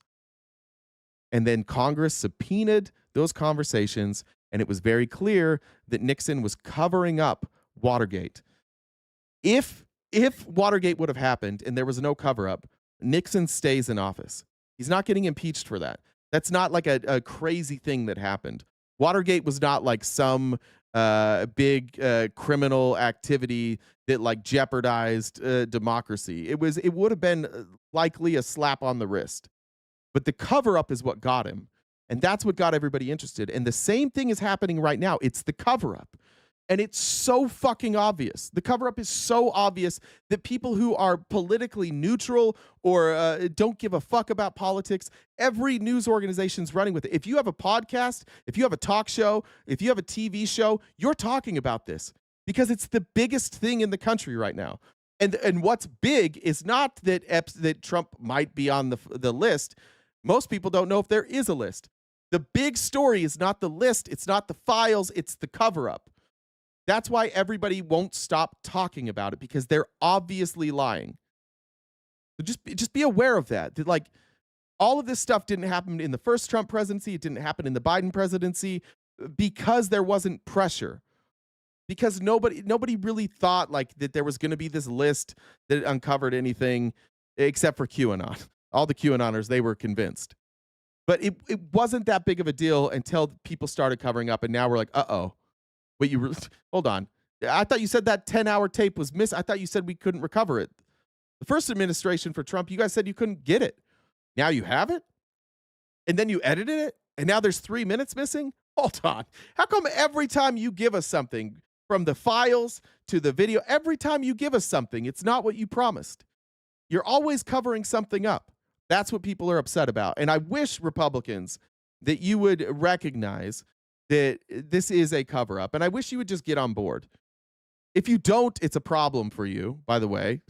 And then Congress subpoenaed those conversations. And it was very clear that Nixon was covering up Watergate. If Watergate would have happened and there was no cover-up, Nixon stays in office. He's not getting impeached for that. That's not like a crazy thing that happened. Watergate was not like some big criminal activity that like jeopardized democracy. It would have been likely a slap on the wrist. But the cover-up is what got him. And that's what got everybody interested. And the same thing is happening right now. It's the cover-up. And it's so fucking obvious. The cover-up is so obvious that people who are politically neutral or don't give a fuck about politics, every news organization's running with it. If you have a podcast, if you have a talk show, if you have a TV show, you're talking about this because it's the biggest thing in the country right now. And what's big is not that Trump might be on the list. Most people don't know if there is a list. The big story is not the list, it's not the files, it's the cover-up. That's why everybody won't stop talking about it, because they're obviously lying. So just be aware of that. That like all of this stuff didn't happen in the first Trump presidency, it didn't happen in the Biden presidency, because there wasn't pressure. Because nobody really thought like that there was going to be this list that uncovered anything except for QAnon. All the QAnoners, they were convinced. But it wasn't that big of a deal until people started covering up, and now we're like, uh-oh. Wait, hold on. I thought you said that 10-hour tape was missed. I thought you said we couldn't recover it. The first administration for Trump, you guys said you couldn't get it. Now you have it? And then you edited it? And now there's 3 minutes missing? Hold on. How come every time you give us something, from the files to the video, every time you give us something, it's not what you promised? You're always covering something up. That's what people are upset about. And I wish, Republicans, that you would recognize that this is a cover-up. And I wish you would just get on board. If you don't, it's a problem for you, by the way.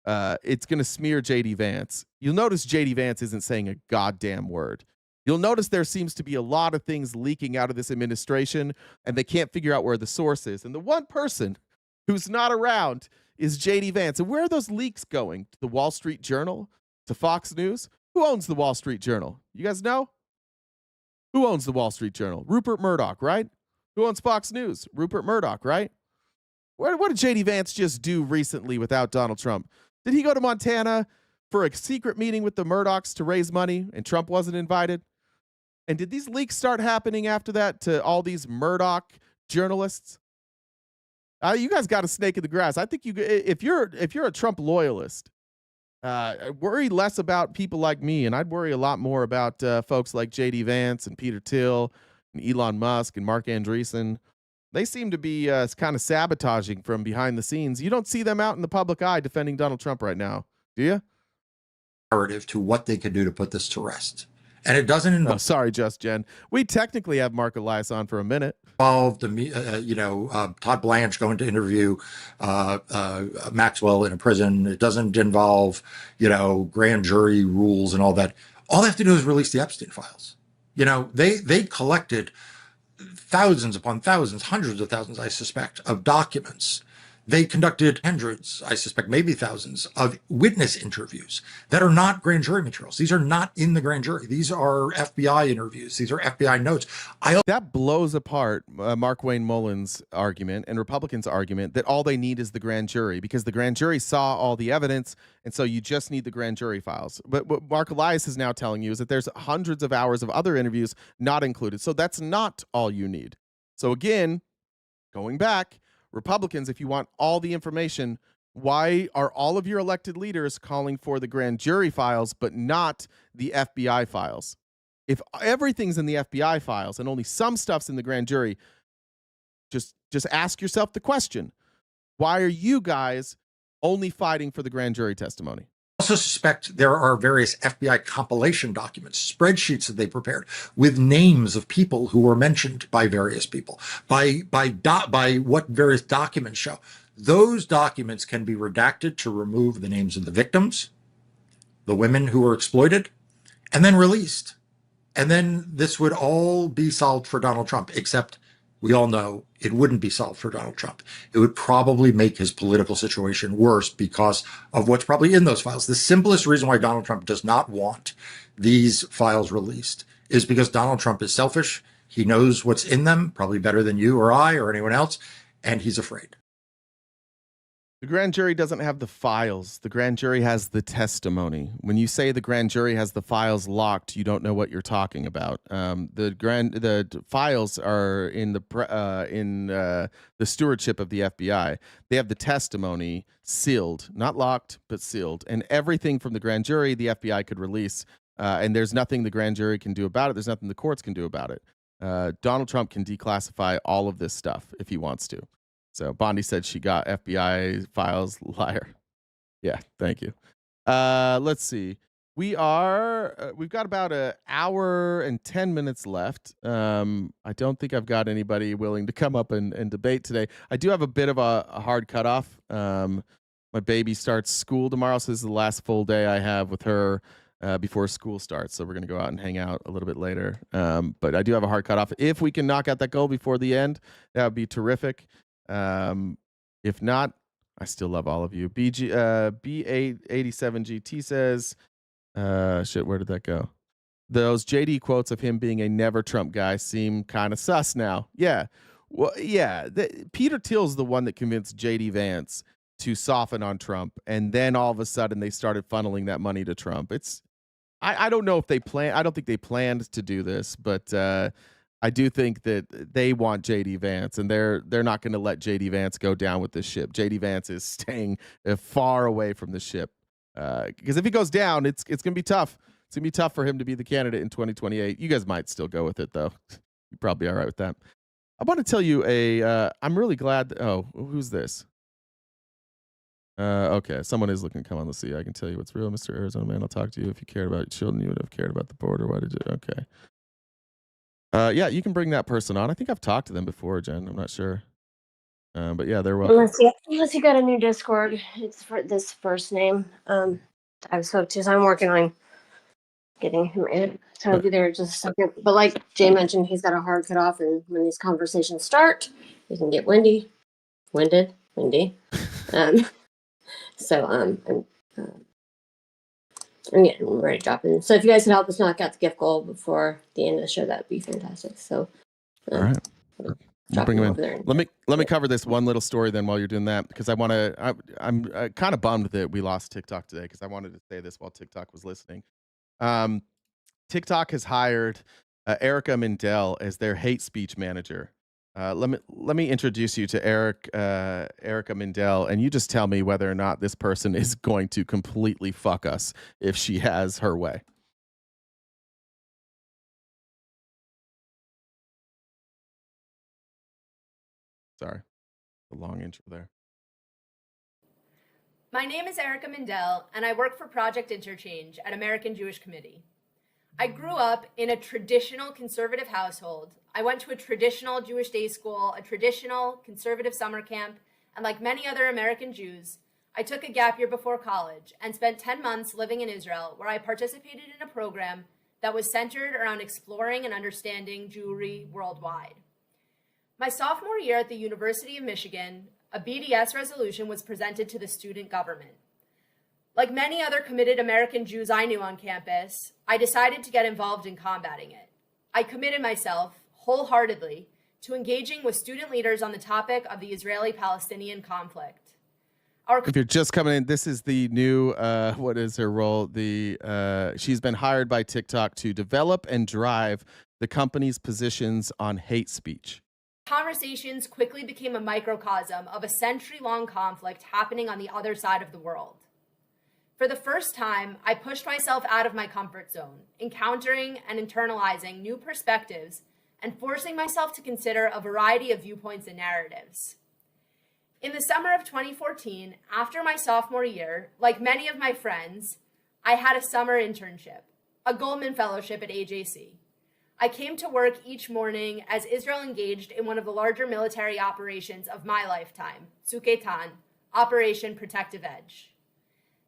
It's going to smear J.D. Vance. You'll notice J.D. Vance isn't saying a goddamn word. You'll notice there seems to be a lot of things leaking out of this administration, and they can't figure out where the source is. And the one person who's not around is J.D. Vance. And where are those leaks going? To the Wall Street Journal? To Fox News? Who owns the Wall Street Journal? You guys know? Who owns the Wall Street Journal? Rupert Murdoch, right? Who owns Fox News? Rupert Murdoch, right? What did J.D. Vance just do recently without Donald Trump? Did he go to Montana for a secret meeting with the Murdochs to raise money and Trump wasn't invited? And did these leaks start happening after that to all these Murdoch journalists? You guys got a snake in the grass. I think if you're a Trump loyalist, worry less about people like me, and I'd worry a lot more about folks like J.D. Vance and Peter Thiel and Elon Musk and Mark Andreessen. They seem to be kind of sabotaging from behind the scenes. You don't see them out in the public eye defending Donald Trump right now, do you? Narrative to what they could do to put this to rest. And it doesn't involve. Oh, sorry, Just Jen. We technically have Mark Elias on for a minute. Todd Blanche going to interview Maxwell in a prison. It doesn't involve, grand jury rules and all that. All they have to do is release the Epstein files. They collected thousands upon thousands, hundreds of thousands, I suspect, of documents. They conducted hundreds, I suspect, maybe thousands of witness interviews that are not grand jury materials. These are not in the grand jury. These are FBI interviews. These are FBI notes. That blows apart Mark Wayne Mullins' argument and Republicans' argument that all they need is the grand jury because the grand jury saw all the evidence, and so you just need the grand jury files. But what Mark Elias is now telling you is that there's hundreds of hours of other interviews not included. So that's not all you need. So again, going back, Republicans, if you want all the information, why are all of your elected leaders calling for the grand jury files but not the FBI files? If everything's in the FBI files and only some stuff's in the grand jury, just ask yourself the question, why are you guys only fighting for the grand jury testimony? I also suspect there are various FBI compilation documents, spreadsheets that they prepared with names of people who were mentioned by various people, by what various documents show. Those documents can be redacted to remove the names of the victims, the women who were exploited, and then released. And then this would all be solved for Donald Trump, except we all know it wouldn't be solved for Donald Trump. It would probably make his political situation worse because of what's probably in those files. The simplest reason why Donald Trump does not want these files released is because Donald Trump is selfish. He knows what's in them, probably better than you or I or anyone else, and he's afraid. The grand jury doesn't have the files. The grand jury has the testimony. When you say the grand jury has the files locked, you don't know what you're talking about. The files are in the stewardship of the FBI. They have the testimony sealed, not locked, but sealed. And everything from the grand jury, the FBI could release. And there's nothing the grand jury can do about it. There's nothing the courts can do about it. Donald Trump can declassify all of this stuff if he wants to. So Bondi said she got FBI files. Liar. Yeah, thank you. Let's see. We've got about an hour and 10 minutes left. I don't think I've got anybody willing to come up and debate today. I do have a bit of a hard cutoff. My baby starts school tomorrow, so this is the last full day I have with her before school starts. So we're going to go out and hang out a little bit later. But I do have a hard cutoff. If we can knock out that goal before the end, that would be terrific. If not, I still love all of you. B887GT says, where did that go? Those JD quotes of him being a never Trump guy seem kind of sus now. Yeah. Well, yeah. Peter Thiel's the one that convinced JD Vance to soften on Trump. And then all of a sudden they started funneling that money to Trump. I don't know if they I don't think they planned to do this, but, I do think that they want JD Vance, and they're not going to let JD Vance go down with this ship. JD Vance is staying far away from the ship because if he goes down, it's going to be tough. It's going to be tough for him to be the candidate in 2028. You guys might still go with it, though. You're probably all right with that. I want to tell you I'm really glad. Who's this? Okay, someone is looking to come on the sea. I can tell you what's real, Mr. Arizona Man. I'll talk to you. If you cared about your children, you would have cared about the border. Why did you? Okay. Yeah, you can bring that person on. I think I've talked to them before, Jen. I'm not sure. But yeah, they're welcome. Unless you got a new Discord, it's for this first name. I've spoke to, so I'm working on getting him in. So I'll be there just a second. But like Jay mentioned, he's got a hard cutoff, and when these conversations start, you can get winded. So I'm getting ready to drop in. So if you guys could help us knock out the gift goal before the end of the show, that would be fantastic. So all right. We'll bring him in. Let me cover this one little story then while you're doing that, because I'm kind of bummed that we lost TikTok today, because I wanted to say this while TikTok was listening. TikTok has hired Erica Mindell as their hate speech manager. Let me introduce you to Erica Mindell, and you just tell me whether or not this person is going to completely fuck us if she has her way. Sorry, the long intro there. My name is Erica Mindell, and I work for Project Interchange at American Jewish Committee. I grew up in a traditional conservative household. I went to a traditional Jewish day school, a traditional conservative summer camp, and like many other American Jews, I took a gap year before college and spent 10 months living in Israel, where I participated in a program that was centered around exploring and understanding Jewry worldwide. My sophomore year at the University of Michigan, a BDS resolution was presented to the student government. Like many other committed American Jews I knew on campus, I decided to get involved in combating it. I committed myself wholeheartedly to engaging with student leaders on the topic of the Israeli-Palestinian conflict. If you're just coming in, this is the new, what is her role? She's been hired by TikTok to develop and drive the company's positions on hate speech. Conversations quickly became a microcosm of a century-long conflict happening on the other side of the world. For the first time, I pushed myself out of my comfort zone, encountering and internalizing new perspectives and forcing myself to consider a variety of viewpoints and narratives. In the summer of 2014, after my sophomore year, like many of my friends, I had a summer internship, a Goldman Fellowship at AJC. I came to work each morning as Israel engaged in one of the larger military operations of my lifetime, Tzuk Operation Protective Edge.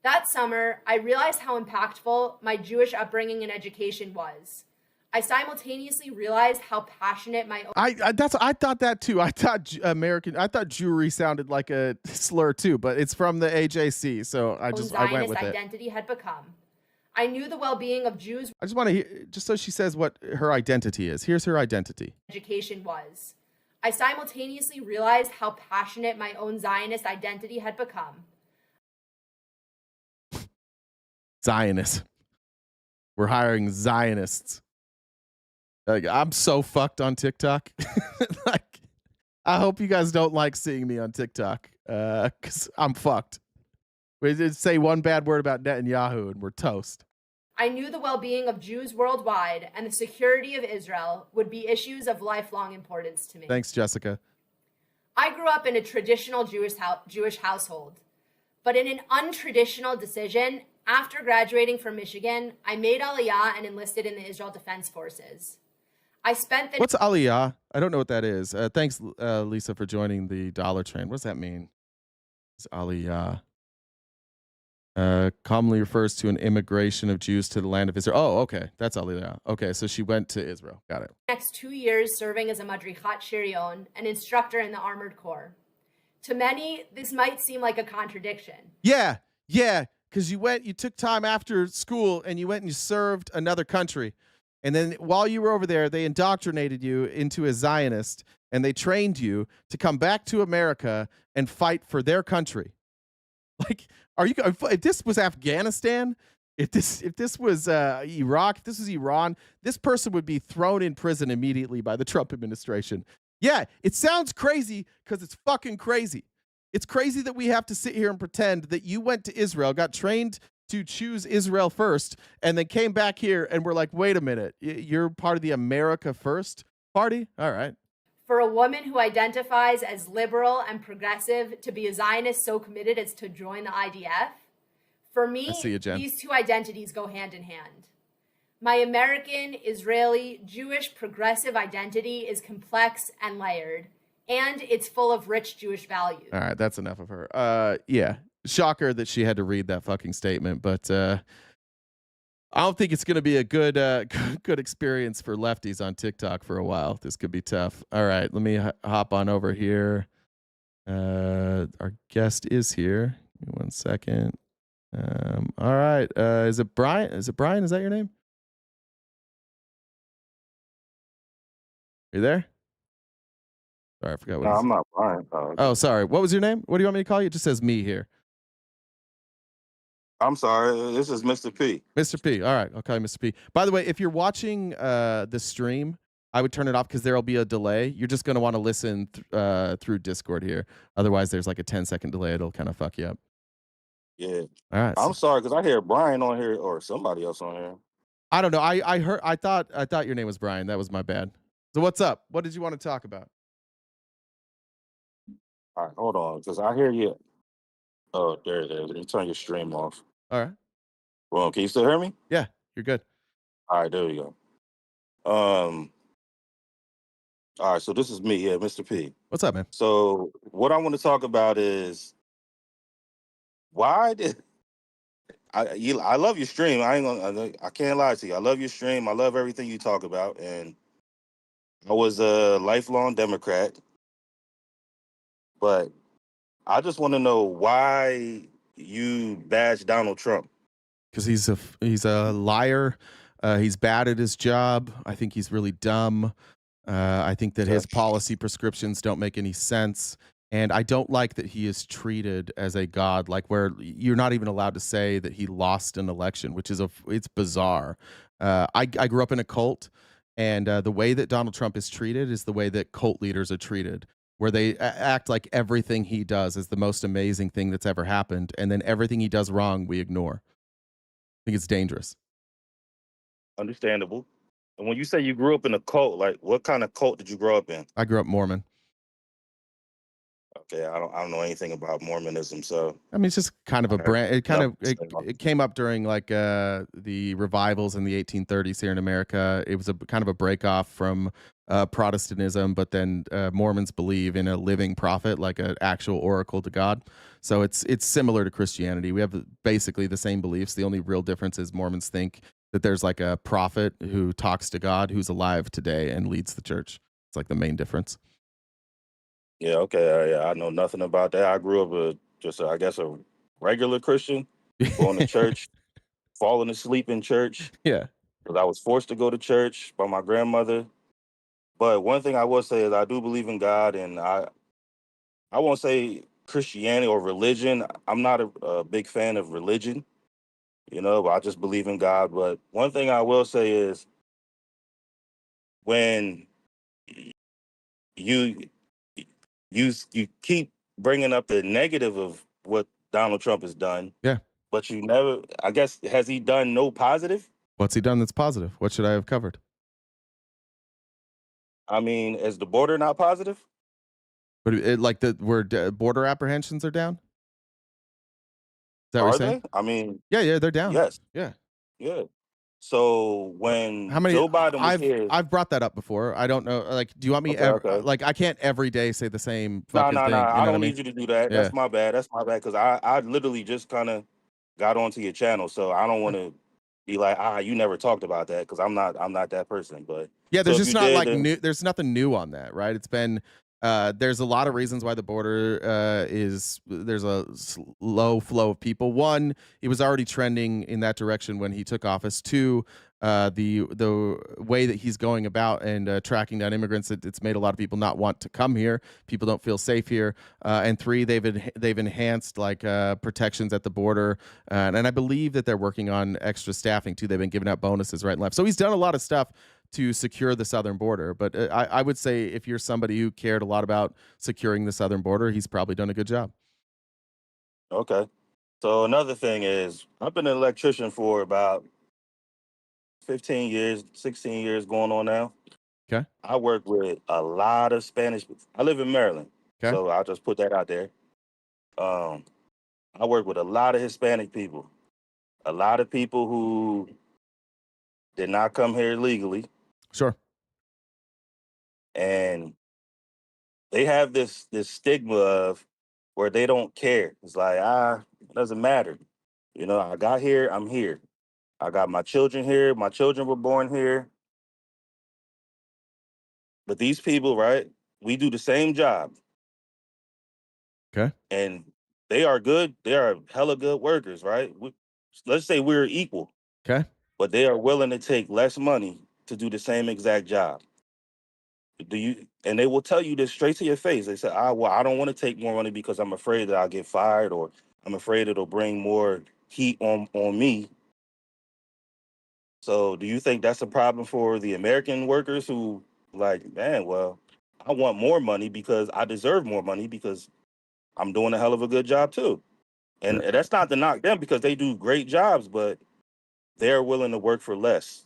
That summer, I realized how impactful my Jewish upbringing and education was. I simultaneously realized how passionate my own... I thought that too. I thought Jewry sounded like a slur too, but it's from the AJC, so I went with it. Identity had become. I knew the well-being of Jews. I just want to hear, just so she says what her identity is. Here's her identity. Education was. I simultaneously realized how passionate my own Zionist identity had become. Zionists. We're hiring Zionists. Like, I'm so fucked on TikTok. Like, I hope you guys don't like seeing me on TikTok, because I'm fucked. We did say one bad word about Netanyahu and we're toast. I knew the well-being of Jews worldwide and the security of Israel would be issues of lifelong importance to me. Thanks, Jessica. I grew up in a traditional Jewish household, but in an untraditional decision, after graduating from Michigan, I made Aliyah and enlisted in the Israel Defense Forces. I spent the... What's Aliyah? I don't know what that is. Thanks, Lisa, for joining the Dollar Train. What does that mean? It's Aliyah. Commonly refers to an immigration of Jews to the land of Israel. Oh, okay. That's Aliyah. Okay, so she went to Israel. Got it. Next 2 years serving as a Madrichat Shirion, an instructor in the Armored Corps. To many, this might seem like a contradiction. Yeah, because you took time after school and you went and you served another country. And then while you were over there, they indoctrinated you into a Zionist and they trained you to come back to America and fight for their country. Like, if this was Afghanistan, if this was Iraq, if this was Iran, this person would be thrown in prison immediately by the Trump administration. Yeah, it sounds crazy because it's fucking crazy. It's crazy that we have to sit here and pretend that you went to Israel, got trained to choose Israel first, and then came back here and we're like, wait a minute, you're part of the America First party? All right. For a woman who identifies as liberal and progressive to be a Zionist so committed as to join the IDF, for me, these two identities go hand in hand. My American, Israeli, Jewish progressive identity is complex and layered, and it's full of rich Jewish values. All right, that's enough of her. Yeah, shocker that she had to read that fucking statement, but I don't think it's going to be a good experience for lefties on TikTok for a while. This could be tough. All right, let me hop on over here. Our guest is here. Give me 1 second. All right. Is it Brian? Is that your name? You there? Sorry, I forgot what No, his. I'm not Brian. Oh, Oh, okay. sorry. What was your name? What do you want me to call you? It just says me here. I'm sorry. This is Mr. P. Mr. P. All right. I'll call you Mr. P. By the way, if you're watching the stream, I would turn it off because there'll be a delay. You're just going to want to listen through Discord here. Otherwise, there's like a 10-second delay. It'll kind of fuck you up. Yeah. All right. I'm sorry because I hear Brian on here or somebody else on here. I don't know. I thought your name was Brian. That was my bad. So what's up? What did you want to talk about? All right, hold on, because I hear you. Oh, there it is. Let me turn your stream off. All right. Well, can you still hear me? Yeah, you're good. All right, there we go. All right, so this is me, yeah, Mr. P. What's up, man? So what I want to talk about is why did I love your stream. I can't lie to you. I love your stream. I love everything you talk about, and I was a lifelong Democrat, but I just want to know why you bash Donald Trump. Because he's a liar. He's bad at his job. I think he's really dumb. I think that his policy prescriptions don't make any sense. And I don't like that he is treated as a god, like where you're not even allowed to say that he lost an election, which is it's bizarre. I grew up in a cult, and the way that Donald Trump is treated is the way that cult leaders are treated, where they act like everything he does is the most amazing thing that's ever happened, and then everything he does wrong, we ignore. I think it's dangerous. Understandable. And when you say you grew up in a cult, like what kind of cult did you grow up in? I grew up Mormon. Okay, I don't know anything about Mormonism, so I mean, it's just kind of a brand. It came up during like the revivals in the 1830s here in America. It was a kind of a break off from Protestantism, but then Mormons believe in a living prophet, like an actual oracle to God. So it's similar to Christianity. We have basically the same beliefs. The only real difference is Mormons think that there's like a prophet who talks to God, who's alive today and leads the church. It's like the main difference. yeah, okay, yeah, I know nothing about that. I grew up I guess a regular Christian, going to church, falling asleep in church. Yeah, because I was forced to go to church by my grandmother. But one thing I will say is I do believe in God, and I won't say Christianity or religion. I'm not a big fan of religion, but I just believe in God. But one thing I will say is when you you keep bringing up the negative of what Donald Trump has done. Yeah. But you never, I guess, has he done no positive? What's he done that's positive? What should I have covered? I mean, is the border not positive? But like where border apprehensions are down? Is that what Are you're saying? they? I mean, Yeah, they're down. yes. Yeah. Yeah. So when How many? Joe Biden was here, I've brought that up before. I don't know. Like, do you want me Okay. like I can't every day say the same no, fucking thing. You know I what don't mean? need you to do that. Yeah. That's my bad. Because I literally just kind of got onto your channel, so I don't want to be like, you never talked about that, because I'm not that person. But Yeah, so there's if just you not did, like then- new. There's nothing new on that, right? It's been. There's a lot of reasons why the border there's a low flow of people. One, it was already trending in that direction when he took office. Two, the way that he's going about and tracking down immigrants, it's made a lot of people not want to come here. People don't feel safe here. And three, they've enhanced like protections at the border, and I believe that they're working on extra staffing too. They've been giving out bonuses right and left. So he's done a lot of stuff to secure the southern border. But I would say if you're somebody who cared a lot about securing the southern border, he's probably done a good job. Okay. So another thing is, I've been an electrician for about 15 years, 16 years going on now. Okay. I work with a lot of Spanish. I live in Maryland, Okay. so I'll just put that out there. I work with a lot of Hispanic people, a lot of people who did not come here legally, Sure. and they have this stigma of where they don't care. It's like, it doesn't matter. I got here, I'm here. I got my children here. My children were born here. But these people, right, we do the same job. Okay. And They are good. They are hella good workers, right? Let's say we're equal. Okay. But they are willing to take less money to do the same exact job. And they will tell you this straight to your face. They say, well, I don't want to take more money because I'm afraid that I'll get fired, or I'm afraid it'll bring more heat on me. So do you think that's a problem for the American workers who like, man, well, I want more money because I deserve more money because I'm doing a hell of a good job too. And that's not to knock them because they do great jobs, but they're willing to work for less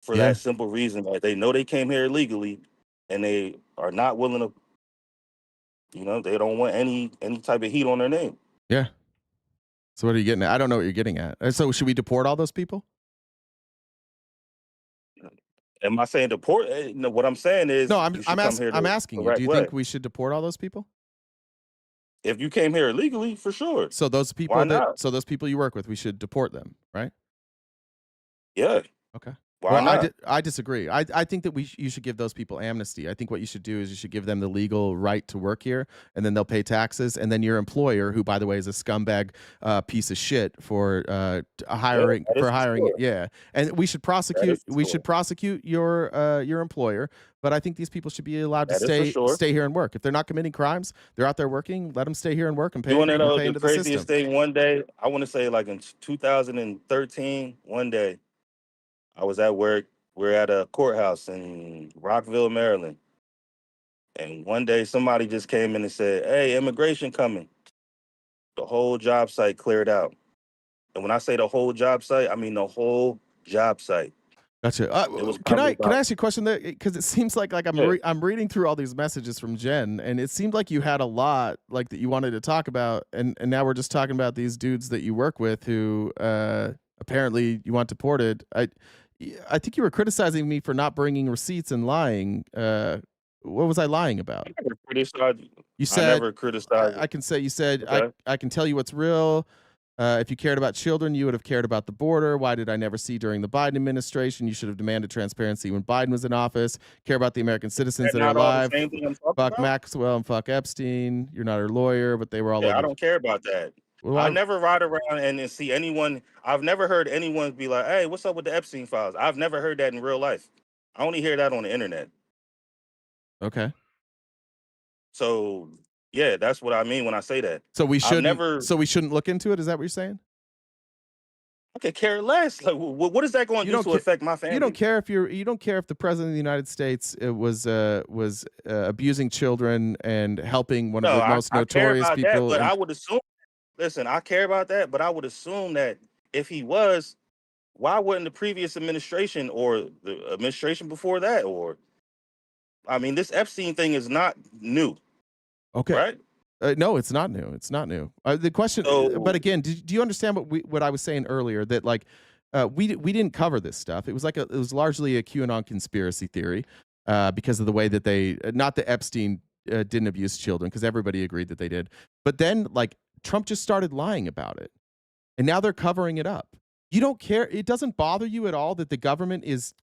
for that simple reason that they know they came here illegally and they are not willing to, they don't want any type of heat on their name. Yeah. So what are you getting at? I don't know what you're getting at. So should we deport all those people? Am I saying deport? No, what I'm saying is, no, I'm asking you. Do you think we should deport all those people? If you came here illegally, for sure. So those people those people you work with, we should deport them, right? Yeah. Okay. Why not? I disagree. I think that you should give those people amnesty. I think what you should do is you should give them the legal right to work here, and then they'll pay taxes. And then your employer, who by the way is a scumbag piece of shit for hiring Yeah, and we should prosecute. We should prosecute your employer. But I think these people should be allowed to stay here and work. If they're not committing crimes, they're out there working. Let them stay here and work and pay. You want to know the into craziest the system. thing? One day, I want to say like in 2013, one day. I was at work. We're at a courthouse in Rockville, Maryland. And one day somebody just came in and said, hey, immigration coming. The whole job site cleared out. And when I say the whole job site, I mean the whole job site. Gotcha. Can I ask you a question there? Because it seems like I'm reading through all these messages from Jen, and it seemed like you had a lot like that you wanted to talk about, and now we're just talking about these dudes that you work with who apparently you want deported. I think you were criticizing me for not bringing receipts and lying. What was I lying about? I never criticized you. You said I never criticized you. I can say you said Okay. I can tell you what's real. If you cared about children, you would have cared about the border. Why did I never see during the Biden administration? You should have demanded transparency when Biden was in office. Care about the American citizens that are alive. Fuck Maxwell and fuck Epstein. You're not her lawyer, but they were all over. I don't care about that. Well, I never ride around and see anyone. I've never heard anyone be like, hey, what's up with the Epstein files? I've never heard that in real life. I only hear that on the internet. Okay. So, yeah, that's what I mean when I say that. So we shouldn't look into it? Is that what you're saying? I could care less. Like, what is that going to do to affect my family? You don't care if the president of the United States was abusing children and helping one of the most notorious people. But I would assume. Listen, I care about that, but I would assume that if he was, why wouldn't the previous administration or the administration before that, this Epstein thing is not new. Okay. Right? No, it's not new. It's not new. The question, but again, do you understand what I was saying earlier? That like we didn't cover this stuff. It was largely a QAnon conspiracy theory because of the way that not that Epstein didn't abuse children, because everybody agreed that they did, but then like Trump just started lying about it, and now they're covering it up. You don't care. It doesn't bother you at all that the government is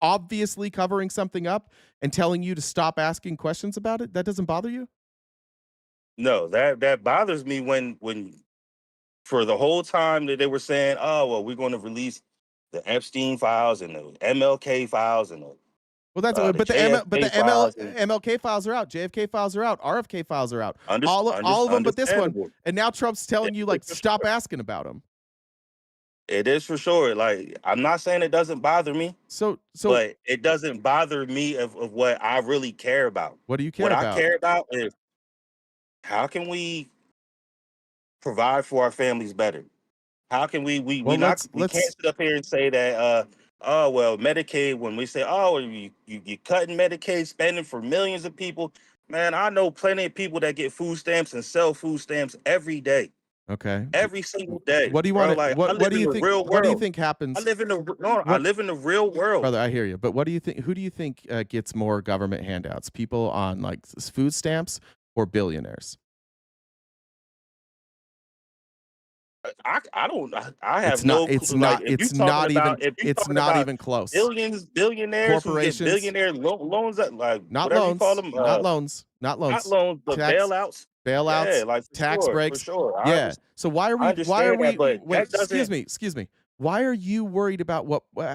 obviously covering something up and telling you to stop asking questions about it. That doesn't bother you? No, that bothers me when for the whole time that they were saying, oh, well, we're going to release the Epstein files and the MLK files and the Well, that's but the MLK files are out, JFK files are out, RFK files are out, all of them, but this one. And now Trump's telling you like stop asking about them. It is for sure. Like, I'm not saying it doesn't bother me. But it doesn't bother me of what I really care about. What do you care about? What I care about is how can we provide for our families better? How can we can't sit up here and say that oh well, Medicaid, when we say, oh, you're cutting Medicaid spending for millions of people. Man, I know plenty of people that get food stamps and sell food stamps every day. Okay. Every single day. What do you want? Like, what do you think? What do you think happens? I live in the real world, brother. I hear you. But what do you think? Who do you think gets more government handouts? People on like food stamps or billionaires? I don't. I have no. It's not even close. Billionaires, corporations, billionaire loans. Like not whatever loans. you call them. Not loans. Not loans. But bailouts. bailouts, Yeah, like tax for breaks. sure. Yeah. So why are we? understand that, but Wait, that doesn't. excuse me. Why are you worried about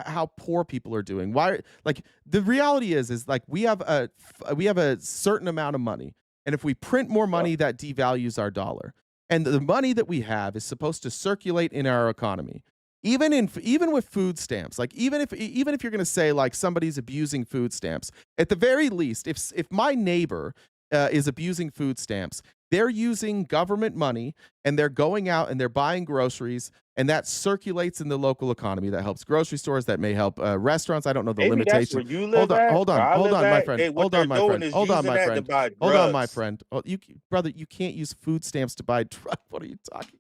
how poor people are doing? Why? Like the reality is like we have a certain amount of money, and if we print more money, that devalues our dollar. And the money that we have is supposed to circulate in our economy. Even with food stamps, like even if you're going to say like somebody's abusing food stamps, at the very least, if my neighbor is abusing food stamps, they're using government money and they're going out and they're buying groceries, and that circulates in the local economy. That helps grocery stores. That may help restaurants. I don't know the Maybe that's limitation. where you live at. Hold Where I on, live my at, friend. what Hold they're on, my doing friend. is Hold on, using my that to friend. buy Hold on, my drugs. friend. Oh, brother, you can't use food stamps to buy drugs. What are you talking?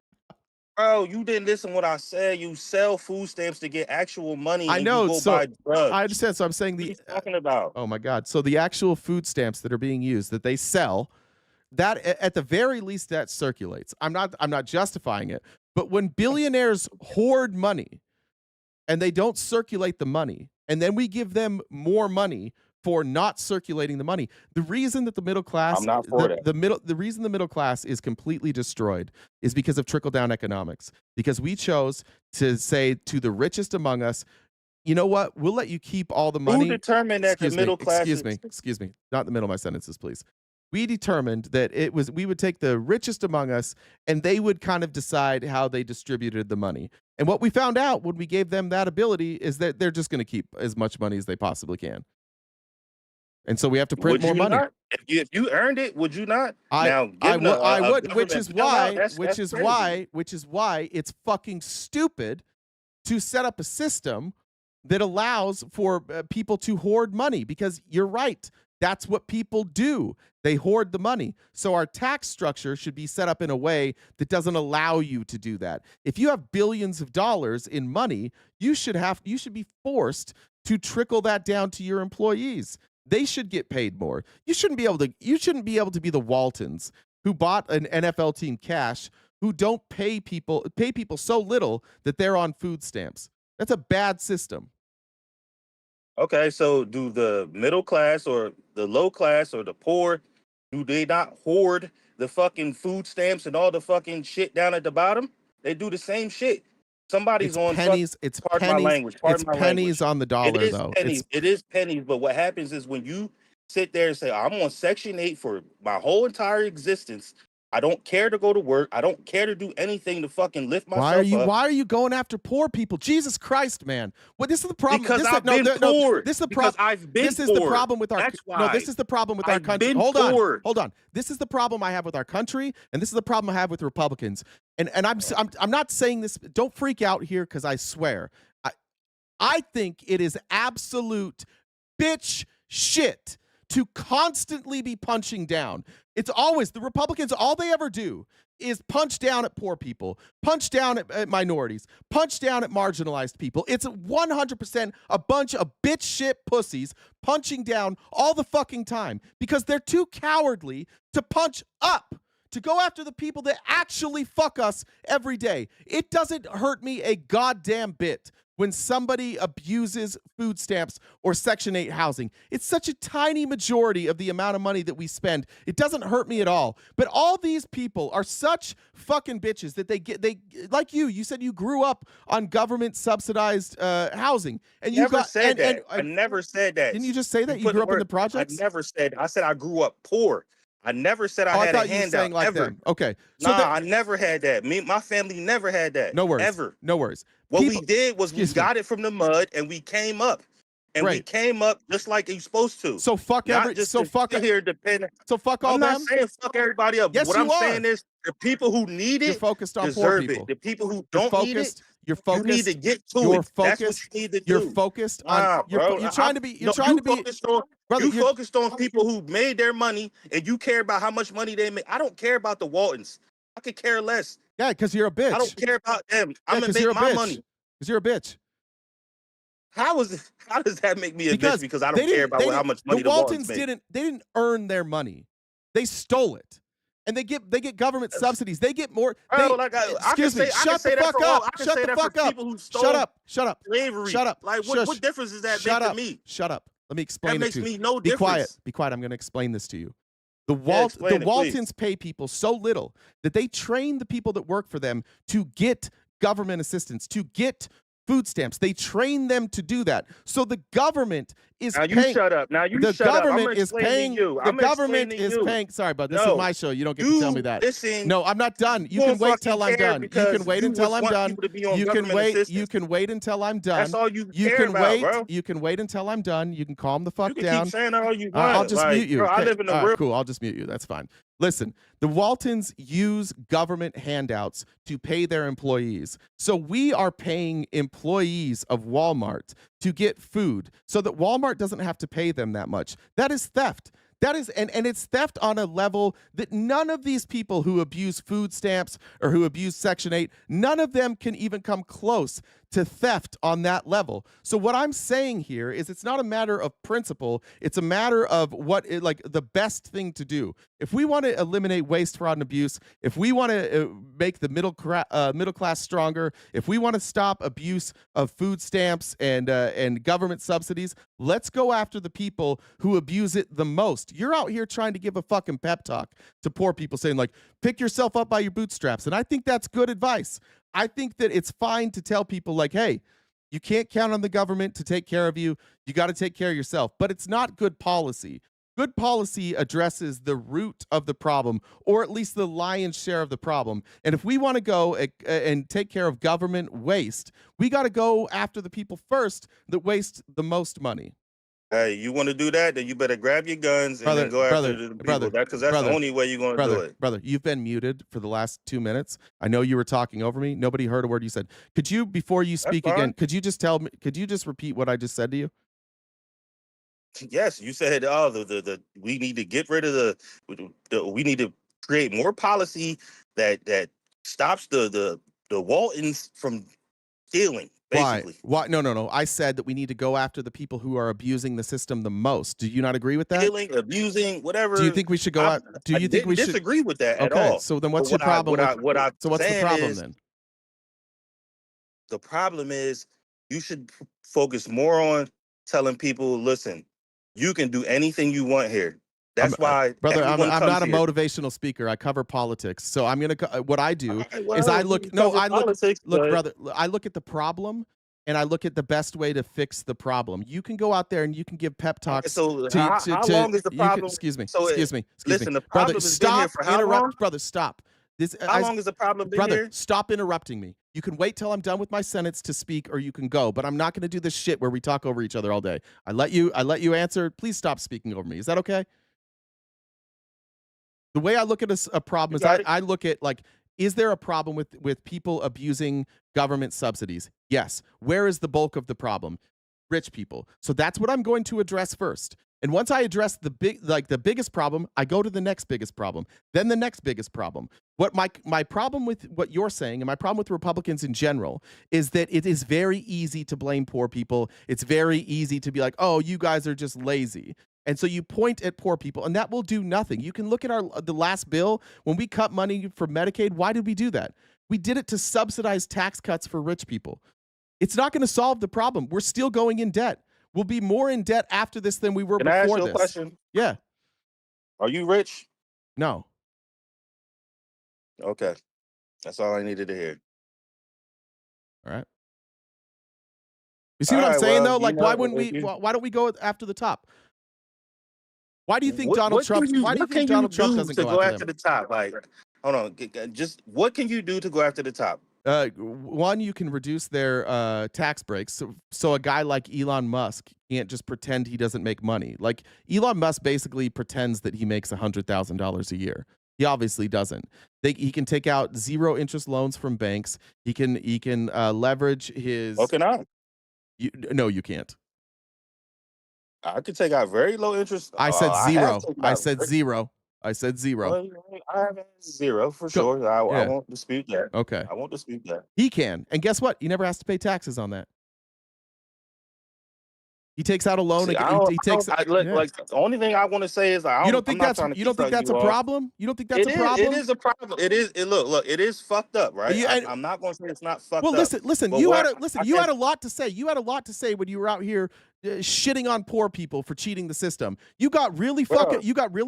Bro, you didn't listen what I said. You sell food stamps to get actual money, I and know. you go So buy drugs. I understand. So I'm saying What are you talking about? oh my God. So the actual food stamps that are being used that they sell, that at the very least that circulates. I'm not justifying it, but when billionaires hoard money and they don't circulate the money, and then we give them more money for not circulating the money. The reason that the middle class, I'm not for that. the reason the middle class is completely destroyed is because of trickle down economics. Because we chose to say to the richest among us, you know what? We'll let you keep all the money. Who determined that the middle class? Excuse me. Not in the middle of my sentences, please. We determined that we would take the richest among us and they would kind of decide how they distributed the money. And what we found out when we gave them that ability is that they're just going to keep as much money as they possibly can. And so we have to print more money. Not? If you earned it, would you not? I would, which is why crazy. it's fucking stupid to set up a system that allows for people to hoard money, because you're right. That's what people do. They hoard the money. So our tax structure should be set up in a way that doesn't allow you to do that. If you have billions of dollars in money, you should be forced to trickle that down to your employees. They should get paid more. You shouldn't be able to be the Waltons who bought an NFL team cash, who don't pay people so little that they're on food stamps. That's a bad system. Okay, so do the middle class or the low class or the poor, do they not hoard the fucking food stamps and all the fucking shit down at the bottom? They do the same shit. Somebody's on pennies. It's pardon pennies. my language. It's pennies on the dollar, though. It is pennies, but what happens is when you sit there and say, I'm on Section 8 for my whole entire existence, I don't care to go to work. I don't care to do anything to fucking lift myself up. Why are you going after poor people? Jesus Christ, man. Well, this is the problem. Because I've been poor. This is the problem. I've been This is the problem with our. That's why. No, this is the problem with our I've country. been Hold poor. on. This is the problem I have with our country, and this is the problem I have with Republicans. And I'm not saying this. Don't freak out here, because I swear, I think it is absolute bitch shit to constantly be punching down. It's always the Republicans. All they ever do is punch down at poor people, punch down at minorities, punch down at marginalized people. It's 100% a bunch of bitch shit pussies punching down all the fucking time, because they're too cowardly to punch up, to go after the people that actually fuck us every day. It doesn't hurt me a goddamn bit when somebody abuses food stamps or Section 8 housing. It's such a tiny majority of the amount of money that we spend. It doesn't hurt me at all. But all these people are such fucking bitches that they like you said you grew up on government subsidized housing. And you never said that. I never said that. Didn't you just say that? You grew up in the projects? I never said. I said I grew up poor. I never said I had a handout, like ever. Them. Okay. So I never had that. My family never had that. No worries. Ever. No worries. What we did was we got it from the mud and we came up. And we came up just like you're supposed to. So fuck here depending. So fuck all I'm them. not saying fuck everybody up. Yes, what I'm saying is the people who need it, you're focused on deserve poor people. it. The people who don't need it, you're focused. You need to get to you're it. Focused, that's what you need to do. You're focused on. You're trying to be. You're trying to be. You focused on people who made their money, and you care about how much money they make. I don't care about the Waltons. I could care less. Yeah, because you're a bitch. I don't care about them. I'm gonna make my money. Because you're a bitch. How does that make me a bitch? Because I don't care about how much money the Waltons make. They didn't earn their money. They stole it. And they get government subsidies. They get more. Excuse me. Shut the fuck up. Shut the fuck up. Shut up. Shut up. Slavery. Shut up. Like what difference does that make to me? Shut up. Let me explain that it to you. Makes me no Be difference. Be quiet. I'm going to explain this to you. The explain it, please. Waltons pay people so little that they train the people that work for them to get government assistance, to get food stamps. They train them to do that. So the government is Now you paying. shut up. Now you The shut up. I'm government is explaining paying. to you. The I'm government explaining is you. paying. Sorry, bud. This No, is my show. You don't get to tell me that. Listen, No, I'm not done. You don't can wait fucking till I'm care done. You because can wait you until just I'm want done. people to be on You can government wait. assistance. You can wait until I'm done. That's all you You care can about, wait. bro. You can wait until I'm done. You can calm the fuck You can down. keep saying all you I'll want. just Like, mute you. bro, I Okay. live in a All right, real. cool. I'll just mute you. That's fine. Listen, the Waltons use government handouts to pay their employees. So we are paying employees of Walmart to get food so that Walmart doesn't have to pay them that much. That is theft. That is, and it's theft on a level that none of these people who abuse food stamps or who abuse Section 8, none of them can even come close to theft on that level. So what I'm saying here is it's not a matter of principle. It's a matter of like the best thing to do. If we want to eliminate waste, fraud, and abuse, if we want to make the middle class stronger, if we want to stop abuse of food stamps and government subsidies, let's go after the people who abuse it the most. You're out here trying to give a fucking pep talk to poor people saying like, pick yourself up by your bootstraps. And I think that's good advice. I think that it's fine to tell people like, hey, you can't count on the government to take care of you. You got to take care of yourself. But it's not good policy. Good policy addresses the root of the problem, or at least the lion's share of the problem. And if we want to go and take care of government waste, we got to go after the people first that waste the most money. Hey, you want to do that? Then you better grab your guns and then go after the people. Because that's the only way you're going to do it. Brother, you've been muted for the last 2 minutes. I know you were talking over me. Nobody heard a word you said. Could you, before you speak again, could you just tell me? Could you just repeat what I just said to you? Yes, you said, we need to get rid of we need to create more policy that stops the Waltons from stealing. Basically. Why? No. I said that we need to go after the people who are abusing the system the most. Do you not agree with that? Stealing, abusing, whatever. Do you think we should go out? Do you think we should disagree with that at okay, all? so then what's your problem? So what's the problem then? The problem is you should focus more on telling people, listen, you can do anything you want here. That's why, brother. I'm not a motivational speaker. I cover politics, so I'm gonna. What I do is I look. No, I look. Look, brother. I look at the problem, and I look at the best way to fix the problem. You can go out there and you can give pep talks. So how long is the problem? Excuse me. Listen, the brother. problem has been here for how long? Brother. Stop. How long has the problem been here? Stop interrupting me. You can wait till I'm done with my sentence to speak, or you can go. But I'm not going to do this shit where we talk over each other all day. I let you answer. Please stop speaking over me. Is that okay? The way I look at a problem is I look at like, is there a problem with people abusing government subsidies? Yes. Where is the bulk of the problem? Rich people. So that's what I'm going to address first. And once I address the biggest problem, I go to the next biggest problem, then the next biggest problem. What my problem with what you're saying and my problem with Republicans in general is that it is very easy to blame poor people. It's very easy to be like, oh, you guys are just lazy. And so you point at poor people, and that will do nothing. You can look at the last bill when we cut money for Medicaid. Why did we do that? We did it to subsidize tax cuts for rich people. It's not going to solve the problem. We're still going in debt. We'll be more in debt after this than we were before this. Can I ask you a question? Yeah. Are you rich? No. Okay. That's all I needed to hear. All right. You see what I'm saying, though? Like, why wouldn't we? Why don't we go after the top? Why do you think Donald Trump? Why do you think Donald Trump doesn't go after the top? Like, hold on. Just what can you do to go after the top? One, you can reduce their tax breaks. So a guy like Elon Musk can't just pretend he doesn't make money. Like Elon Musk basically pretends that he makes $100,000 a year. He obviously doesn't. He can take out 0 interest loans from banks. He can leverage his. Oh, can I? No, you can't. I could take out very low interest. I said zero. I said zero. I said zero. I have zero for sure. I won't dispute that. Okay. I won't dispute that. He can. And guess what? He never has to pay taxes on that. He takes out a loan. See, like the only thing I want to say is you don't think that's a problem? You don't think that's a problem? It is a problem. It is. Look. It is fucked up, right? I'm not going to say it's not fucked up. Well, listen. You had a lot to say. You had a lot to say when you were out here shitting on poor people for cheating the system. You got really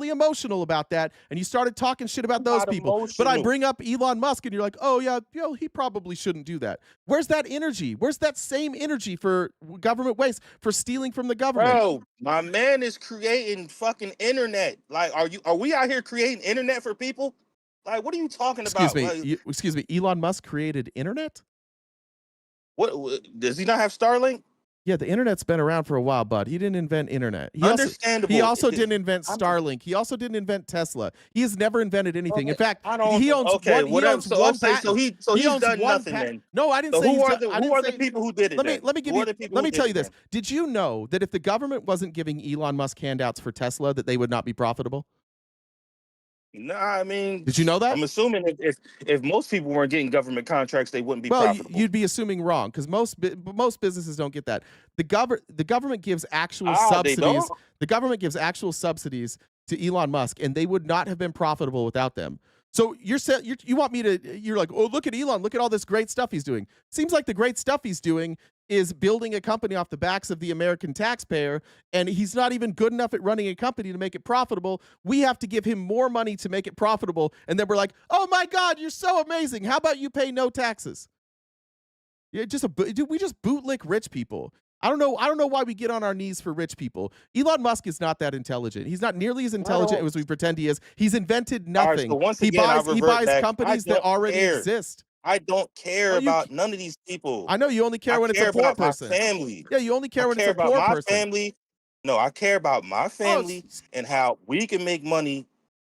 emotional about that, and you started talking shit about those people. But I bring up Elon Musk, and you're like, oh yeah, he probably shouldn't do that. Where's that energy? Where's that same energy for government waste, for stealing from the government? Bro, my man is creating fucking internet. Like, are we out here creating internet for people? Like, what are you talking about? Excuse me. Elon Musk created internet? What does he not have Starlink? Yeah, the internet's been around for a while, bud. He didn't invent internet. Understandable. He also didn't invent Starlink. He also didn't invent Tesla. He has never invented anything. In fact, he owns one patent. So he's done nothing then. No, I didn't So say who are the people who did it? Let me tell you this. Did you know that if the government wasn't giving Elon Musk handouts for Tesla, that they would not be profitable? No, I mean, did you know that? I'm assuming if most people weren't getting government contracts, they wouldn't be profitable. Well, you'd be assuming wrong, because most businesses don't get that. The government gives actual subsidies. The government gives actual subsidies to Elon Musk, and they would not have been profitable without them. So you want me to? You're like, oh, look at Elon. Look at all this great stuff he's doing. Seems like the great stuff he's doing is building a company off the backs of the American taxpayer, and he's not even good enough at running a company to make it profitable. We have to give him more money to make it profitable, and then we're like, oh my God, you're so amazing. How about you pay no taxes? Yeah, we just bootlick rich people. I don't know why we get on our knees for rich people. Elon Musk is not that intelligent. He's not nearly as intelligent as we pretend he is. He's invented nothing. Right, so once he again, buys companies that already exist. I don't care about none of these people. I know you only care when it's a poor person. My family. Yeah, you only care when it's a poor person. Family. No, I care about my family and how we can make money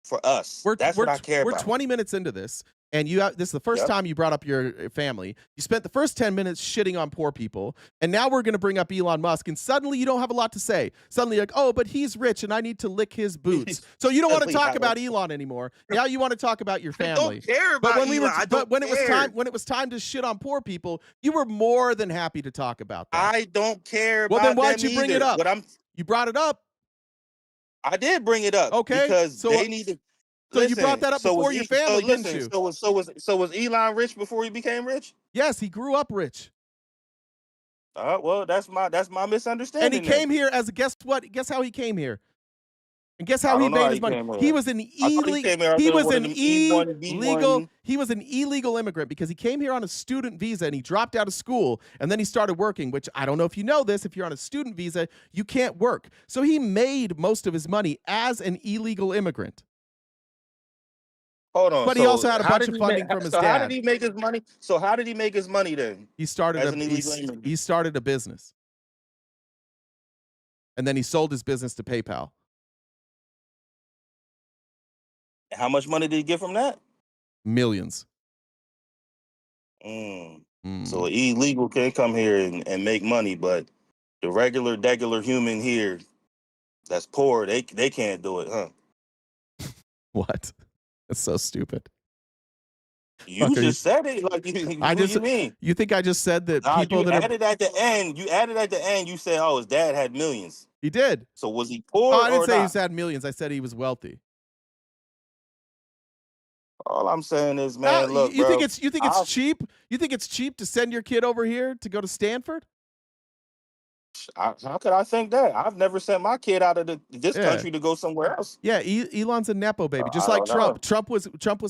for us. That's what I care about. We're 20 minutes into this, and this is the first time you brought up your family. You spent the first 10 minutes shitting on poor people, and now we're going to bring up Elon Musk, and suddenly you don't have a lot to say. Suddenly you're like, oh, but he's rich, and I need to lick his boots. So you don't want to talk about Elon anymore. Now you want to talk about your family. I don't care about Elon. But when it was time to shit on poor people, you were more than happy to talk about that. I don't care about them. Well, then why'd you bring it up? You brought it up. I did bring it up. Okay. Because they need to. So you brought that up before your family, didn't you? So was Elon rich before he became rich? Yes, he grew up rich. Well, that's my misunderstanding. And he came here as guess what? Guess how he came here? And guess how he made his money? He was an illegal immigrant because he came here on a student visa and he dropped out of school and then he started working, which I don't know if you know this. If you're on a student visa, you can't work. So he made most of his money as an illegal immigrant. Hold on. But he also had a bunch of funding from his dad. How did he make his money? So how did he make his money then? He started a business. And then he sold his business to PayPal. How much money did he get from that? Millions. So illegal can come here and make money, but the regular human here that's poor, they can't do it, huh? What? That's so stupid. You just said it. Like, what do you mean? You think I just said that people you added at the end. You added at the end. You said, "Oh, his dad had millions." He did. So was he poor? I didn't say he had millions. I said he was wealthy. All I'm saying is, man, look, you think it's cheap? You think it's cheap to send your kid over here to go to Stanford? How could I think that? I've never sent my kid out of this country to go somewhere else. Yeah, Elon's a nepo baby, just like Trump. Trump was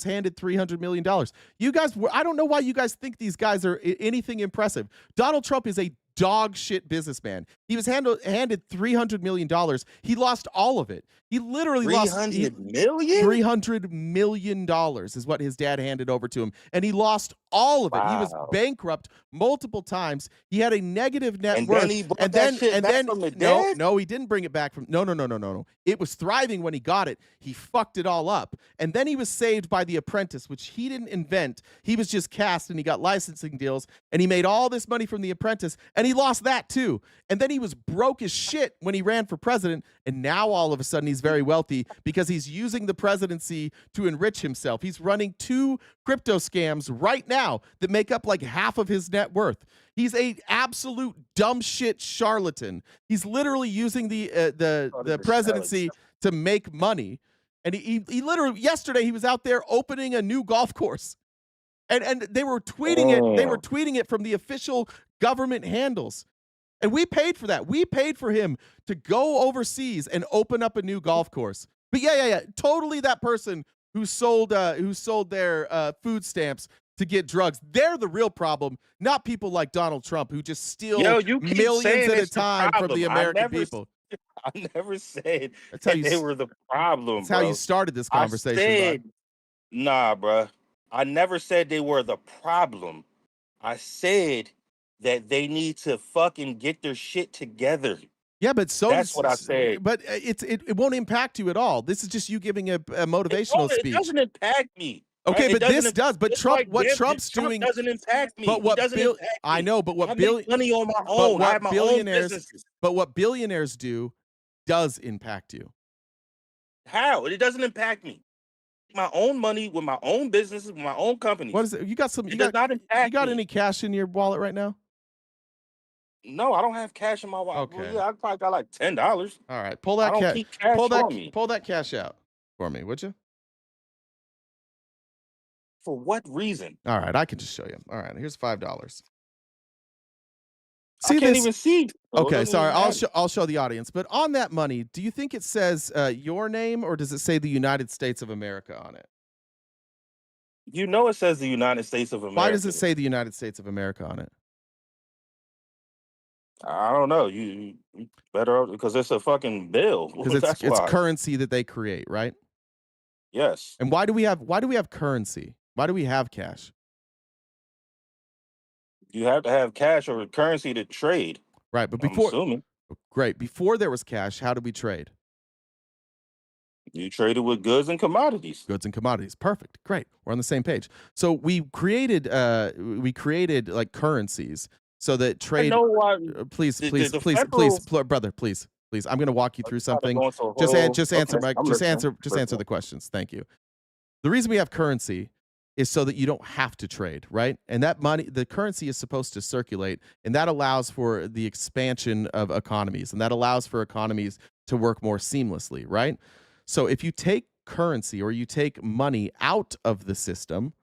handed $300 million. You guys, I don't know why you guys think these guys are anything impressive. Donald Trump is a dog shit businessman. He was handed $300 million. He lost all of it. He literally lost $300 million is what his dad handed over to him, and he lost all of it. He was bankrupt multiple times. He had a negative net worth. Then he no, he didn't bring it back from. No. It was thriving when he got it. He fucked it all up, and then he was saved by The Apprentice, which he didn't invent. He was just cast, and he got licensing deals, and he made all this money from The Apprentice, and he lost that too. And then he was broke as shit when he ran for president, and now all of a sudden he's very wealthy because he's using the presidency to enrich himself. He's running 2 crypto scams right now that make up like half of his net worth. He's a absolute dumb shit charlatan. He's literally using the presidency to make money. And he literally yesterday he was out there opening a new golf course. And they were tweeting it. They were tweeting it from the official government handles. And we paid for that. We paid for him to go overseas and open up a new golf course. But yeah. Totally that person who sold their food stamps to get drugs. They're the real problem, not people like Donald Trump who just steal you keep millions saying at a it's the time from the problem. American people. I never said That's how that you they were the problem, That's bro. how you started this I conversation, said, bud. nah, bro. I never said they were the problem. I said that they need to fucking get their shit together. Yeah, but That's what I said. But it won't impact you at all. This is just you giving a motivational It speech. doesn't impact me. Okay, right? but this does. But It's Trump, like what them- Trump's Trump doing doesn't impact me. But what he doesn't Bill, impact me. I know, but what I make money on my own. I have my own businesses. But what billionaires do does impact you. How? It doesn't impact me. My own money with my own businesses, with my own companies. What is it? You got some? It does not impact You got me. any cash in your wallet right now? No, I don't have cash in my wallet. Okay. Well, yeah, I probably got like $10. All right, pull that I don't cash. keep cash on me. Pull that cash out for me, would you? For what reason? All right, I can just show you. All right, here's $5. I can't even see. Okay, sorry. I'll show the audience. But on that money, do you think it says your name or does it say the United States of America on it? You know it says the United States of America. Why does it say the United States of America on it? I don't know. You better because it's a fucking bill. Because That's it's why. currency that they create, right? Yes. And why do we have currency? Why do we have cash? You have to have cash or currency to trade. Right, but I'm before assuming. Great. Before there was cash, how did we trade? You traded with goods and commodities. Goods and commodities. Perfect. Great. We're on the same page. So we created like currencies so that trade. I know why. Please, the brother, please. I'm going to walk you through something. Just answer the questions. Thank you. The reason we have currency is so that you don't have to trade, right? And that money, the currency is supposed to circulate, and that allows for the expansion of economies, and that allows for economies to work more seamlessly, right? So if you take currency or you take money out of the system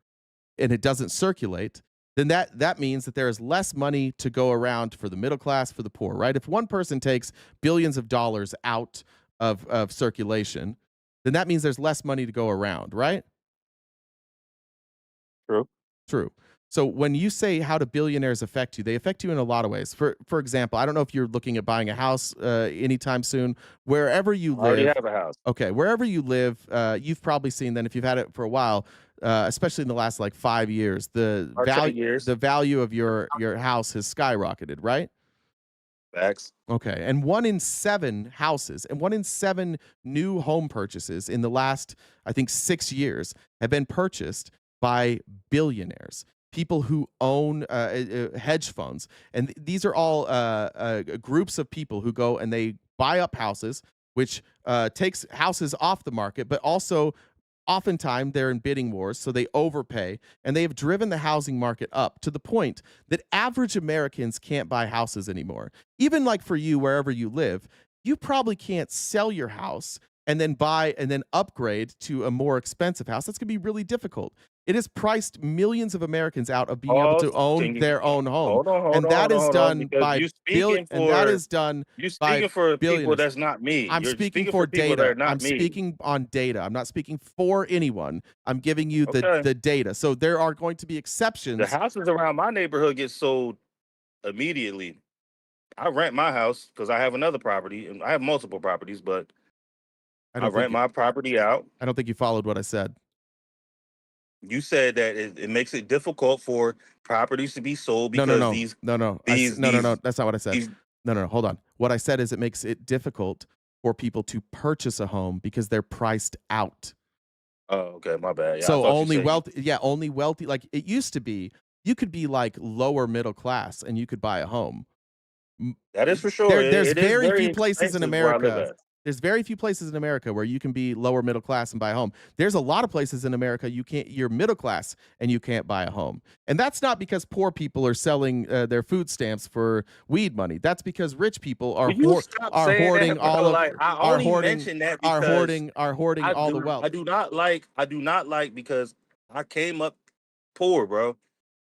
and it doesn't circulate, then that means that there is less money to go around for the middle class, for the poor, right? If one person takes billions of dollars out of circulation, then that means there's less money to go around, right? True. So when you say how do billionaires affect you, they affect you in a lot of ways. For example, I don't know if you're looking at buying a house anytime soon. Wherever you live, I already have a house. Okay, wherever you live, you've probably seen then if you've had it for a while, especially in the last like 5 years, the value of your house has skyrocketed, right? Facts. Okay, and 1 in 7 houses and 1 in 7 new home purchases in the last, I think, 6 years have been purchased by billionaires, people who own hedge funds. And these are all groups of people who go and they buy up houses, which takes houses off the market, but also oftentimes they're in bidding wars, so they overpay, and they have driven the housing market up to the point that average Americans can't buy houses anymore. Even like for you, wherever you live, you probably can't sell your house and then buy and then upgrade to a more expensive house. That's going to be really difficult. It has priced millions of Americans out of being able to own their own home. And that is done by billions. And that is done by for people billionaires. that's not me. I'm You're speaking for people that data. are not I'm me. speaking on data. I'm not speaking for anyone. I'm giving you the data. So there are going to be exceptions. The houses around my neighborhood get sold immediately. I rent my house because I have another property, and I have multiple properties, but I rent my property out. I don't think you followed what I said. You said that it makes it difficult for properties to be sold because No. these That's not what I said. No. Hold on. What I said is it makes it difficult for people to purchase a home because they're priced out. Oh, okay, my bad. Yeah, so only wealthy. Like it used to be, you could be like lower middle class and you could buy a home. That is for sure. There's very few places in America. There's very few places in America where you can be lower middle class and buy a home. There's a lot of places in America you're middle class and you can't buy a home. And that's not because poor people are selling their food stamps for weed money. That's because rich people are hoarding all the wealth. I do not like because I came up poor, bro.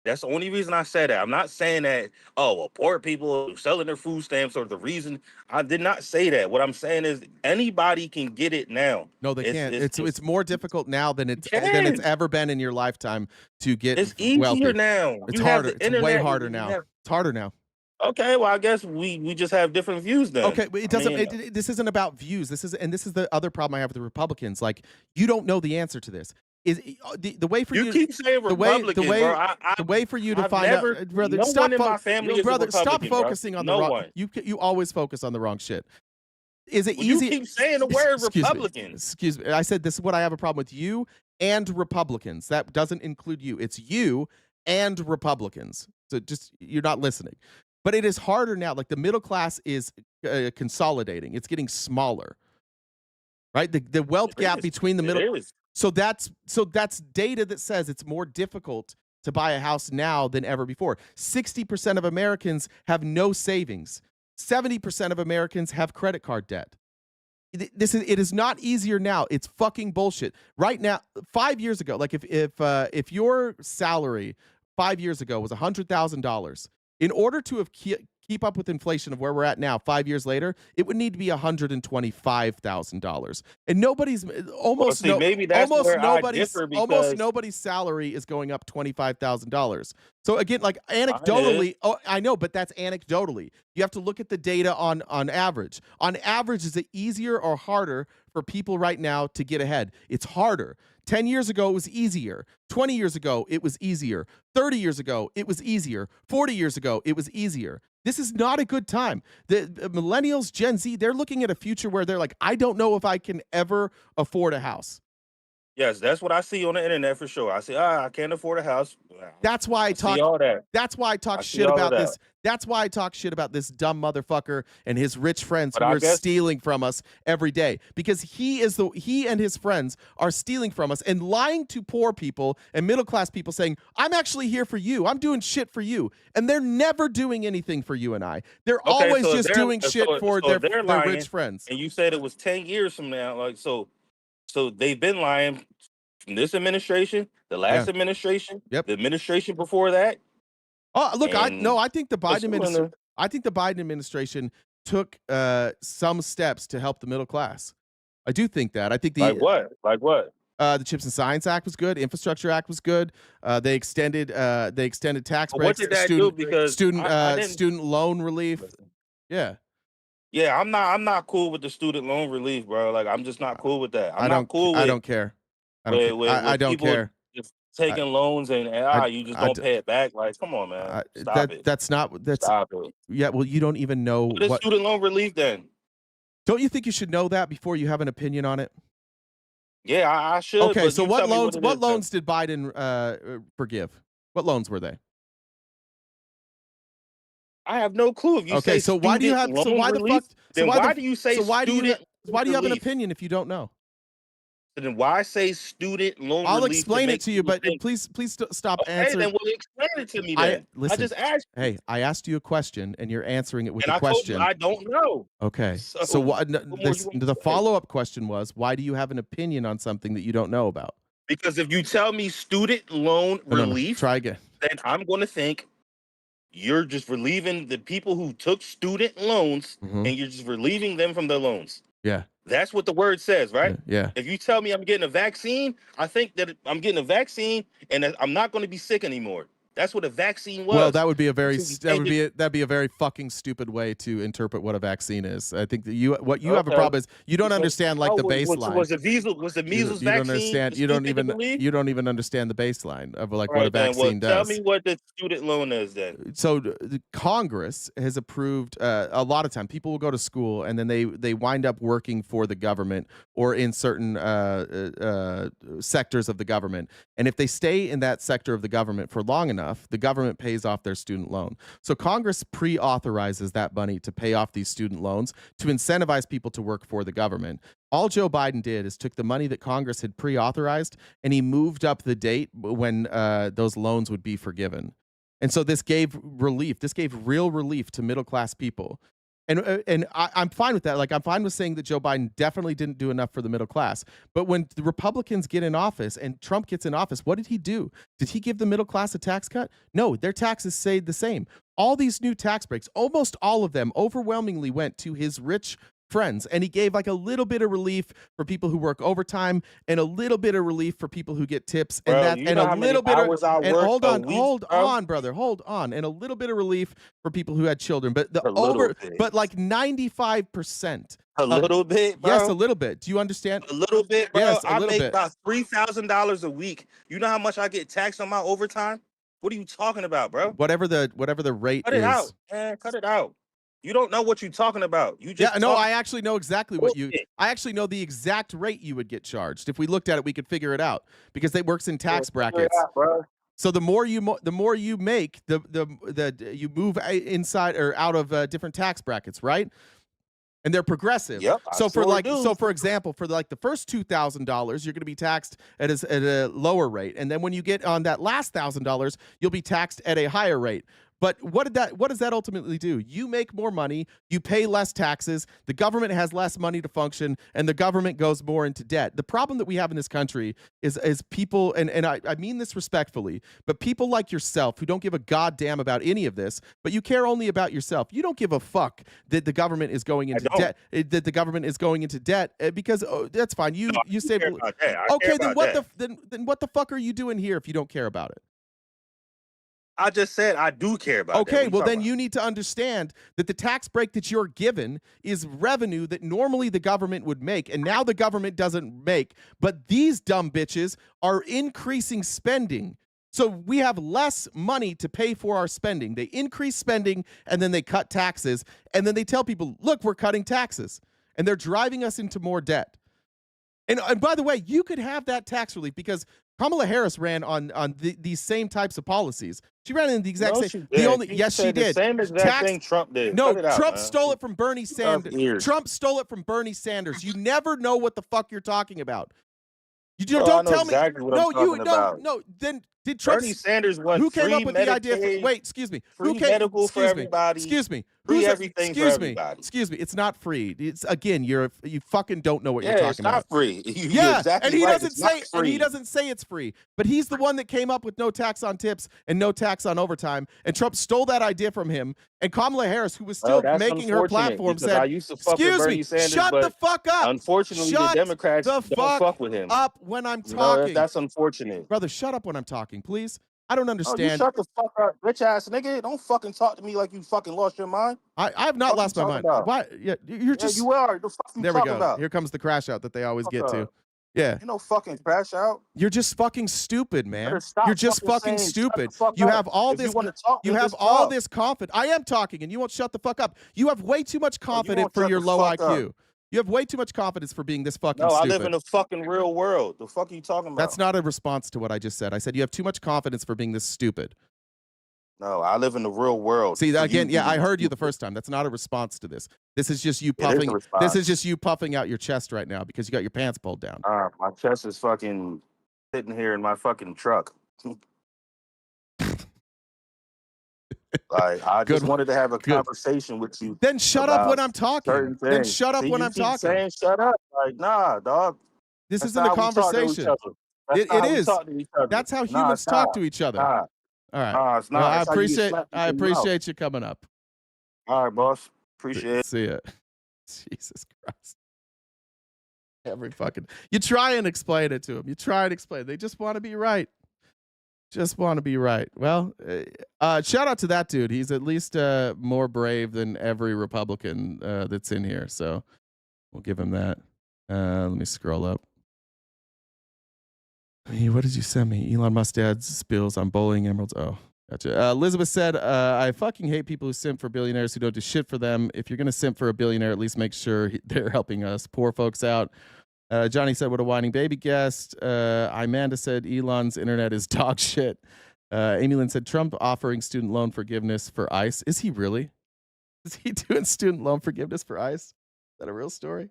That's the only reason I said that. I'm not saying that, oh, well, poor people selling their food stamps or the reason. I did not say that. What I'm saying is anybody can get it now. No, they can't. It's more difficult now than it's can. ever been in your lifetime to get It's easier wealthy. now. It's You have harder. the It's way internet, harder you now. have- It's harder now. Okay, well, I guess we just have different views then. Okay, but it doesn't. This isn't about views. This is the other problem I have with the Republicans. Like, you don't know the answer to this. Is the way for you? You keep saying Republicans, bro. The way for you to I've find never- out, brother. no stop one in my family is a brother. Stop Republican, bro. focusing on No the wrong. one. You always focus on the wrong shit. Is it Well, easy? you keep saying the word Excuse me. Republican. Excuse me. I said this is what I have a problem with you and Republicans. That doesn't include you. It's you and Republicans. So just you're not listening. But it is harder now. Like the middle class is consolidating. It's getting smaller. Right? The wealth gap between the middle. So that's data that says it's more difficult to buy a house now than ever before. 60% of Americans have no savings. 70% of Americans have credit card debt. It is not easier now. It's fucking bullshit. Right now, 5 years ago, like if your salary 5 years ago was $100,000, in order to have keep up with inflation of where we're at now, 5 years later, it would need to be $125,000. And almost nobody's salary is going up $25,000. So again, like anecdotally, I know, but that's anecdotally. You have to look at the data on average. On average, is it easier or harder for people right now to get ahead? It's harder. 10 years ago, it was easier. 20 years ago, it was easier. 30 years ago, it was easier. 40 years ago, it was easier. This is not a good time. The millennials, Gen Z, they're looking at a future where they're like, I don't know if I can ever afford a house. Yes, that's what I see on the internet for sure. I say, I can't afford a house. That's why I talk. See all that. That's why I talk shit about this. That's why I talk shit about this dumb motherfucker and his rich friends who are stealing from us every day. Because he and his friends are stealing from us and lying to poor people and middle class people, saying, "I'm actually here for you. I'm doing shit for you," and they're never doing anything for you and I. They're always just doing shit for their rich friends. And you said it was 10 years from now, like so they've been lying from this administration, the last administration, the administration before that. Oh, look, I think the Biden administration took some steps to help the middle class. I do think that. I think Like what? The Chips and Science Act was good. Infrastructure Act was good. They extended tax breaks. What did that do? Because student loan relief. Yeah. Yeah, I'm not cool with the student loan relief, bro. Like I'm just not cool with that. I don't care. I don't care. Just taking loans and you just don't pay it back. Like, come on, man. Stop it. Stop it. Yeah, well, you don't even know what is student loan relief then. Don't you think you should know that before you have an opinion on it? Yeah, I should. Okay, so what loans did Biden forgive? What loans were they? I have no clue. If you say so why do you have? So why the fuck? Then why do you say why do you have an relief? opinion if you don't know? So then why say student loan I'll relief? explain it to you, but please stop answering. Then well, explain it to me. Then listen, I just asked. Hey, I asked you a question, and you're answering it with And a I told question. you I don't know. Okay, so the follow-up question was, why do you have an opinion on something that you don't know about? Because if you tell me student loan relief, try again. Then I'm going to think you're just relieving the people who took student loans, and you're just relieving them from their loans. Yeah. That's what the word says, right? Yeah. If you tell me I'm getting a vaccine, I think that I'm getting a vaccine and that I'm not going to be sick anymore. That's what a vaccine was. Well, that would be a very fucking stupid way to interpret what a vaccine is. I think that you have a problem is you don't understand like the baseline. Was the measles vaccine? You don't even understand the baseline of like what a vaccine does. Tell me what the student loan is then. So the Congress has approved a lot of time. People will go to school and then they wind up working for the government or in certain sectors of the government. And if they stay in that sector of the government for long enough, the government pays off their student loan. So Congress pre-authorizes that money to pay off these student loans to incentivize people to work for the government. All Joe Biden did is took the money that Congress had pre-authorized and he moved up the date when those loans would be forgiven. And so this gave relief. This gave real relief to middle-class people. And I'm fine with that. Like, I'm fine with saying that Joe Biden definitely didn't do enough for the middle class. But when the Republicans get in office and Trump gets in office, what did he do? Did he give the middle class a tax cut? No, their taxes stayed the same. All these new tax breaks, almost all of them overwhelmingly went to his rich friends, and he gave like a little bit of relief for people who work overtime and a little bit of relief for people who get tips, and Bro, that you and know a how many little bit of hours I and work hold a on week, hold bro? on brother hold on and a little bit of relief for people who had children, but the A little over bit. but like 95% A little bit, bro. yes, a little bit. Do you understand? A little bit, bro. Yes, a I little make bit. about $3,000 a week. You know how much I get taxed on my overtime? What are you talking about, bro? Whatever the rate Cut it out, is. man. Cut it out. You don't know what you're talking about. You just Yeah, no, talk I actually know exactly what you. bullshit. I actually know the exact rate you would get charged. If we looked at it, we could figure it out because it works in tax Figure it brackets. out, bro. So the more you make, the you move inside or out of different tax brackets, right? And they're progressive. Yep, I So for sure like, do. so for example, for like the first $2,000, you're going to be taxed at a lower rate, and then when you get on that last $1,000, you'll be taxed at a higher rate. But what does that ultimately do? You make more money, you pay less taxes, the government has less money to function, and the government goes more into debt. The problem that we have in this country is people, and I mean this respectfully, but people like yourself who don't give a goddamn about any of this, but you care only about yourself. You don't give a fuck that the government is going into debt, that the government is going into debt because that's fine. You say care about that. I okay, care then about then what the fuck are you doing here if you don't care about it? I just said I do care about that. Okay, What you well talking then you need to understand that the tax break that you're given is revenue that normally the government would make, and now the government doesn't make, but these dumb bitches are increasing spending. So we have less money to pay for our spending. They increase spending, and then they cut taxes, and then they tell people, look, we're cutting taxes, and they're driving us into more debt. And by the way, you could have that tax relief because Kamala Harris ran on these same types of policies. She ran in the exact No, same. she The did. only She yes, she said the did. same exact thing Trump did. No, Cut it out, Trump man. stole it from Bernie Sanders. Ears. Trump stole it from Bernie Sanders. You never know what the fuck you're talking about. You Bro, don't I know tell me. exactly what No, I'm talking about. no. Then did Trump? Bernie Sanders won Who came free up with the idea? Medicaid, Wait, excuse me. free Who came? medical for Excuse me. everybody, Excuse me. free Who's everything for excuse me. everybody. Excuse me. It's not free. It's again. You fucking don't know what you're Yeah, talking it's about. not free. You're Yeah, exactly and he right. doesn't It's not say, and he free. doesn't say it's free. But he's the one that came up with no tax on tips and no tax on overtime. And Trump stole that idea from him. And Kamala Harris, who was still That's making her unfortunate platform, because said, I used to fuck with "Excuse Bernie me, Sanders, shut the but fuck up. unfortunately, Shut the Democrats the don't fuck with him. up when I'm You know, talking, that's unfortunate. brother. Shut up when I'm talking, please. I don't Oh, you understand. shut the fuck up, bitch ass nigga. Don't fucking talk to me like you fucking lost your mind. I have not Fuck lost you my talking mind. about? Why? Yeah, you're Yeah, just. you are. The fuck you There we talking go. about? Here comes the crash out that they always Fuck get to. up. Yeah. Ain't no fucking crash out. You're just fucking stupid, man. Better stop You're just fucking saying, shut the stupid. fuck You up. have all If you this. wanna talk, You then have just all talk. this confidence. I am talking, and you won't shut the fuck up. You have way too much confidence won't for shut your the low fuck IQ. up. You have way too much confidence for being this fucking No, I stupid. live in the fucking real world. The fuck are you talking about? That's not a response to what I just said. I said you have too much confidence for being this stupid. No, I live in the real world. See, For again, you yeah, I being heard you the stupid. first time. That's not a response to this. This is just you It is a puffing. This response. is just you puffing out your chest right now because you got your pants pulled down. My chest is fucking sitting here in my fucking truck. Like, I just wanted to have a conversation with you. Then shut up about when I'm talking. certain Then things. shut up See, when you I'm keep talking. saying shut up. Like, nah, dog. This That's isn't not a how we talk to each conversation. other. That's It not how we is. talk to each other. That's how Nah, humans it's talk not. to each other. Nah. All right. Nah, it's not. Well, That's how you get slapped I in the mouth. appreciate you coming up. All right, boss. Appreciate it. See ya. Jesus Christ. Every fucking. You try and explain it to them. You try and explain it. They just want to be right. Just want to be right. Well, shout out to that dude. He's at least more brave than every Republican that's in here. So we'll give him that. Let me scroll up. Hey, what did you send me? Elon Musk dad's spills on bowling emeralds. Oh, gotcha. Elizabeth said, I fucking hate people who simp for billionaires who don't do shit for them. If you're going to simp for a billionaire, at least make sure they're helping us poor folks out. Johnny said, what a whining baby guest. Amanda said, Elon's internet is dog shit. Amy Lynn said, Trump offering student loan forgiveness for ICE. Is he really? Is he doing student loan forgiveness for ICE? Is that a real story?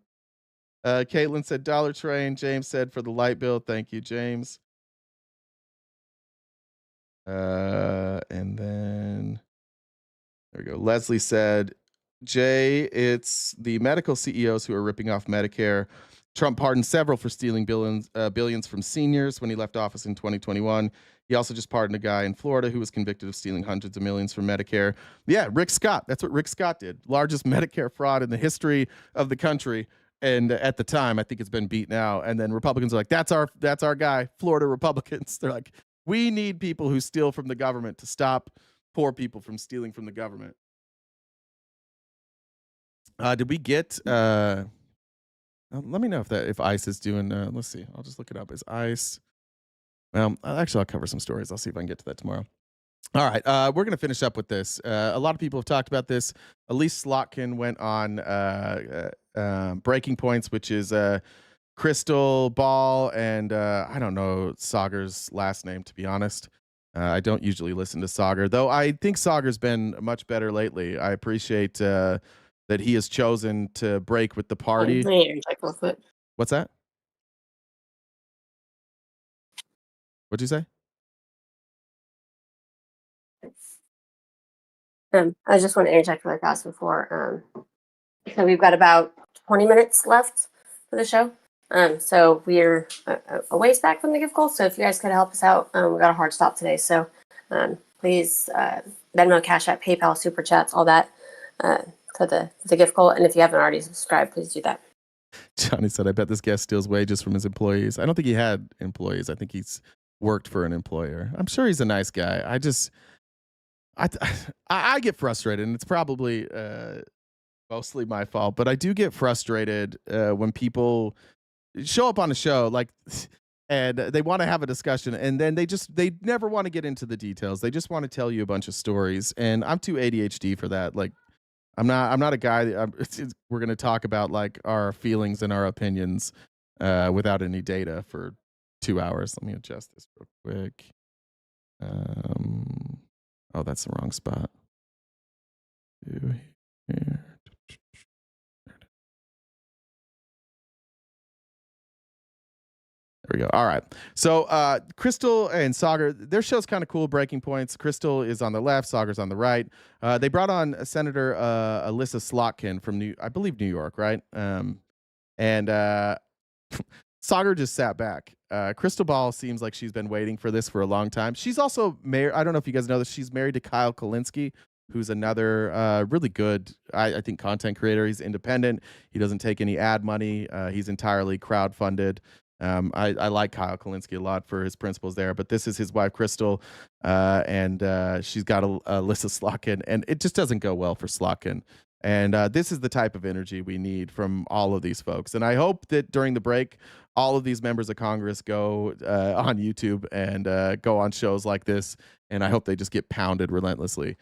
Caitlin said, Dollar Train. James said, for the light bill. Thank you, James. And then, there we go. Leslie said, Jay, it's the medical CEOs who are ripping off Medicare. Trump pardoned several for stealing billions from seniors when he left office in 2021. He also just pardoned a guy in Florida who was convicted of stealing hundreds of millions from Medicare. Yeah, Rick Scott. That's what Rick Scott did. Largest Medicare fraud in the history of the country. And at the time, I think it's been beat now. And then Republicans are like, that's our guy. Florida Republicans. They're like, we need people who steal from the government to stop poor people from stealing from the government. Did we get? Let me know if ICE is doing. Let's see. I'll just look it up. Is ICE? Well, actually, I'll cover some stories. I'll see if I can get to that tomorrow. All right, we're going to finish up with this. A lot of people have talked about this. Elise Slotkin went on Breaking Points, which is Crystal Ball, and I don't know Sagar's last name, to be honest. I don't usually listen to Sagar, though I think Sagar's been much better lately. I appreciate that he has chosen to break with the party. What's that? What'd you say? I just want to interject really fast before. So we've got about 20 minutes left for the show. So we're a ways back from the gift goal. So if you guys could help us out, we got a hard stop today. So please, Venmo, Cash App, PayPal, Super Chats, all that for the gift goal. And if you haven't already subscribed, please do that. Johnny said, I bet this guest steals wages from his employees. I don't think he had employees. I think he's worked for an employer. I'm sure he's a nice guy. I get frustrated, and it's probably mostly my fault, but I do get frustrated when people show up on a show and they want to have a discussion, and then they never want to get into the details. They just want to tell you a bunch of stories, and I'm too ADHD for that. Like, I'm not a guy that we're going to talk about like our feelings and our opinions without any data for 2 hours. Let me adjust this real quick. Oh, that's the wrong spot. Here. There we go. All right. So Crystal and Sagar, their show's kind of cool, Breaking Points. Crystal is on the left, Sagar's on the right. They brought on Senator Alyssa Slotkin from New York, right? And Sagar just sat back. Crystal Ball seems like she's been waiting for this for a long time. She's also married. I don't know if you guys know this. She's married to Kyle Kulinski, who's another really good, I think, content creator. He's independent. He doesn't take any ad money. He's entirely crowdfunded. I like Kyle Kulinski a lot for his principles there, but this is his wife, Crystal, and she's got Alyssa Slotkin, and it just doesn't go well for Slotkin. And this is the type of energy we need from all of these folks. And I hope that during the break, all of these members of Congress go on YouTube and go on shows like this. And I hope they just get pounded relentlessly.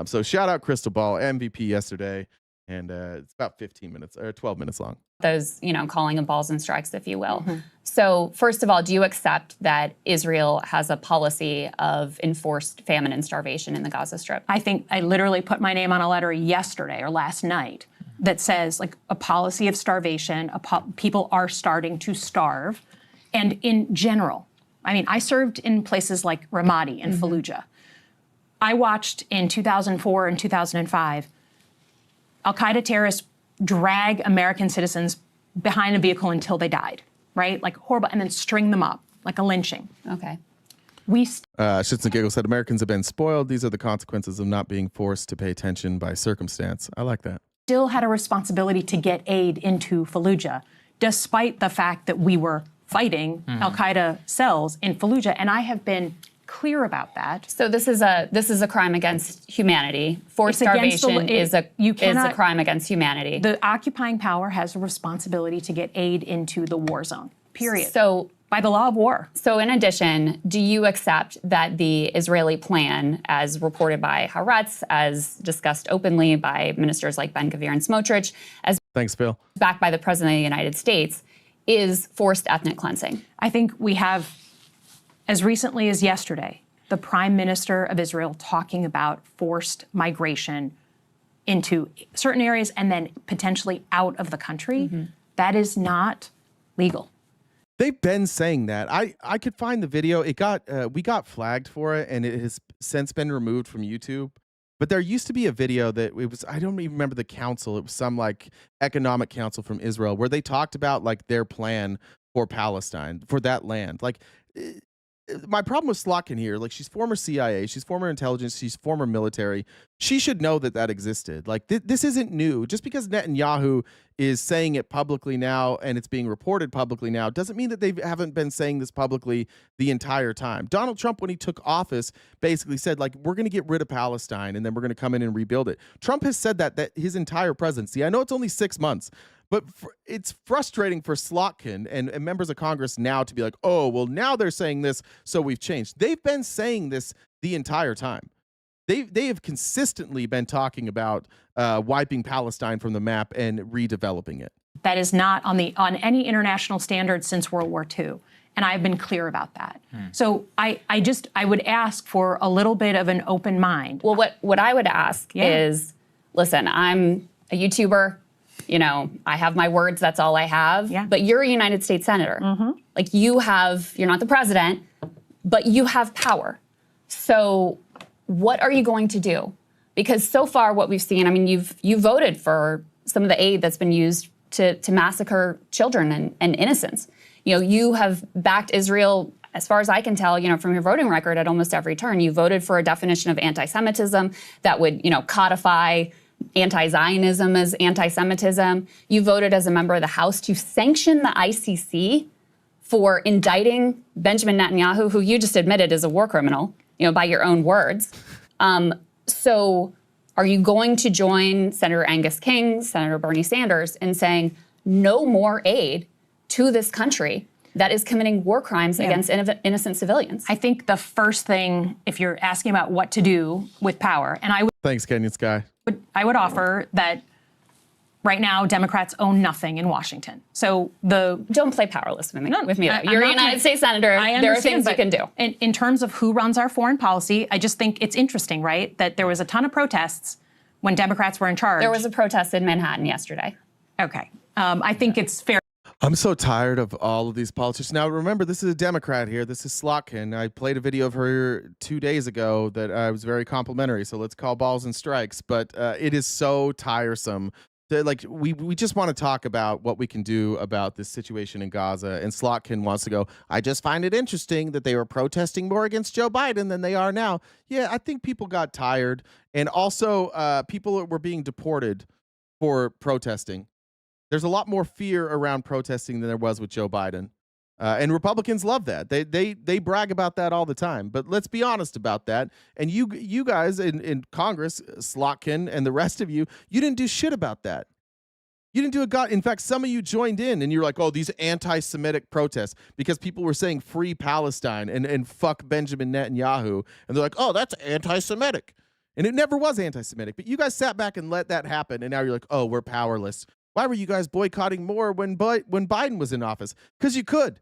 So shout out Crystal Ball, MVP yesterday. And it's about 15 minutes or 12 minutes long. Those, calling them balls and strikes, if you will. Mm-hmm. So first of all, do you accept that Israel has a policy of enforced famine and starvation in the Gaza Strip? I think I literally put my name on a letter yesterday or last night that says like a policy of starvation, people are starting to starve. And in general, I served in places like Ramadi and Fallujah. I watched in 2004 and 2005, Al-Qaeda terrorists drag American citizens behind a vehicle until they died, right? Like horrible, and then string them up like a lynching. Okay. Shits and Giggles said, Americans have been spoiled. These are the consequences of not being forced to pay attention by circumstance. I like that. Still had a responsibility to get aid into Fallujah, despite the fact that we were fighting Al-Qaeda cells in Fallujah. And I have been clear about that. So this is a crime against humanity. Forced starvation is a crime against humanity. The occupying power has a responsibility to get aid into the war zone, period. So by the law of war. So in addition, do you accept that the Israeli plan, as reported by Haaretz, as discussed openly by ministers like Ben-Gvir and Smotrich, as thanks, Phil, backed by the President of the United States, is forced ethnic cleansing? I think we have, as recently as yesterday, the Prime Minister of Israel talking about forced migration into certain areas and then potentially out of the country. That is not legal. They've been saying that. I could find the video. We got flagged for it, and it has since been removed from YouTube. But there used to be a video that it was, I don't even remember the council. It was some like economic council from Israel where they talked about like their plan for Palestine, for that land. Like my problem with Slotkin here, like she's former CIA, she's former intelligence, she's former military. She should know that that existed. Like this isn't new. Just because Netanyahu is saying it publicly now and it's being reported publicly now doesn't mean that they haven't been saying this publicly the entire time. Donald Trump, when he took office, basically said like, we're going to get rid of Palestine and then we're going to come in and rebuild it. Trump has said that his entire presidency. I know it's only 6 months, but it's frustrating for Slotkin and members of Congress now to be like, oh, well, now they're saying this, so we've changed. They've been saying this the entire time. They have consistently been talking about wiping Palestine from the map and redeveloping it. That is not on any international standard since World War II. And I've been clear about that. So I would ask for a little bit of an open mind. Well, what I would ask is, listen, I'm a YouTuber. You know, I have my words, that's all I have. Yeah. But you're a United States Senator. Like you're not the president, but you have power. So what are you going to do? Because so far what we've seen, I mean, you voted for some of the aid that's been used to massacre children and innocents. You know, you have backed Israel, as far as I can tell, you know, from your voting record at almost every turn. You voted for a definition of anti-Semitism that would, you know, codify anti-Zionism as anti-Semitism. You voted as a member of the House to sanction the ICC for indicting Benjamin Netanyahu, who you just admitted is a war criminal, you know, by your own words. So are you going to join Senator Angus King, Senator Bernie Sanders in saying no more aid to this country that is committing war crimes against innocent civilians? I think the first thing, if you're asking about what to do with power, and Thanks, Kenyan Sky. I would offer that right now Democrats own nothing in Washington. So don't play powerless with me. You're a United States Senator. There are things you can do. In terms of who runs our foreign policy, I just think it's interesting, right, that there was a ton of protests when Democrats were in charge. There was a protest in Manhattan yesterday. Okay. I think it's fair. I'm so tired of all of these politicians. Now, remember, this is a Democrat here. This is Slotkin. I played a video of her 2 days ago that was very complimentary, so let's call balls and strikes. But it is so tiresome. Like, we just want to talk about what we can do about this situation in Gaza. And Slotkin wants to go, I just find it interesting that they were protesting more against Joe Biden than they are now. Yeah, I think people got tired. And also, people were being deported for protesting. There's a lot more fear around protesting than there was with Joe Biden. And Republicans love that. They brag about that all the time. But let's be honest about that. And you guys in Congress, Slotkin and the rest of you didn't do shit about that. You didn't do a god. In fact, some of you joined in and you're like, oh, these anti-Semitic protests because people were saying free Palestine and fuck Benjamin Netanyahu. And they're like, oh, that's anti-Semitic. And it never was anti-Semitic. But you guys sat back and let that happen. And now you're like, oh, we're powerless. Why were you guys boycotting more when Biden was in office? Because you could.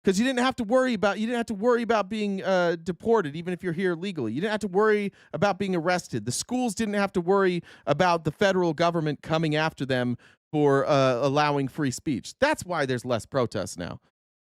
Because you didn't have to worry about being deported, even if you're here legally. You didn't have to worry about being arrested. The schools didn't have to worry about the federal government coming after them for allowing free speech. That's why there's less protests now.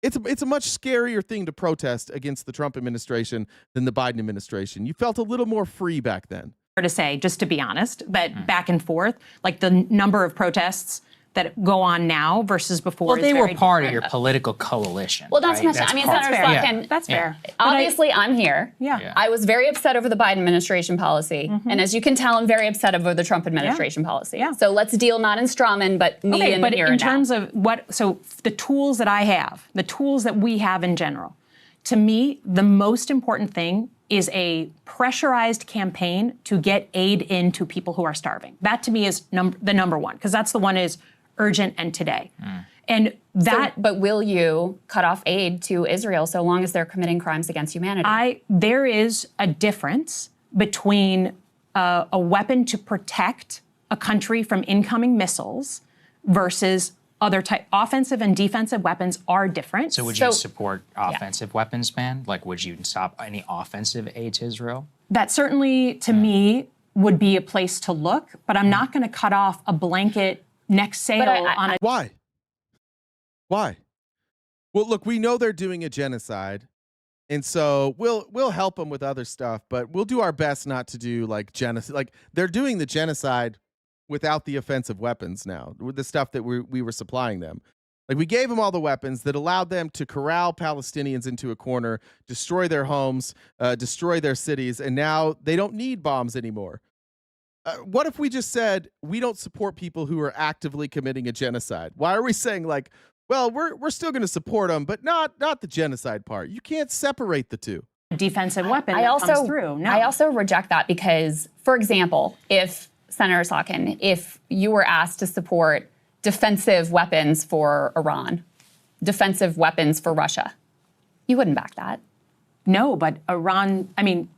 It's a much scarier thing to protest against the Trump administration than the Biden administration. You felt a little more free back then. To say, just to be honest, that back and forth, like the number of protests that go on now versus before. Well, they were part of your political coalition. Well, not to mention, I mean, Senator Slotkin, that's fair. Obviously, I'm here. Yeah. I was very upset over the Biden administration policy. And as you can tell, I'm very upset over the Trump administration policy. Yeah. So let's deal not in strawman, but me and here and now. In terms of the tools that I have, the tools that we have in general, to me, the most important thing is a pressurized campaign to get aid into people who are starving. That to me is the number one, because that's the one is urgent and today. And that. But will you cut off aid to Israel so long as they're committing crimes against humanity? There is a difference between a weapon to protect a country from incoming missiles versus other type. Offensive and defensive weapons are different. So would you support offensive weapons ban? Like, would you stop any offensive aid to Israel? That certainly, to me, would be a place to look. But I'm not going to cut off a blanket next sale on a. Why? Well, look, we know they're doing a genocide. And so we'll help them with other stuff, but we'll do our best not to do like genocide. Like they're doing the genocide without the offensive weapons now, with the stuff that we were supplying them. Like we gave them all the weapons that allowed them to corral Palestinians into a corner, destroy their homes, destroy their cities, and now they don't need bombs anymore. What if we just said we don't support people who are actively committing a genocide? Why are we saying like, well, we're still going to support them, but not the genocide part? You can't separate the two. Defensive weapon comes through. No. I also reject that because, for example, if Senator Slotkin, if you were asked to support defensive weapons for Iran, defensive weapons for Russia, you wouldn't back that. No, but Iran,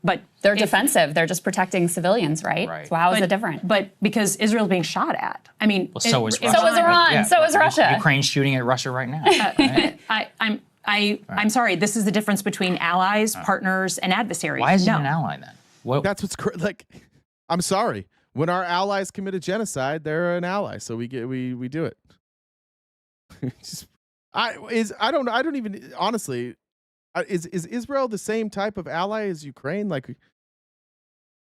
but they're defensive. They're just protecting civilians, right? So how is it different? But because Israel's being shot at. Well, so is Russia. So is Iran. Yeah. So is Russia. Ukraine's shooting at Russia right now. Right? I'm sorry. This is the difference between allies, partners, and adversaries. Why is it an ally then? That's what's like. I'm sorry. When our allies commit a genocide, they're an ally, so we do it. I don't even honestly. Is Israel the same type of ally as Ukraine? Like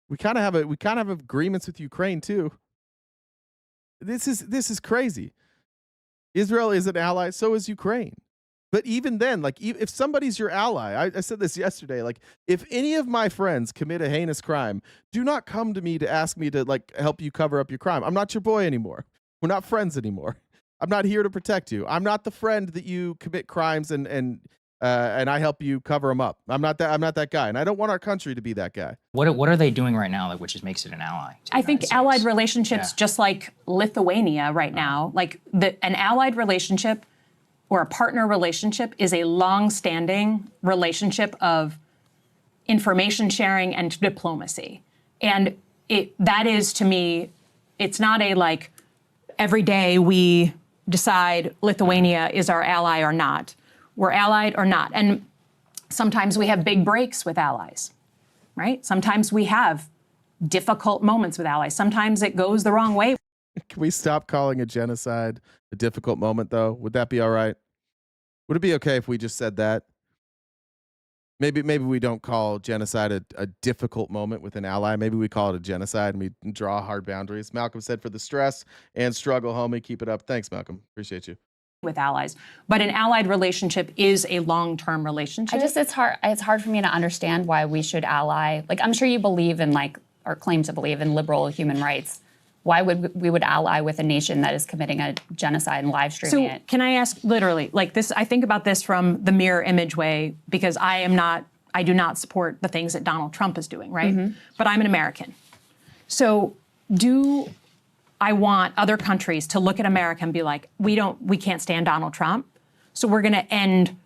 we kind of have agreements with Ukraine too. This is crazy. Israel is an ally, so is Ukraine. But even then, like if somebody's your ally, I said this yesterday, like if any of my friends commit a heinous crime, do not come to me to ask me to like help you cover up your crime. I'm not your boy anymore. We're not friends anymore. I'm not here to protect you. I'm not the friend that you commit crimes and I help you cover them up. I'm not that guy, and I don't want our country to be that guy. What are they doing right now, like, which makes it an ally? I think allied relationships, just like Lithuania right now, like an allied relationship or a partner relationship is a long-standing relationship of information sharing and diplomacy, and that is to me, it's not a like every day we decide Lithuania is our ally or not. We're allied or not. And sometimes we have big breaks with allies, right? Sometimes we have difficult moments with allies. Sometimes it goes the wrong way. Can we stop calling a genocide a difficult moment, though? Would that be all right? Would it be okay if we just said that? Maybe we don't call genocide a difficult moment with an ally. Maybe we call it a genocide and we draw hard boundaries. Malcolm said, for the stress and struggle, homie, keep it up. Thanks, Malcolm. Appreciate you. With allies, but an allied relationship is a long-term relationship. It's hard for me to understand why we should ally. Like, I'm sure you believe in or claim to believe in liberal human rights. Why would we ally with a nation that is committing a genocide and live streaming it? Can I ask literally, like this, I think about this from the mirror image way, because I do not support the things that Donald Trump is doing, right? Mm-hmm. But I'm an American. So I want other countries to look at America and be like, we can't stand Donald Trump, so we're going to end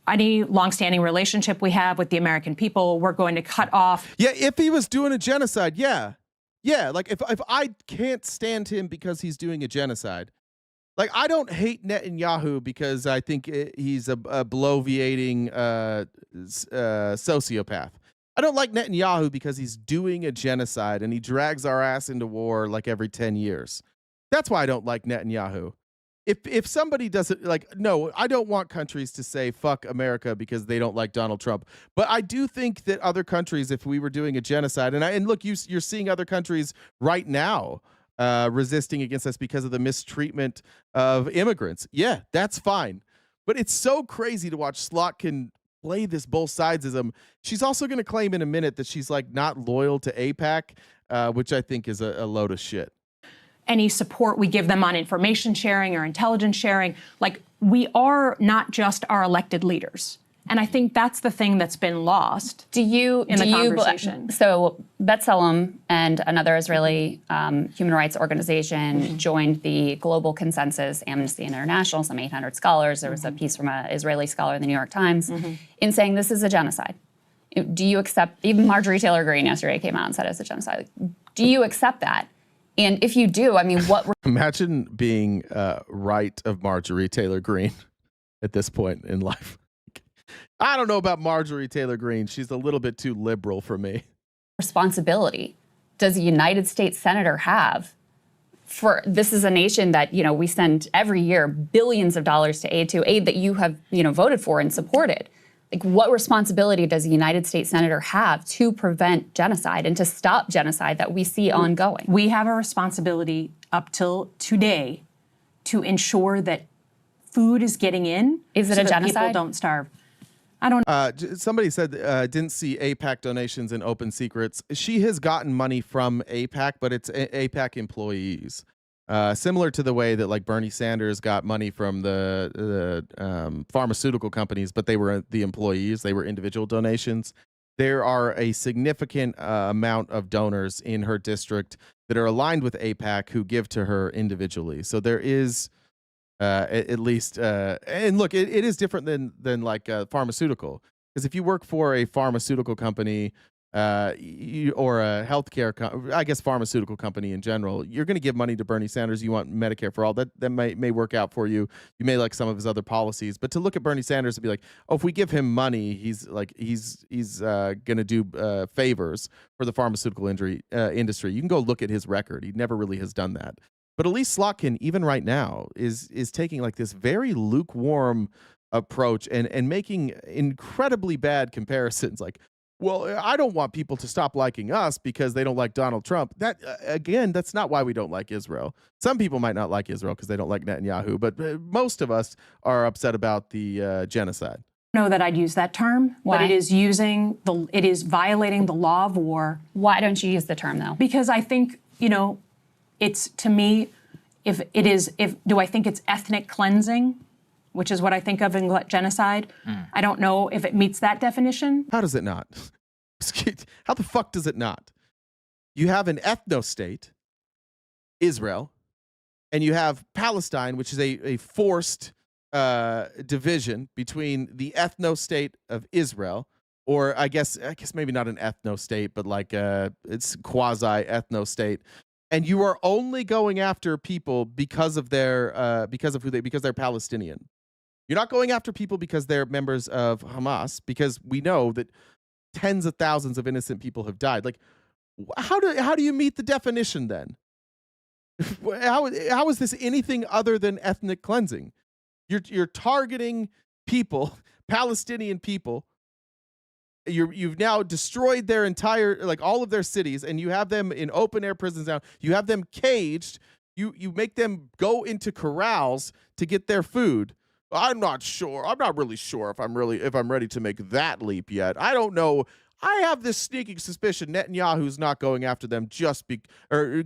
any longstanding relationship we have with the American people. We're going to cut off. Yeah, if he was doing a genocide, yeah. Like if I can't stand him because he's doing a genocide, like I don't hate Netanyahu because I think he's a bloviating sociopath. I don't like Netanyahu because he's doing a genocide and he drags our ass into war like every 10 years. That's why I don't like Netanyahu. If somebody doesn't no, I don't want countries to say fuck America because they don't like Donald Trump. But I do think that other countries, if we were doing a genocide, and look, you're seeing other countries right now resisting against us because of the mistreatment of immigrants. Yeah, that's fine. But it's so crazy to watch Slotkin play this both sidesism. She's also going to claim in a minute that she's like not loyal to AIPAC, which I think is a load of shit. Any support we give them on information sharing or intelligence sharing, like we are not just our elected leaders. And I think that's the thing that's been lost in the conversation. So B'Tselem and another Israeli human rights organization joined the global consensus, Amnesty International, some 800 scholars. There was a piece from an Israeli scholar in the New York Times in saying this is a genocide. Do you accept, even Marjorie Taylor Greene yesterday came out and said it's a genocide. Do you accept that? And if you do, I mean, what... Imagine being right of Marjorie Taylor Greene at this point in life. I don't know about Marjorie Taylor Greene. She's a little bit too liberal for me. Responsibility does a United States senator have for, this is a nation that, we send every year billions of dollars to aid that you have, voted for and supported. Like, what responsibility does a United States senator have to prevent genocide and to stop genocide that we see ongoing? We have a responsibility up till today to ensure that food is getting in. Is it so a that genocide? People don't starve. I don't. Somebody said didn't see AIPAC donations in Open Secrets. She has gotten money from AIPAC, but it's AIPAC employees. Similar to the way that like Bernie Sanders got money from the pharmaceutical companies, but they were the employees, they were individual donations. There are a significant amount of donors in her district that are aligned with AIPAC who give to her individually. So there is at least, and look, it is different than like pharmaceutical, because if you work for a pharmaceutical company, or a healthcare, I guess pharmaceutical company in general, you're going to give money to Bernie Sanders. You want Medicare for all. That may work out for you. You may like some of his other policies, but to look at Bernie Sanders and be like, oh, if we give him money, he's going to do favors for the pharmaceutical industry. You can go look at his record. He never really has done that. But Elise Slotkin, even right now, is taking like this very lukewarm approach and making incredibly bad comparisons. Like, well, I don't want people to stop liking us because they don't like Donald Trump. That, again, that's not why we don't like Israel. Some people might not like Israel because they don't like Netanyahu, but most of us are upset about the genocide. Know that I'd use that term, Why? but it is violating the law of war. Why don't you use the term though? Because I think, it's, to me, do I think it's ethnic cleansing, which is what I think of in genocide? I don't know if it meets that definition. How does it not? How the fuck does it not? You have an ethno-state, Israel, and you have Palestine, which is a forced division between the ethno-state of Israel, or I guess maybe not an ethno-state, but like it's quasi-ethno-state. And you are only going after people because of they're Palestinian. You're not going after people because they're members of Hamas, because we know that tens of thousands of innocent people have died. Like, how do you meet the definition then? How is this anything other than ethnic cleansing? You're targeting people, Palestinian people. You've now destroyed their entire, like all of their cities, and you have them in open air prisons now. You have them caged. You make them go into corrals to get their food. I'm not sure. I'm not really sure if I'm ready to make that leap yet. I don't know. I have this sneaking suspicion Netanyahu's not going after them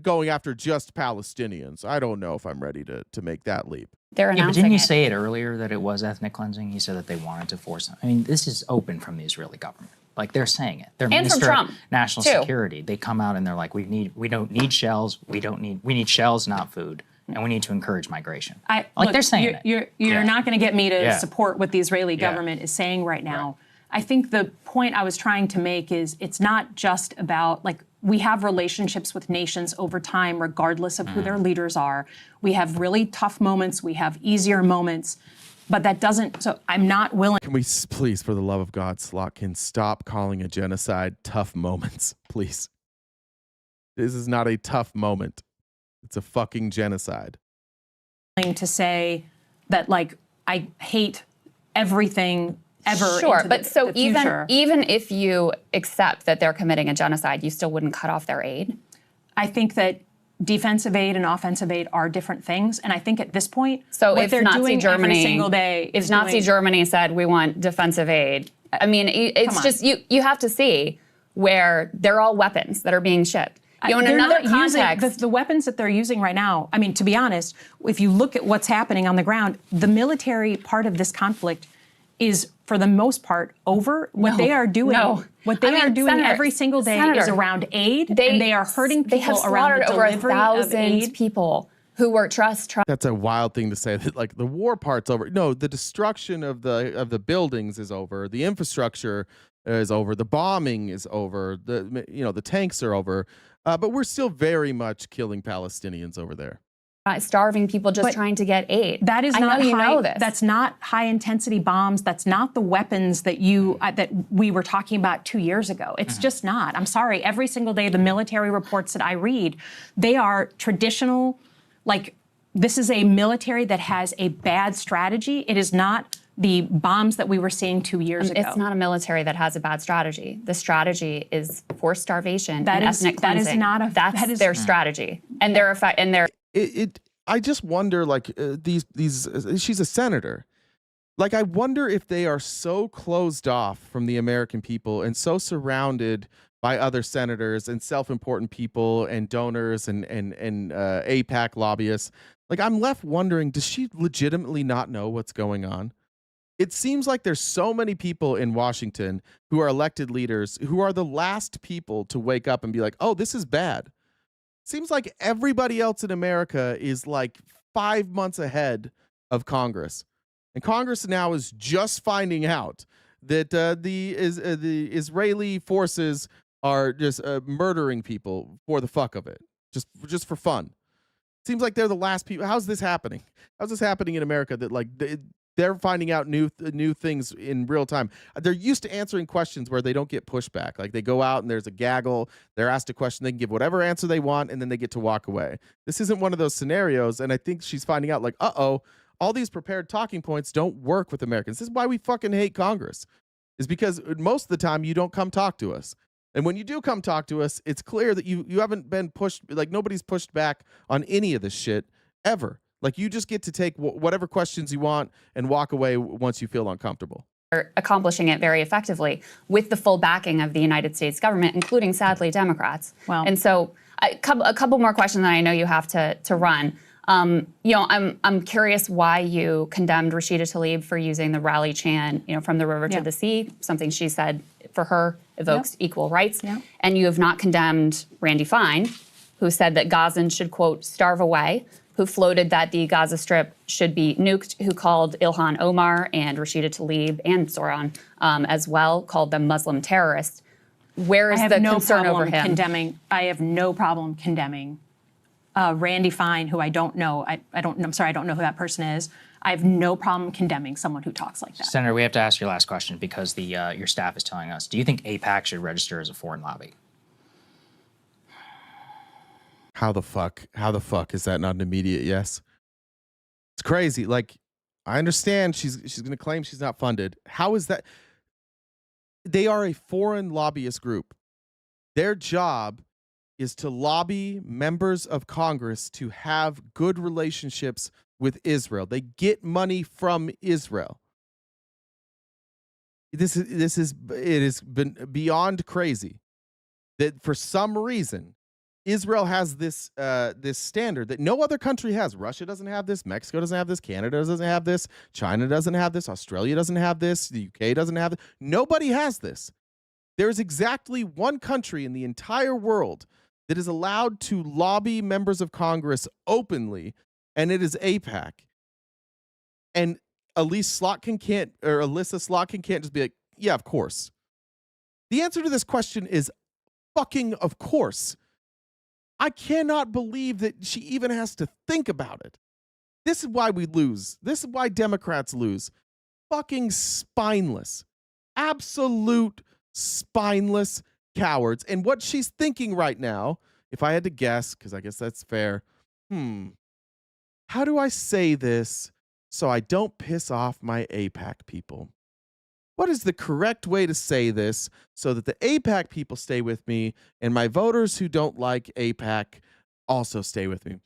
going after just Palestinians. I don't know if I'm ready to make that leap. They're announcing but didn't you it. say it earlier that it was ethnic cleansing? You said that they wanted to force it. I mean, this is open from the Israeli government. Like, they're saying it. Their And from Minister Trump, of National too. Security, they come out and they're like, we don't need shells. We need shells, not food. And we need to encourage migration. They're saying it. You're not going to get me to Yeah. support what the Israeli government is saying right now. Right. I think the point I was trying to make is it's not just about, like, we have relationships with nations over time, regardless of who their leaders are. We have really tough moments. We have easier moments. But that doesn't, so I'm not willing. Can we please, for the love of God, Slotkin, stop calling a genocide tough moments, please? This is not a tough moment. It's a fucking genocide. To say that, like, I hate everything ever. Sure, into but so the future. even if you accept that they're committing a genocide, you still wouldn't cut off their aid? I think that defensive aid and offensive aid are different things, and I think at this point, So what if they're Nazi doing Germany, every single day, if is Nazi doing, Germany said we want defensive aid, I mean, it's just you have to see where they're all weapons that are being shipped. In they're another not using context, the weapons that they're using right now. I mean, to be honest, if you look at what's happening on the ground, the military part of this conflict is, for the most part, over. What they are doing, Senator, every single day is around aid, and they are hurting people they have around the slaughtered over delivery of 1,000 aid. people who were trust. That's a wild thing to say, that like the war part's over. No, the destruction of the buildings is over. The infrastructure is over. The bombing is over. The tanks are over. But we're still very much killing Palestinians over there. Starving people just trying to get aid. That is I not know you high, know this. That's not high intensity bombs. That's not the weapons that that we were talking about 2 years ago. It's just not. I'm sorry. Every single day, the military reports that I read, they are traditional. Like, this is a military that has a bad strategy. It is not the bombs that we were seeing 2 years ago. It's not a military that has a bad strategy. The strategy is forced starvation That and is- ethnic that is cleansing. not a- That's that is- their strategy, and their effect. And their I just wonder, like, she's a senator. Like, I wonder if they are so closed off from the American people and so surrounded by other senators and self-important people and donors and AIPAC lobbyists. Like, I'm left wondering, does she legitimately not know what's going on? It seems like there's so many people in Washington who are elected leaders who are the last people to wake up and be like, oh, this is bad. Seems like everybody else in America is like 5 months ahead of Congress. And Congress now is just finding out that the Israeli forces are just murdering people for the fuck of it, just for fun. Seems like they're the last people. How's this happening? How's this happening in America that like they're finding out new things in real time? They're used to answering questions where they don't get pushback. Like they go out and there's a gaggle. They're asked a question. They can give whatever answer they want, and then they get to walk away. This isn't one of those scenarios, and I think she's finding out like, uh-oh, all these prepared talking points don't work with Americans. This is why we fucking hate Congress, is because most of the time you don't come talk to us. And when you do come talk to us, it's clear that you haven't been pushed, like nobody's pushed back on any of this shit ever. Like you just get to take whatever questions you want and walk away once you feel uncomfortable. Accomplishing it very effectively with the full backing of the United States government, including, sadly, Democrats. Wow. And so a couple more questions that I know you have to run. I'm curious why you condemned Rashida Tlaib for using the rally chant, from the river to the sea, something she said for her evokes equal rights. And you have not condemned Randy Fine, who said that Gazans should, quote, starve away, who floated that the Gaza Strip should be nuked, who called Ilhan Omar and Rashida Tlaib and Zoran as well, called them Muslim terrorists. Where is the concern over him? I have no problem condemning Randy Fine, who I don't know. I'm sorry, I don't know who that person is. I have no problem condemning someone who talks like that. Senator, we have to ask your last question because your staff is telling us. Do you think AIPAC should register as a foreign lobby? How the fuck is that not an immediate yes? It's crazy. Like, I understand she's going to claim she's not funded. How is that? They are a foreign lobbyist group. Their job is to lobby members of Congress to have good relationships with Israel. They get money from Israel. It has been beyond crazy that for some reason Israel has this standard that no other country has. Russia doesn't have this. Mexico doesn't have this. Canada doesn't have this. China doesn't have this. Australia doesn't have this. The UK doesn't have it. Nobody has this. There's exactly one country in the entire world that is allowed to lobby members of Congress openly, and it is AIPAC. And Alyssa Slotkin can't just be like, yeah, of course. The answer to this question is fucking of course. I cannot believe that she even has to think about it. This is why we lose. This is why Democrats lose. Fucking spineless. Absolute spineless cowards. And what she's thinking right now, if I had to guess, because I guess that's fair, how do I say this so I don't piss off my AIPAC people? What is the correct way to say this so that the AIPAC people stay with me and my voters who don't like AIPAC also stay with me?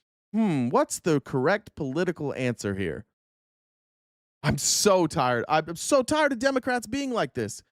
What's the correct political answer here? I'm so tired. I'm so tired of Democrats being like this.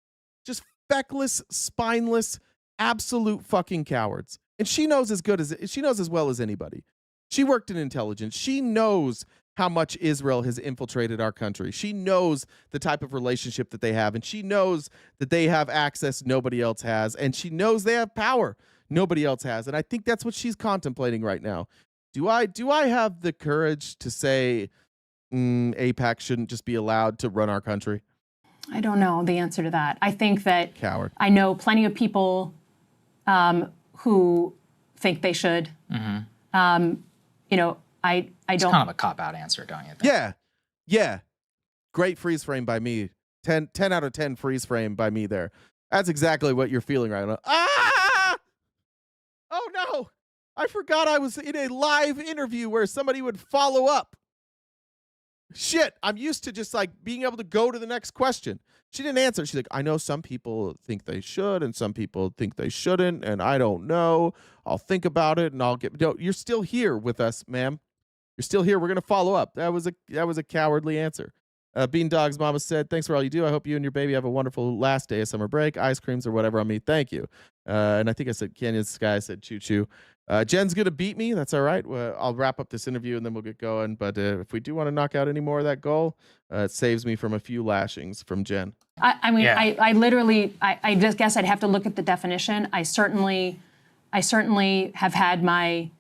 Just feckless, spineless, absolute fucking cowards. And she knows as well as anybody. She worked in intelligence. She knows how much Israel has infiltrated our country. She knows the type of relationship that they have, and she knows that they have access nobody else has, and she knows they have power nobody else has. And I think that's what she's contemplating right now. Do I have the courage to say AIPAC shouldn't just be allowed to run our country? I don't know the answer to that. I think that coward. I know plenty of people who think they should. It's kind of a cop-out answer, don't you think? Yeah. Great freeze frame by me. 10 out of 10 freeze frame by me there. That's exactly what you're feeling right now. Ah! Oh, no. I forgot I was in a live interview where somebody would follow up. Shit, I'm used to just like being able to go to the next question. She didn't answer. She's like, I know some people think they should and some people think they shouldn't, and I don't know. I'll think about it and I'll get. No, you're still here with us, ma'am. You're still here. We're gonna follow up. That was a cowardly answer. Bean Dog's mama said, thanks for all you do. I hope you and your baby have a wonderful last day of summer break. Ice creams or whatever on me. Thank you. And I think I said Canyon Sky said choo choo. Jen's going to beat me. That's all right. I'll wrap up this interview and then we'll get going. But if we do want to knock out any more of that goal, it saves me from a few lashings from Jen. I mean, yeah. I literally, I just guess I'd have to look at the definition. I certainly have had my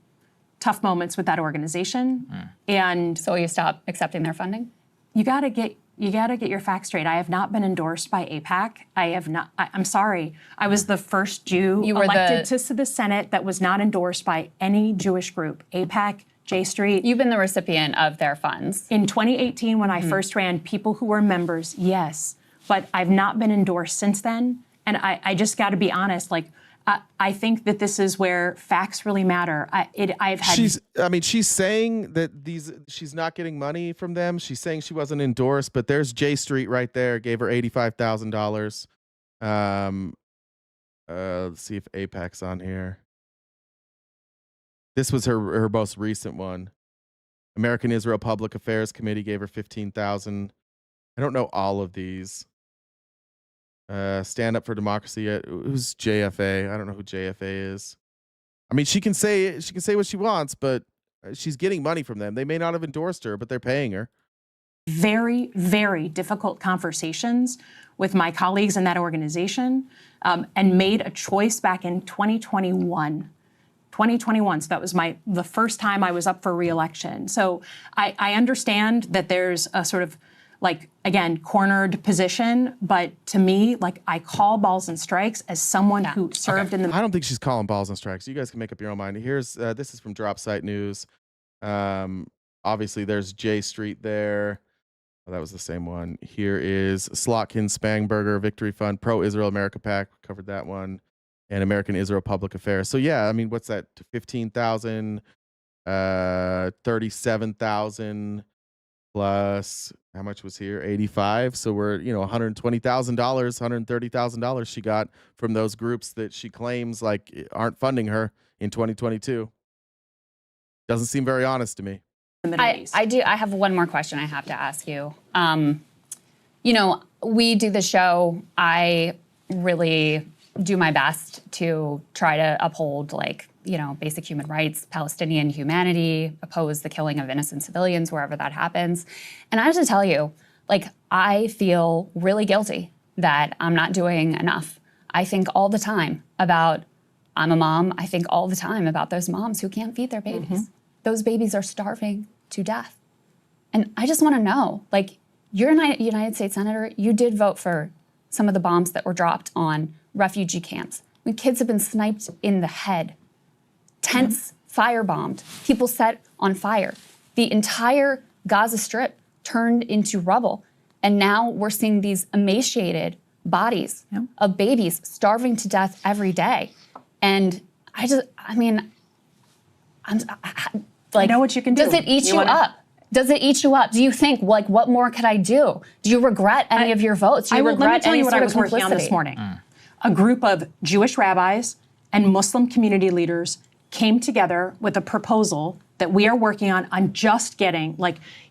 tough moments with that organization. And so you stop accepting their funding? You gotta get your facts straight. I have not been endorsed by AIPAC. I'm sorry. I was the first Jew elected to the Senate that was not endorsed by any Jewish group. AIPAC, J Street. You've been the recipient of their funds. In 2018, when I first ran, people who were members, yes. But I've not been endorsed since then. And I just gotta be honest, like, I think that this is where facts really matter. She's saying that she's not getting money from them. She's saying she wasn't endorsed, but there's J Street right there. Gave her $85,000. Let's see if AIPAC's on here. This was her most recent one. American Israel Public Affairs Committee gave her $15,000. I don't know all of these. Stand Up for Democracy. Who's JFA? I don't know who JFA is. I mean, she can say what she wants, but she's getting money from them. They may not have endorsed her, but they're paying her. Very, very difficult conversations with my colleagues in that organization, and made a choice back in 2021. 2021. So that was the first time I was up for re-election. So I understand that there's a sort of, like, again, cornered position, but to me, like, I call balls and strikes as someone who served in the... I don't think she's calling balls and strikes. You guys can make up your own mind. Here's, this is from Drop Site News. Obviously, there's J Street there. Oh, that was the same one. Here is Slotkin Spangberger Victory Fund, Pro-Israel America PAC, covered that one, and American Israel Public Affairs. So yeah, I mean, what's that? 15,000, 37,000 plus... How much was here? 85. So we're, $120,000, $130,000 she got from those groups that she claims like aren't funding her in 2022. Doesn't seem very honest to me. I have one more question I have to ask you. We do the show. I really do my best to try to uphold, basic human rights, Palestinian humanity, oppose the killing of innocent civilians wherever that happens. And I have to tell you, I feel really guilty that I'm not doing enough. I think all the time about, I'm a mom, I think all the time about those moms who can't feed their babies. Mm-hmm. Those babies are starving to death. And I just want to know, you're a United States Senator, you did vote for some of the bombs that were dropped on refugee camps. When kids have been sniped in the head, tents firebombed, people set on fire. The entire Gaza Strip turned into rubble. And now we're seeing these emaciated bodies of babies starving to death every day. And I know what you can do. Does it eat you up? Does it eat you up? Do you think, what more could I do? Do you regret any of your votes? Do you regret let me tell any you what sort I of was working on this complicity? morning. A group of Jewish rabbis and Muslim community leaders came together with a proposal that we are working on just getting,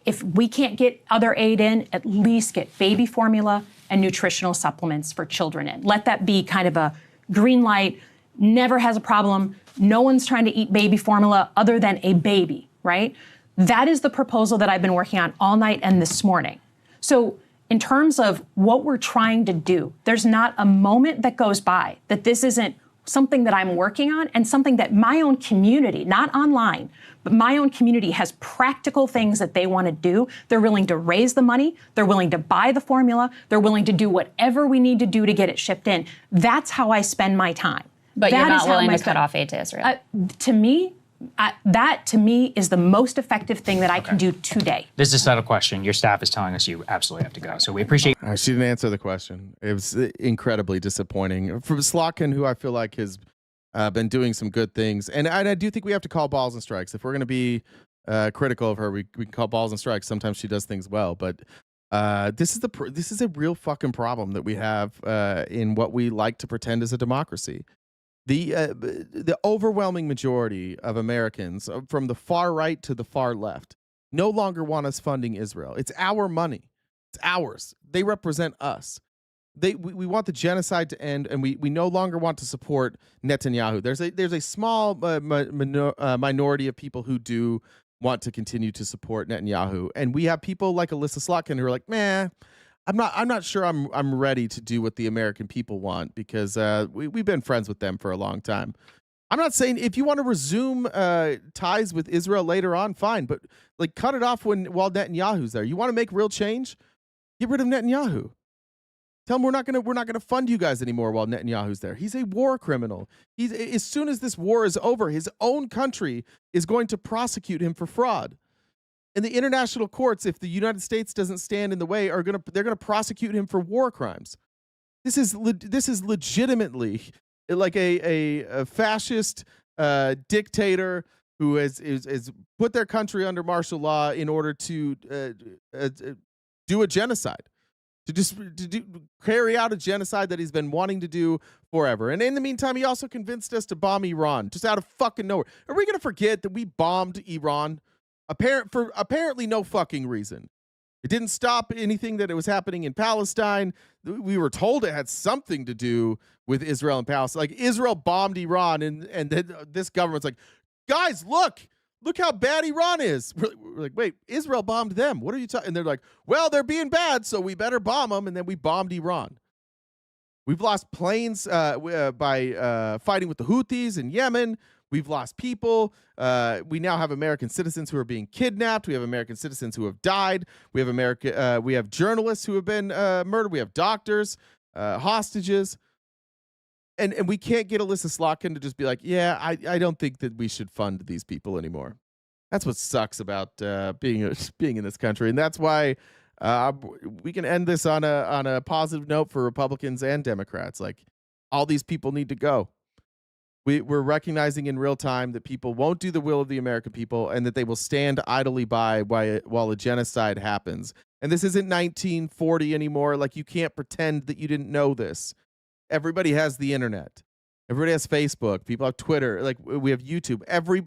if we can't get other aid in, at least get baby formula and nutritional supplements for children in. Let that be kind of a green light, never has a problem. No one's trying to eat baby formula other than a baby, right? That is the proposal that I've been working on all night and this morning. So in terms of what we're trying to do, there's not a moment that goes by that this isn't something that I'm working on and something that my own community, not online, but my own community has practical things that they want to do. They're willing to raise the money. They're willing to buy the formula. They're willing to do whatever we need to do to get it shipped in. That's how I spend my time. But you're not willing to cut off aid to Israel? That to me is the most effective thing that I can do today. This is a subtle question. Your staff is telling us you absolutely have to go. So we appreciate. She didn't answer the question. It was incredibly disappointing. From Slotkin, who I feel like has been doing some good things. And I do think we have to call balls and strikes. If we're going to be critical of her. We can call balls and strikes. Sometimes she does things well, but this is a real fucking problem that we have in what we like to pretend is a democracy. The overwhelming majority of Americans, from the far right to the far left, no longer want us funding Israel. It's our money. It's ours. They represent us. We want the genocide to end, and we no longer want to support Netanyahu. There's a small minority of people who do want to continue to support Netanyahu, and we have people like Alyssa Slotkin who are like, man, I'm not sure I'm ready to do what the American people want, because we've been friends with them for a long time. I'm not saying if you want to resume ties with Israel later on, fine, but like cut it off while Netanyahu's there. You want to make real change? Get rid of Netanyahu. Tell him we're not gonna fund you guys anymore while Netanyahu's there. He's a war criminal. As soon as this war is over, his own country is going to prosecute him for fraud. And the international courts, if the United States doesn't stand in the way, they're gonna prosecute him for war crimes. This is legitimately like a fascist dictator who has put their country under martial law in order to do a genocide. To carry out a genocide that he's been wanting to do forever. And in the meantime, he also convinced us to bomb Iran, just out of fucking nowhere. Are we going to forget that we bombed Iran for apparently no fucking reason? It didn't stop anything that was happening in Palestine. We were told it had something to do with Israel and Palestine. Like, Israel bombed Iran, and then this government's like, guys, look how bad Iran is. We're like, wait, Israel bombed them. What are you talking? And they're like, well, they're being bad, so we better bomb them. And then we bombed Iran. We've lost planes by fighting with the Houthis in Yemen. We've lost people. We now have American citizens who are being kidnapped. We have American citizens who have died. We have journalists who have been murdered. We have doctors, hostages. And we can't get Alyssa Slotkin to just be like, yeah, I don't think that we should fund these people anymore. That's what sucks about being in this country, and that's why we can end this on a positive note for Republicans and Democrats. Like, all these people need to go. We're recognizing in real time that people won't do the will of the American people, and that they will stand idly by while a genocide happens. And this isn't 1940 anymore. Like, you can't pretend that you didn't know this. Everybody has the internet. Everybody has Facebook. People have Twitter. Like, we have YouTube.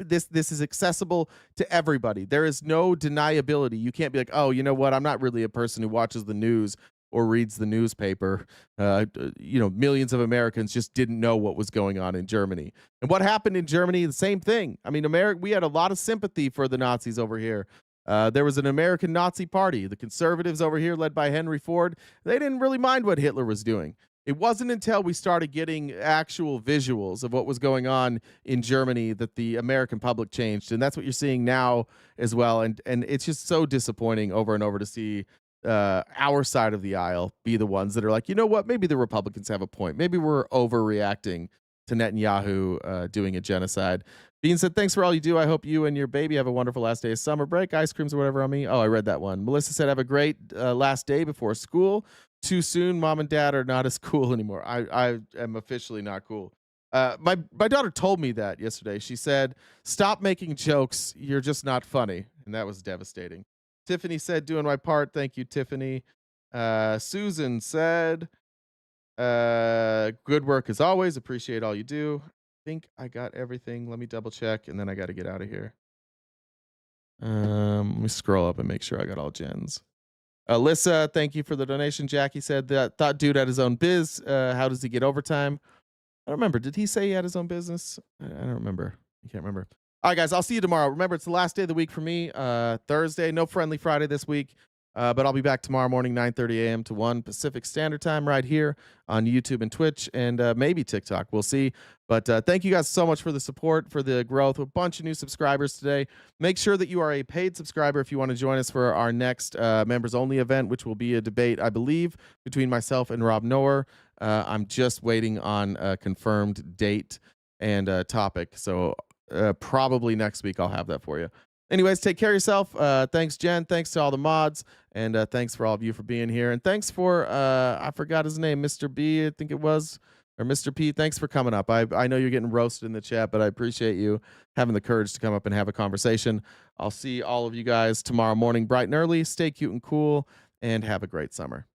This is accessible to everybody. There is no deniability. You can't be like, oh, you know what? I'm not really a person who watches the news or reads the newspaper. Millions of Americans just didn't know what was going on in Germany. And what happened in Germany, the same thing. I mean, we had a lot of sympathy for the Nazis over here. There was an American Nazi party. The conservatives over here, led by Henry Ford, they didn't really mind what Hitler was doing. It wasn't until we started getting actual visuals of what was going on in Germany that the American public changed. And that's what you're seeing now as well. And it's just so disappointing over and over to see our side of the aisle be the ones that are like, you know what, maybe the Republicans have a point. Maybe we're overreacting to Netanyahu doing a genocide. Bean said, thanks for all you do. I hope you and your baby have a wonderful last day of summer break. Ice creams or whatever on me. Oh, I read that one. Melissa said, have a great last day before school. Too soon. Mom and dad are not as cool anymore. I am officially not cool. My daughter told me that yesterday. She said, stop making jokes. You're just not funny. And that was devastating. Tiffany said, doing my part. Thank you, Tiffany. Susan said, good work as always. Appreciate all you do. I think I got everything. Let me double check, and then I got to get out of here. Let me scroll up and make sure I got all Jen's. Alyssa, thank you for the donation. Jackie said that thought dude had his own biz. How does he get overtime? I don't remember. Did he say he had his own business? I don't remember. I can't remember. All right, guys, I'll see you tomorrow. Remember, it's the last day of the week for me. Thursday, no Friendly Friday this week. But I'll be back tomorrow morning, 9:30 a.m. to 1 Pacific Standard Time right here on YouTube and Twitch and maybe TikTok. We'll see. But thank you guys so much for the support, for the growth. A bunch of new subscribers today. Make sure that you are a paid subscriber if you want to join us for our next members-only event, which will be a debate, I believe, between myself and Rob Noer. I'm just waiting on a confirmed date and topic. So probably next week I'll have that for you. Anyways, take care of yourself. Thanks, Jen. Thanks to all the mods. And thanks for all of you for being here. And thanks for, I forgot his name, Mr. B, I think it was. or Mr. P, thanks for coming up. I know you're getting roasted in the chat, but I appreciate you having the courage to come up and have a conversation. I'll see all of you guys tomorrow morning, bright and early. Stay cute and cool, and have a great summer.